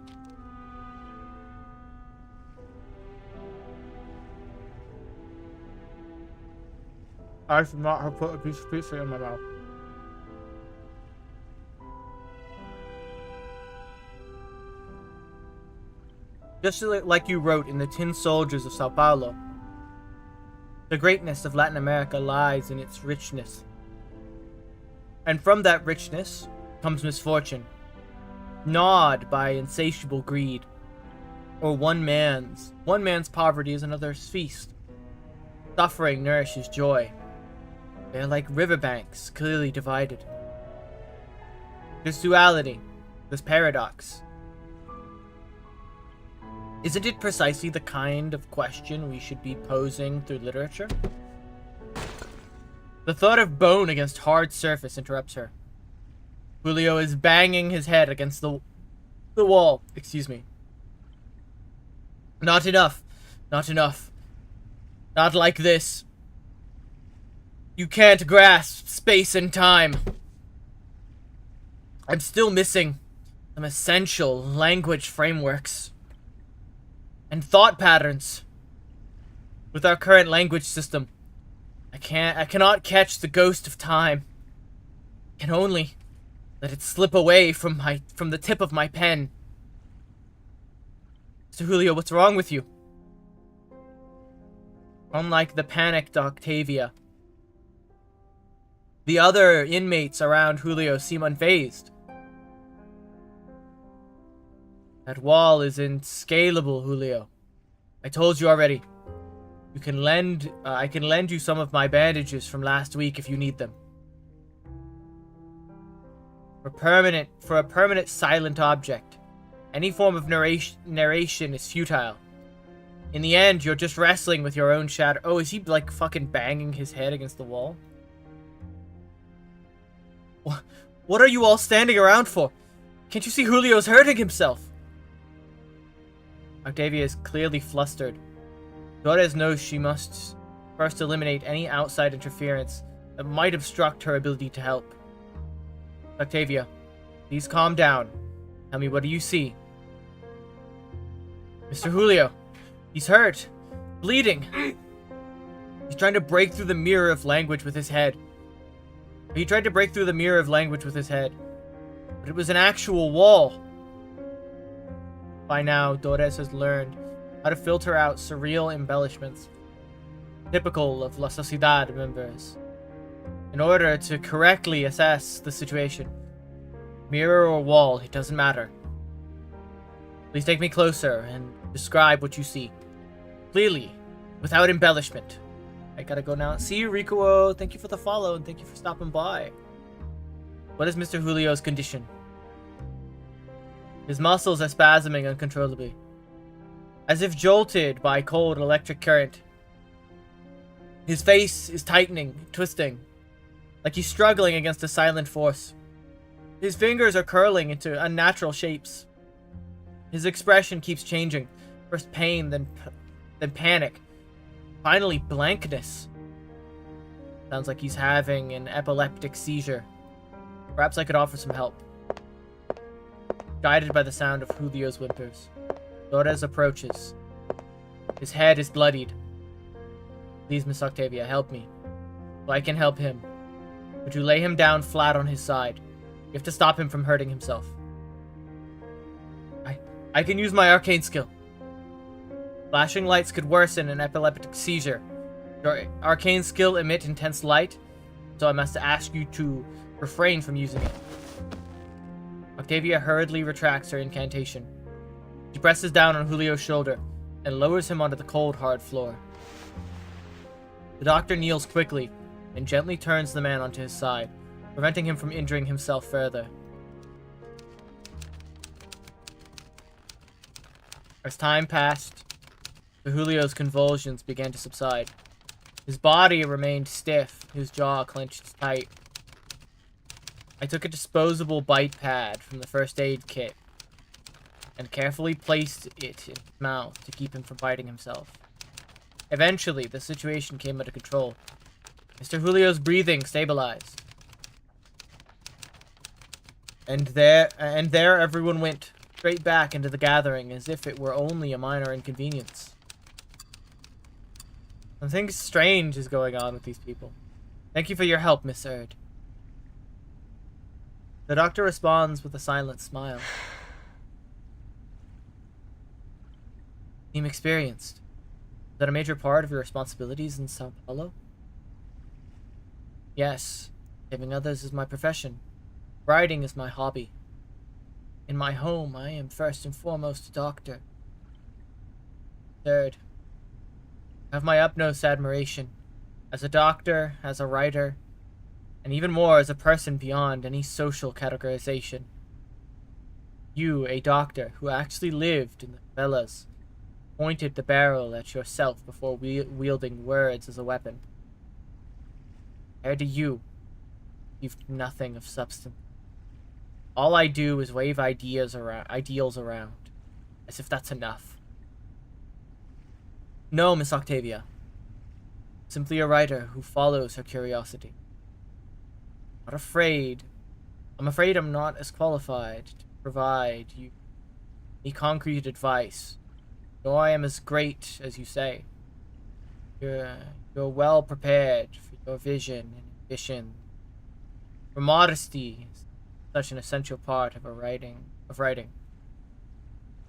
I should not have put a piece of pizza in my mouth. Just like you wrote in the Tin Soldiers of Sao Paulo, the greatness of Latin America lies in its richness. And from that richness comes misfortune, gnawed by insatiable greed. Or one man's poverty is another's feast. Suffering nourishes joy. They are like riverbanks, clearly divided. This duality, this paradox. Isn't it precisely the kind of question we should be posing through literature? The thought of bone against hard surface interrupts her. Julio is banging his head against the wall. Excuse me. Not enough. Not enough. Not like this. You can't grasp space and time. I'm still missing some essential language frameworks and thought patterns. With our current language system, I cannot catch the ghost of time. I can only let it slip away from the tip of my pen. Mr. Julio, what's wrong with you? Unlike the panicked Octavia, the other inmates around Julio seem unfazed. That wall is inscalable, Julio. I told you already. I can lend you some of my bandages from last week if you need them. For a permanent silent object, any form of narration is futile. In the end, you're just wrestling with your own shadow. Oh, is he like fucking banging his head against the wall? What are you all standing around for? Can't you see Julio's hurting himself? Octavia is clearly flustered. Torres knows she must first eliminate any outside interference that might obstruct her ability to help. Octavia, please calm down. Tell me, what do you see? Mr. Julio, he's hurt. Bleeding. He's trying to break through the mirror of language with his head. He tried to break through the mirror of language with his head. But it was an actual wall. By now, Torres has learned how to filter out surreal embellishments, typical of La Sociedad members, in order to correctly assess the situation. Mirror or wall, it doesn't matter. Please take me closer and describe what you see. Clearly, without embellishment. I gotta go now. See you, Rikuo. Thank you for the follow and thank you for stopping by. What is Mr. Julio's condition? His muscles are spasming uncontrollably, as if jolted by cold electric current. His face is tightening, twisting, like he's struggling against a silent force. His fingers are curling into unnatural shapes. His expression keeps changing, first pain, then panic, finally blankness. Sounds like he's having an epileptic seizure. Perhaps I could offer some help. Guided by the sound of Julio's whimpers, Torres approaches. His head is bloodied. Please, Miss Octavia, help me. So I can help him. Would you lay him down flat on his side? You have to stop him from hurting himself. I can use my arcane skill. Flashing lights could worsen an epileptic seizure. Your arcane skill emit intense light, so I must ask you to refrain from using it. Octavia hurriedly retracts her incantation. She presses down on Julio's shoulder and lowers him onto the cold, hard floor. The doctor kneels quickly and gently turns the man onto his side, preventing him from injuring himself further. As time passed, Julio's convulsions began to subside. His body remained stiff, his jaw clenched tight. I took a disposable bite pad from the first aid kit and carefully placed it in his mouth to keep him from biting himself. Eventually, the situation came under control. Mr. Julio's breathing stabilized. And there everyone went straight back into the gathering as if it were only a minor inconvenience. Something strange is going on with these people. Thank you for your help, Miss Erd. The doctor responds with a silent smile. Team experienced. Is that a major part of your responsibilities in Sao Paulo? Yes. Saving others is my profession. Writing is my hobby. In my home, I am first and foremost a doctor. Third, I have my utmost admiration. As a doctor, as a writer, and even more as a person beyond any social categorization. You, a doctor who actually lived in the favelas, pointed the barrel at yourself before wielding words as a weapon. Compared to you, you've nothing of substance. All I do is wave ideals around, as if that's enough. No, Miss Octavia. Simply a writer who follows her curiosity. Not afraid. I'm afraid I'm not as qualified to provide you any concrete advice, nor I am as great as you say. You're well prepared for your vision and ambition. For modesty is such an essential part of writing.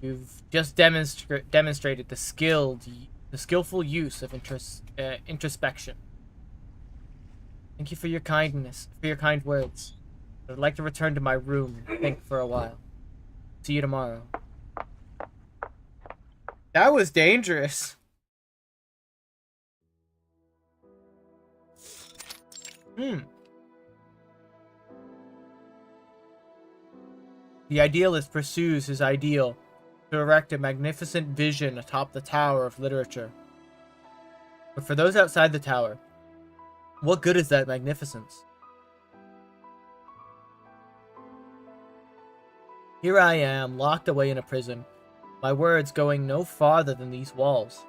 You've just demonstrated the skillful use of introspection. Thank you for your kindness, for your kind words. I'd like to return to my room and think for a while. See you tomorrow. That was dangerous. The idealist pursues his ideal to erect a magnificent vision atop the tower of literature. But for those outside the tower, what good is that magnificence? Here I am, locked away in a prison, my words going no farther than these walls.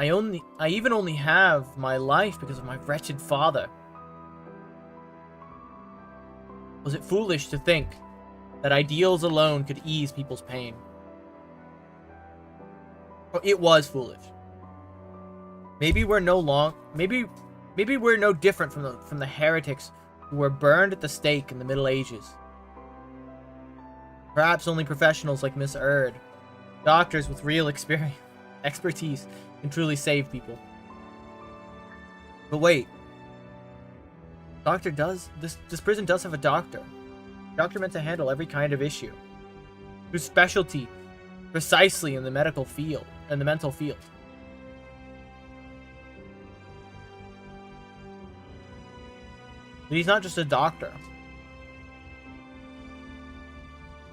I even only have my life because of my wretched father. Was it foolish to think that ideals alone could ease people's pain? Well, it was foolish. Maybe we're no different from the heretics who were burned at the stake in the Middle Ages. Perhaps only professionals like Miss Erd, doctors with real expertise, can truly save people. But wait. This prison does have a doctor. A doctor meant to handle every kind of issue. Whose specialty precisely in the mental field. But he's not just a doctor.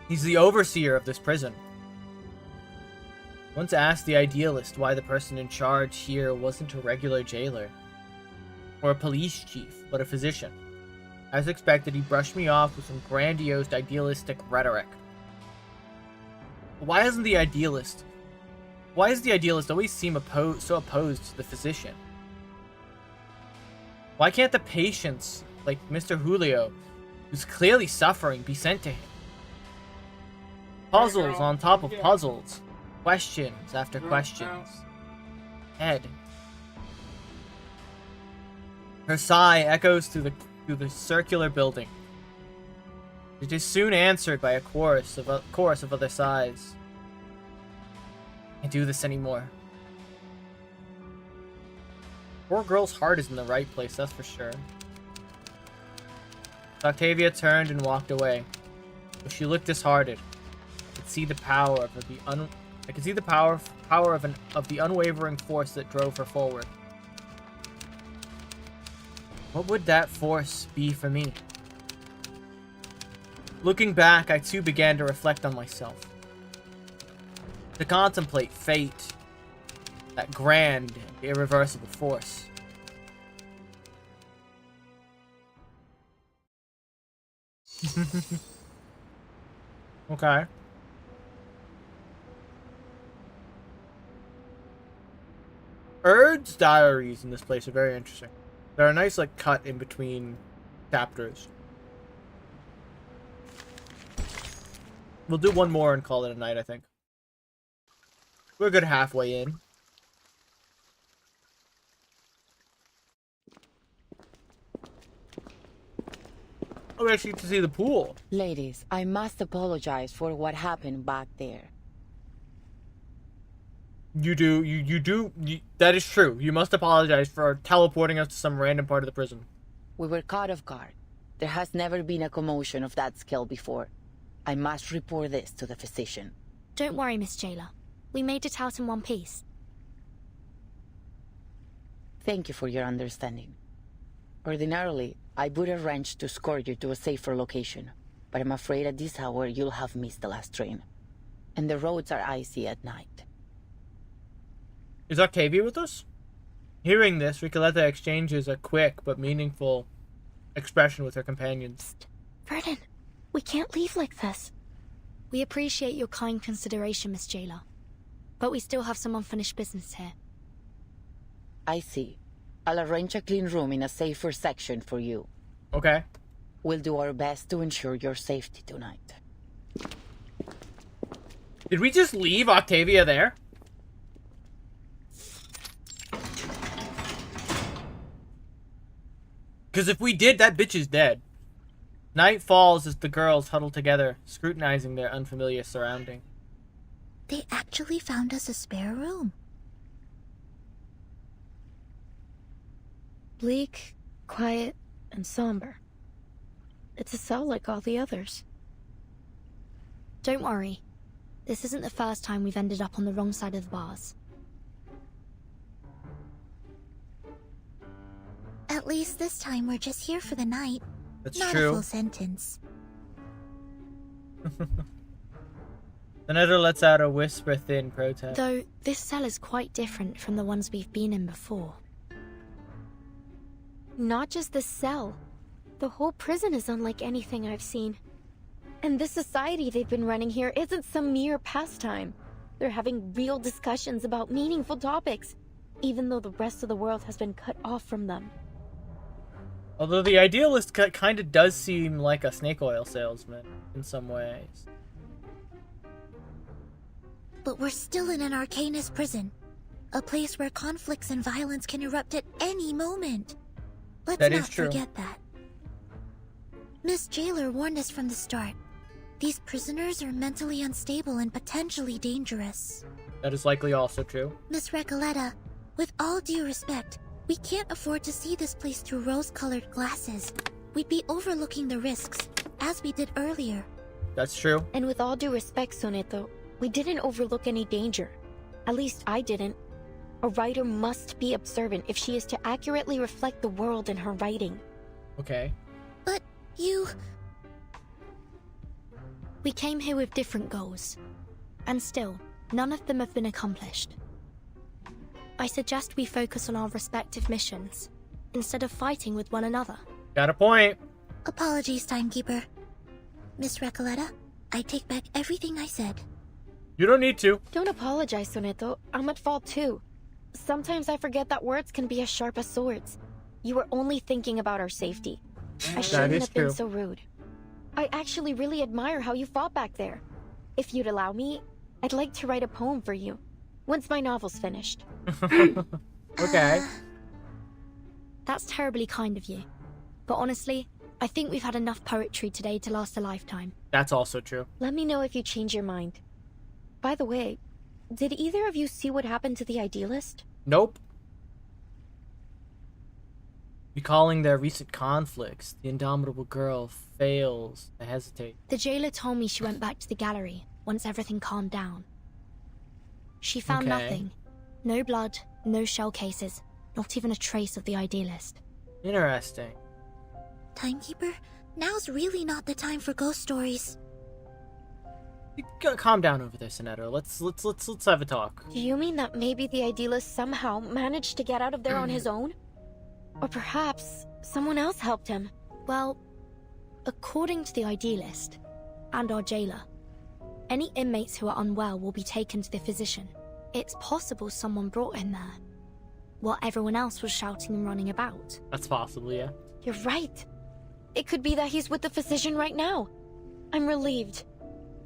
He's the overseer of this prison. Once asked the idealist why the person in charge here wasn't a regular jailer or a police chief, but a physician. As expected, he brushed me off with some grandiose idealistic rhetoric. Why is the idealist always seem so opposed to the physician? Why can't the patients, like Mr. Julio, who's clearly suffering, be sent to him? Puzzles on top of puzzles. Questions after questions. Ed. Her sigh echoes through the circular building. It is soon answered by a chorus of other sighs. I can't do this anymore. Poor girl's heart is in the right place, that's for sure. Octavia turned and walked away. Though she looked disheartened, I could see the power of the unwavering force that drove her forward. What would that force be for me? Looking back, I too began to reflect on myself. To contemplate fate, that grand and irreversible force. Okay. Erd Alfred's diaries in this place are very interesting. They're a nice, like, cut in between chapters. We'll do one more and call it a night, I think. We're a good halfway in. Oh, we actually get to see the pool. Ladies, I must apologize for what happened back there. You do, that is true. You must apologize for teleporting us to some random part of the prison. We were caught off guard. There has never been a commotion of that scale before. I must report this to the physician. Don't worry, Miss Jailer. We made it out in one piece. Thank you for your understanding. Ordinarily, I would arrange to escort you to a safer location, but I'm afraid at this hour you'll have missed the last train. And the roads are icy at night. Is Octavia with us? Hearing this, Ricoletta exchanges a quick but meaningful expression with her companions. Verdun, we can't leave like this. We appreciate your kind consideration, Miss Jailer. But we still have some unfinished business here. I see. I'll arrange a clean room in a safer section for you. Okay. We'll do our best to ensure your safety tonight. Did we just leave Octavia there? Because if we did, that bitch is dead. Night falls as the girls huddle together, scrutinizing their unfamiliar surrounding. They actually found us a spare room. Bleak, quiet, and somber. It's a cell like all the others. Don't worry. This isn't the first time we've ended up on the wrong side of the bars. At least this time we're just here for the night. That's not true. a full sentence. The Nether lets out a whisper-thin protest. Though, this cell is quite different from the ones we've been in before. Not just the cell. The whole prison is unlike anything I've seen. And the society they've been running here isn't some mere pastime. They're having real discussions about meaningful topics, even though the rest of the world has been cut off from them. Although the idealist kind of does seem like a snake oil salesman in some ways. But we're still in an Arcanist prison. A place where conflicts and violence can erupt at any moment. Let's That not is true. forget that. Miss Jailer warned us from the start. These prisoners are mentally unstable and potentially dangerous. That is likely also true. Miss Recoletta, with all due respect, we can't afford to see this place through rose-colored glasses. We'd be overlooking the risks, as we did earlier. That's true. And with all due respect, Soneto, we didn't overlook any danger. At least I didn't. A writer must be observant if she is to accurately reflect the world in her writing. Okay. But you... We came here with different goals. And still, none of them have been accomplished. I suggest we focus on our respective missions, instead of fighting with one another. Got a point. Apologies, Timekeeper. Miss Recoletta, I take back everything I said. You don't need to. Don't apologize, Soneto. I'm at fault too. Sometimes I forget that words can be as sharp as swords. You were only thinking about our safety. I shouldn't have been so rude. I actually really admire how you fought back there. If you'd allow me, I'd like to write a poem for you, once my novel's finished. Okay. That's terribly kind of you. But honestly, I think we've had enough poetry today to last a lifetime. That's also true. Let me know if you change your mind. By the way, did either of you see what happened to the idealist? Nope. Recalling their recent conflicts, the indomitable girl fails to hesitate. The jailer told me she went back to the gallery once everything calmed down. She found nothing. No blood, no shell cases, not even a trace of the idealist. Interesting. Timekeeper, now's really not the time for ghost stories. You gotta calm down over there, Soneto. Let's have a talk. Do you mean that maybe the idealist somehow managed to get out of there on his own? Or perhaps someone else helped him? Well, according to the idealist and our jailer, any inmates who are unwell will be taken to the physician. It's possible someone brought him there. while everyone else was shouting and running about. That's possible, yeah. You're right. It could be that he's with the physician right now. I'm relieved.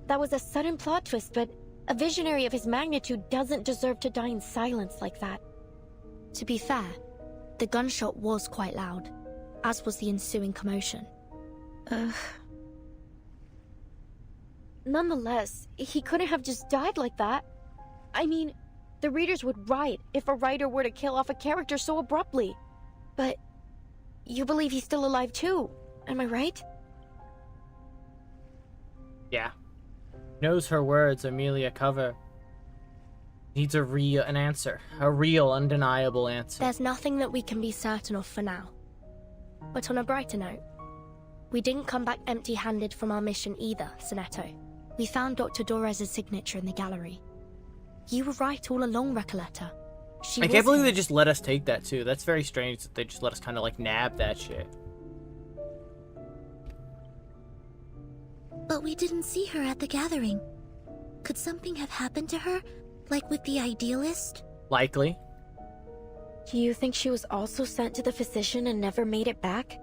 That was a sudden plot twist, but a visionary of his magnitude doesn't deserve to die in silence like that. To be fair, the gunshot was quite loud, as was the ensuing commotion. Nonetheless, he couldn't have just died like that. I mean, the readers would riot if a writer were to kill off a character so abruptly. But you believe he's still alive too, am I right? Yeah. Knows her words are merely a cover. Needs an answer. A real, undeniable answer. There's nothing that we can be certain of for now. But on a brighter note, we didn't come back empty-handed from our mission either, Sonetto. We found Dr. Dorez's signature in the gallery. You were right all along, Recoleta. I can't believe they just let us take that too. That's very strange that they just let us kind of like nab that shit. But we didn't see her at the gathering. Could something have happened to her, like with the idealist? Likely. Do you think she was also sent to the physician and never made it back?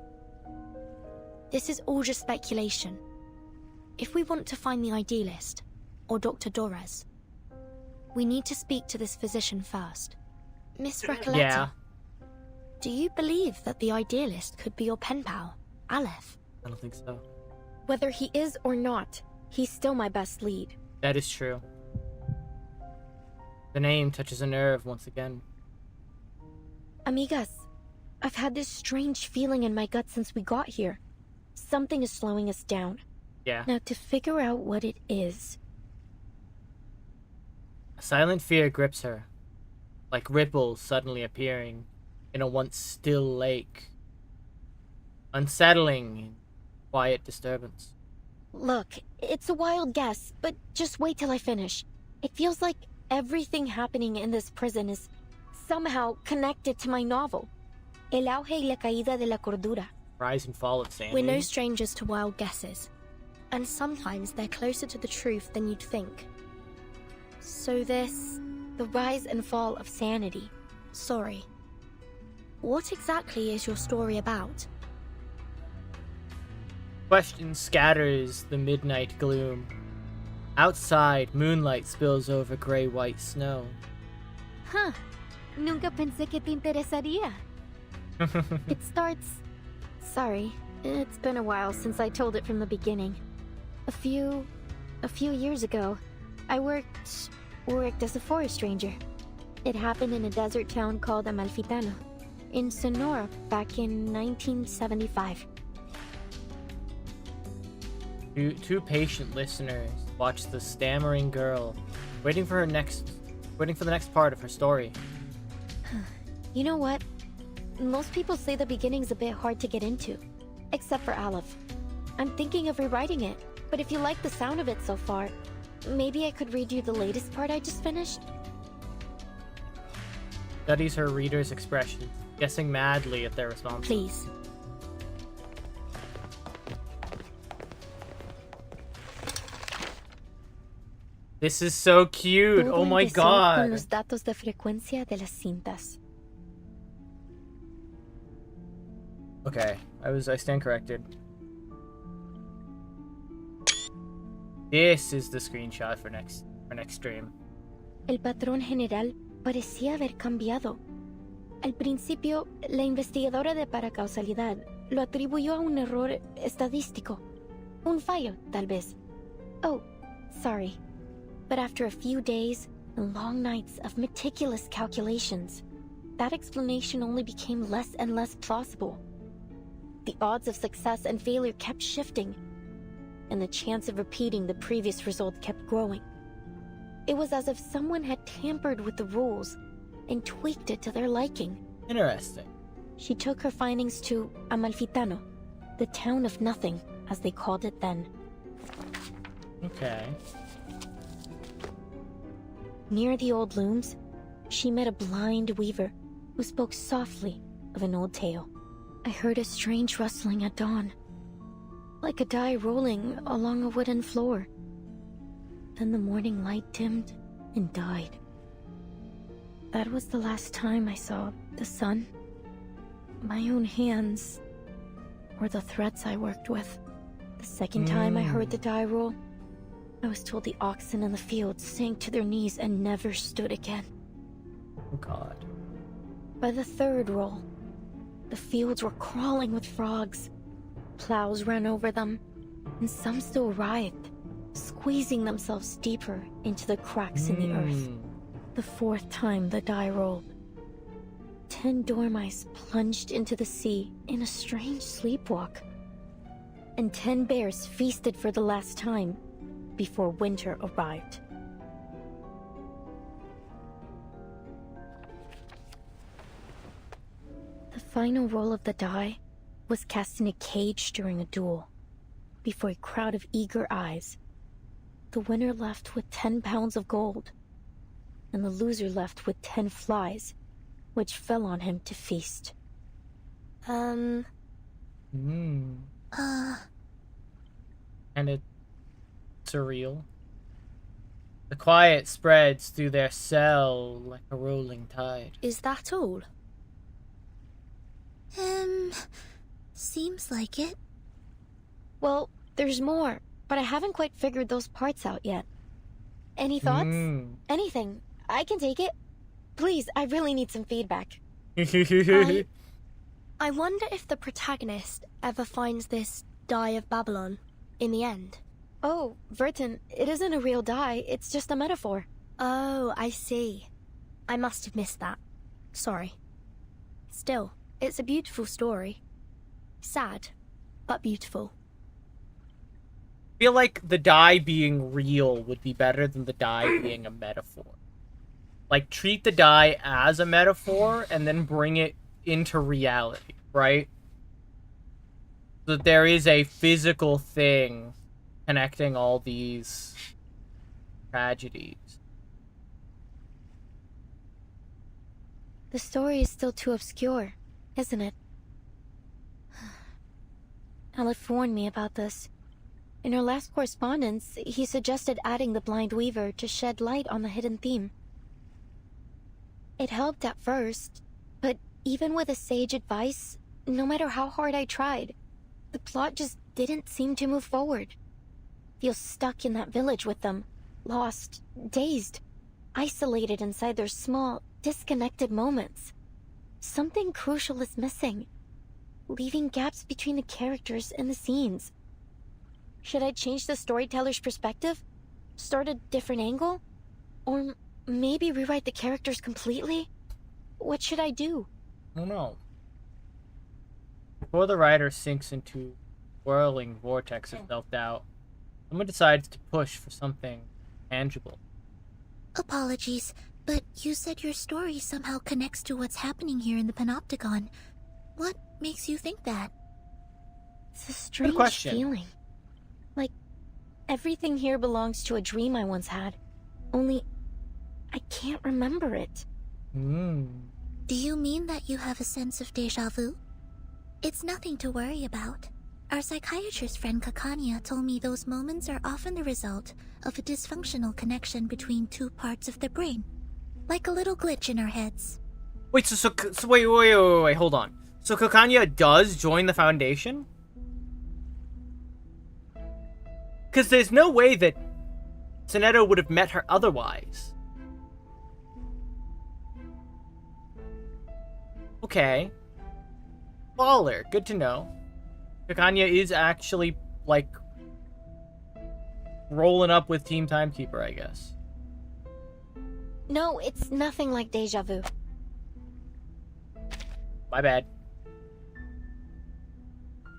This is all just speculation. If we want to find the idealist, or Dr. Dorez, we need to speak to this physician first. Miss Recoleta, yeah. Do you believe that the idealist could be your pen pal, Aleph? I don't think so. Whether he is or not, he's still my best lead. That is true. The name touches a nerve once again. Amigas, I've had this strange feeling in my gut since we got here. Something is slowing us down. Yeah. Now to figure out what it is. A silent fear grips her, like ripples suddenly appearing in a once still lake. Unsettling, quiet disturbance. Look, it's a wild guess, but just wait till I finish. It feels like everything happening in this prison is somehow connected to my novel. El auge y la caída de la cordura. Rise and fall of sanity. We're no strangers to wild guesses, and sometimes they're closer to the truth than you'd think. So this... The rise and fall of sanity. Sorry. What exactly is your story about? Question scatters the midnight gloom. Outside, moonlight spills over gray-white snow. Huh. Nunca pensé que te interesaría. It starts... Sorry, it's been a while since I told it from the beginning. A few years ago, I worked as a forest ranger. It happened in a desert town called Amalfitano, in Sonora back in 1975. Two patient listeners watch the stammering girl, waiting for the next part of her story. You know what? Most people say the beginning's a bit hard to get into, except for Aleph. I'm thinking of rewriting it, but if you like the sound of it so far, maybe I could read you the latest part I just finished? Studies her reader's expressions, guessing madly at their responses. Please. This is so cute. Oh my god. Con los datos de frecuencia de las cintas. Okay, I stand corrected. This is the screenshot for next stream. El patrón general parecía haber cambiado. Al principio, la investigadora de paracausalidad lo atribuyó a un error estadístico. Un fallo, tal vez. Oh, sorry. But after a few days and long nights of meticulous calculations, that explanation only became less and less plausible. The odds of success and failure kept shifting, and the chance of repeating the previous result kept growing. It was as if someone had tampered with the rules and tweaked it to their liking. Interesting. She took her findings to Amalfitano, the town of nothing, as they called it then. Okay. Near the old looms, she met a blind weaver who spoke softly of an old tale. I heard a strange rustling at dawn, like a die rolling along a wooden floor. Then the morning light dimmed and died. That was the last time I saw the sun. My own hands were the threads I worked with. The second time I heard the die roll, I was told the oxen in the fields sank to their knees and never stood again. Oh God. By the third roll, the fields were crawling with frogs. Plows ran over them, and some still writhed, squeezing themselves deeper into the cracks in the earth. The fourth time the die rolled, 10 dormice plunged into the sea in a strange sleepwalk, and 10 bears feasted for the last time before winter arrived. The final roll of the die was cast in a cage during a duel. Before a crowd of eager eyes, the winner left with 10 pounds of gold, and the loser left with 10 flies, which fell on him to feast. And it's surreal. The quiet spreads through their cell like a rolling tide. Is that all? Seems like it. Well, there's more, but I haven't quite figured those parts out yet. Any thoughts? Anything. I can take it. Please, I really need some feedback. I wonder if the protagonist ever finds this die of Babylon in the end. Oh, Vertin, it isn't a real die, it's just a metaphor. Oh, I see. I must have missed that. Sorry. Still, it's a beautiful story. Sad, but beautiful. I feel like the die being real would be better than the die being a metaphor. Like, treat the die as a metaphor and then bring it into reality, right? So that there is a physical thing connecting all these tragedies. The story is still too obscure, isn't it? Aleph warned me about this. In our last correspondence, he suggested adding the Blind Weaver to shed light on the hidden theme. It helped at first, but even with a sage advice, no matter how hard I tried, the plot just didn't seem to move forward. Feel stuck in that village with them, lost, dazed, isolated inside their small, disconnected moments. Something crucial is missing, leaving gaps between the characters and the scenes. Should I change the storyteller's perspective? Start a different angle? Or maybe rewrite the characters completely? What should I do? I don't know. Before the writer sinks into whirling vortex of self-doubt, someone decides to push for something tangible. Apologies, but you said your story somehow connects to what's happening here in the Panopticon. What makes you think that? It's a strange feeling. Like, everything here belongs to a dream I once had. Only, I can't remember it. Do you mean that you have a sense of déjà vu? It's nothing to worry about. Our psychiatrist friend Kakanya told me those moments are often the result of a dysfunctional connection between two parts of the brain. Like a little glitch in our heads. Wait, so wait, hold on. So Kakanya does join the Foundation? Because there's no way that Sonetto would have met her otherwise. Okay. Baller, good to know. Kakanya is actually, like, rolling up with Team Timekeeper, I guess. No, it's nothing like déjà vu. My bad.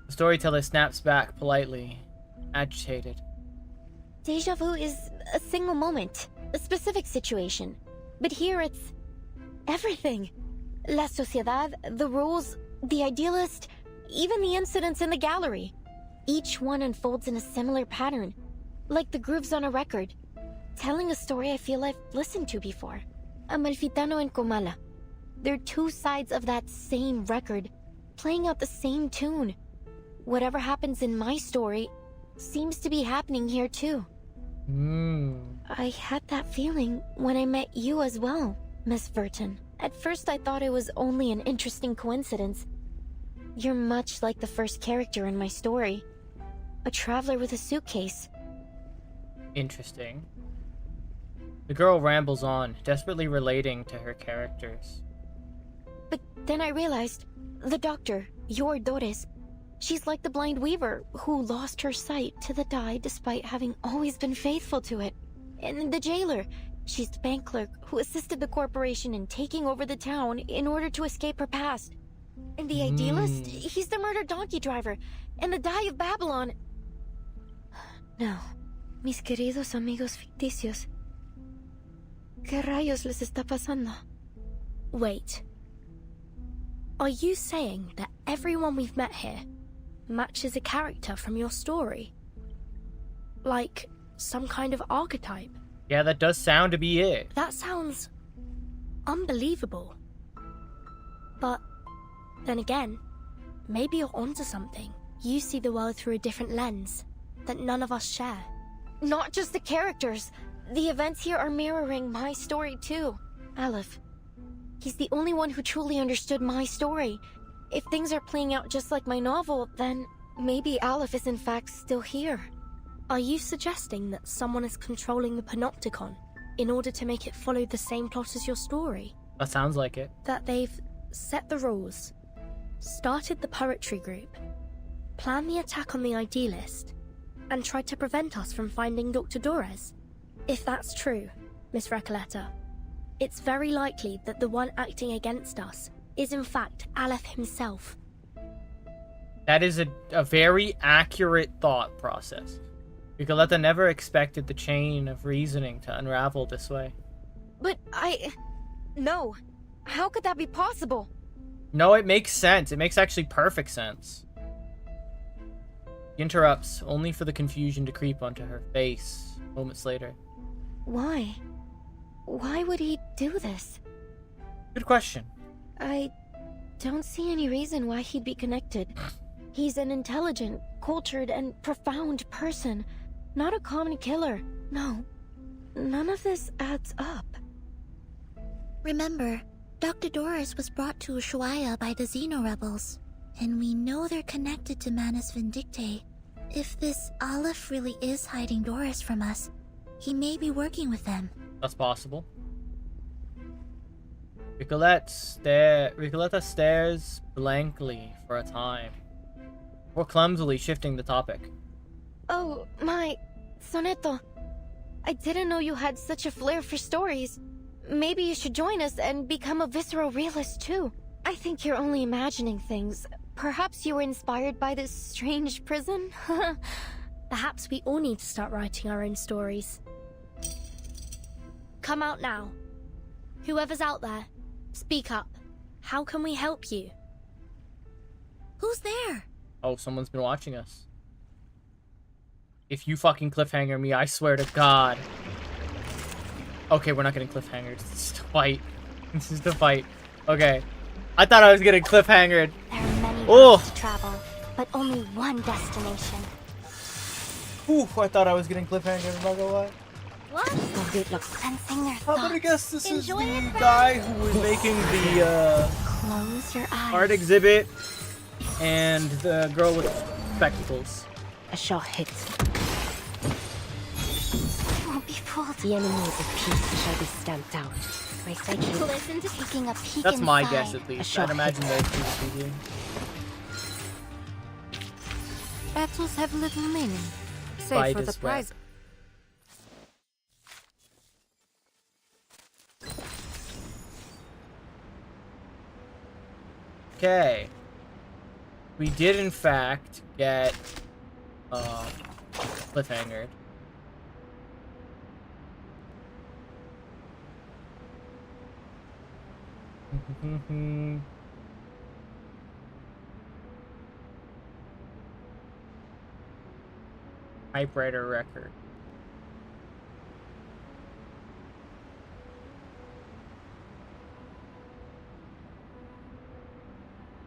The storyteller snaps back politely, agitated. Déjà vu is a single moment, a specific situation. But here it's everything. La Sociedad, the rules, the idealist, even the incidents in the gallery. Each one unfolds in a similar pattern, like the grooves on a record, telling a story I feel I've listened to before. Amalfitano and Comala. They're two sides of that same record, playing out the same tune. Whatever happens in my story seems to be happening here too. I had that feeling when I met you as well. Miss Verton. At first I thought it was only an interesting coincidence. You're much like the first character in my story. A traveler with a suitcase. Interesting. The girl rambles on, desperately relating to her characters. But then I realized, the doctor, your Doris, she's like the blind weaver who lost her sight to the dye despite having always been faithful to it. And the jailer, she's the bank clerk who assisted the corporation in taking over the town in order to escape her past. And the idealist, he's the murdered donkey driver, and the dye of Babylon. Now, mis queridos amigos ficticios, ¿qué rayos les está pasando? Wait. Are you saying that everyone we've met here matches a character from your story? Like some kind of archetype? Yeah, that does sound to be it. That sounds unbelievable. But then again, maybe you're onto something. You see the world through a different lens that none of us share. Not just the characters. The events here are mirroring my story too. Aleph. He's the only one who truly understood my story. If things are playing out just like my novel, then maybe Aleph is in fact still here. Are you suggesting that someone is controlling the Panopticon in order to make it follow the same plot as your story? That sounds like it. That they've set the rules, started the poetry group, planned the attack on the Idealist, and tried to prevent us from finding Dr. Dores? If that's true, Miss Recoleta, it's very likely that the one acting against us is in fact Aleph himself. That is a very accurate thought process. Ricoletta never expected the chain of reasoning to unravel this way. But No. How could that be possible? No, it makes sense. It makes actually perfect sense. He interrupts, only for the confusion to creep onto her face moments later. Why? Why would he do this? Good question. I don't see any reason why he'd be connected. He's an intelligent, cultured, and profound person, not a common killer. No, none of this adds up. Remember, Dr. Doris was brought to Ushuaia by the Xeno rebels, and we know they're connected to Manus Vindicte. If this Aleph really is hiding Doris from us, he may be working with them. That's possible. Ricoletta stares blankly for a time, before clumsily shifting the topic. Oh, my... Soneto. I didn't know you had such a flair for stories. Maybe you should join us and become a visceral realist too. I think you're only imagining things. Perhaps you were inspired by this strange prison? Perhaps we all need to start writing our own stories. Come out now. Whoever's out there, speak up. How can we help you? Who's there? Oh, someone's been watching us. If you fucking cliffhanger me, I swear to God. Okay, we're not getting cliffhangers. This is the fight. This is the fight. Okay. I thought I was getting cliffhangered. There are many roads to travel, but only one destination. Oof, I thought I was getting cliffhangered. I'm not gonna lie. What? Sensing their I'm gonna guess this is the guy who was making the Close your eyes. art exhibit and the girl with spectacles. A shot hit. Won't be fooled. The enemies of peace shall be stamped out. My sight listen to taking a peek. That's inside. my guess, at least. I'd imagine those two speaking. Battles have little meaning, save Fight for the is wet. prize. Okay. We did, in fact, get cliffhangered. Typewriter record.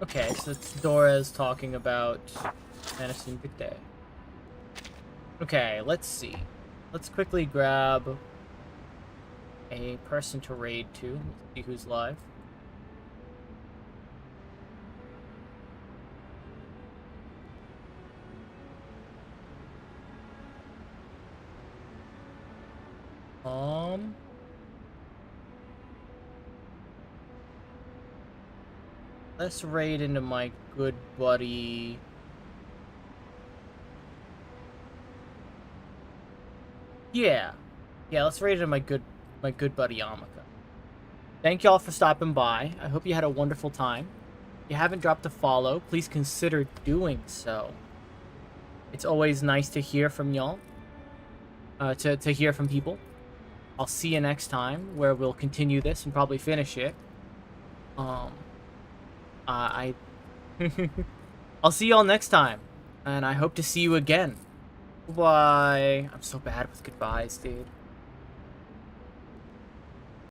Okay, so it's Dora's talking about Manus Vindicte. Okay, let's see. Let's quickly grab a person to raid to. Let's see who's live. Let's raid into my good buddy. Yeah, let's raid into my good buddy Yamaka. Thank y'all for stopping by. I hope you had a wonderful time. If you haven't dropped a follow, please consider doing so. It's always nice to hear from y'all. To hear from people. I'll see you next time, where we'll continue this and probably finish it. I'll see y'all next time, and I hope to see you again. Bye. I'm so bad with goodbyes, dude.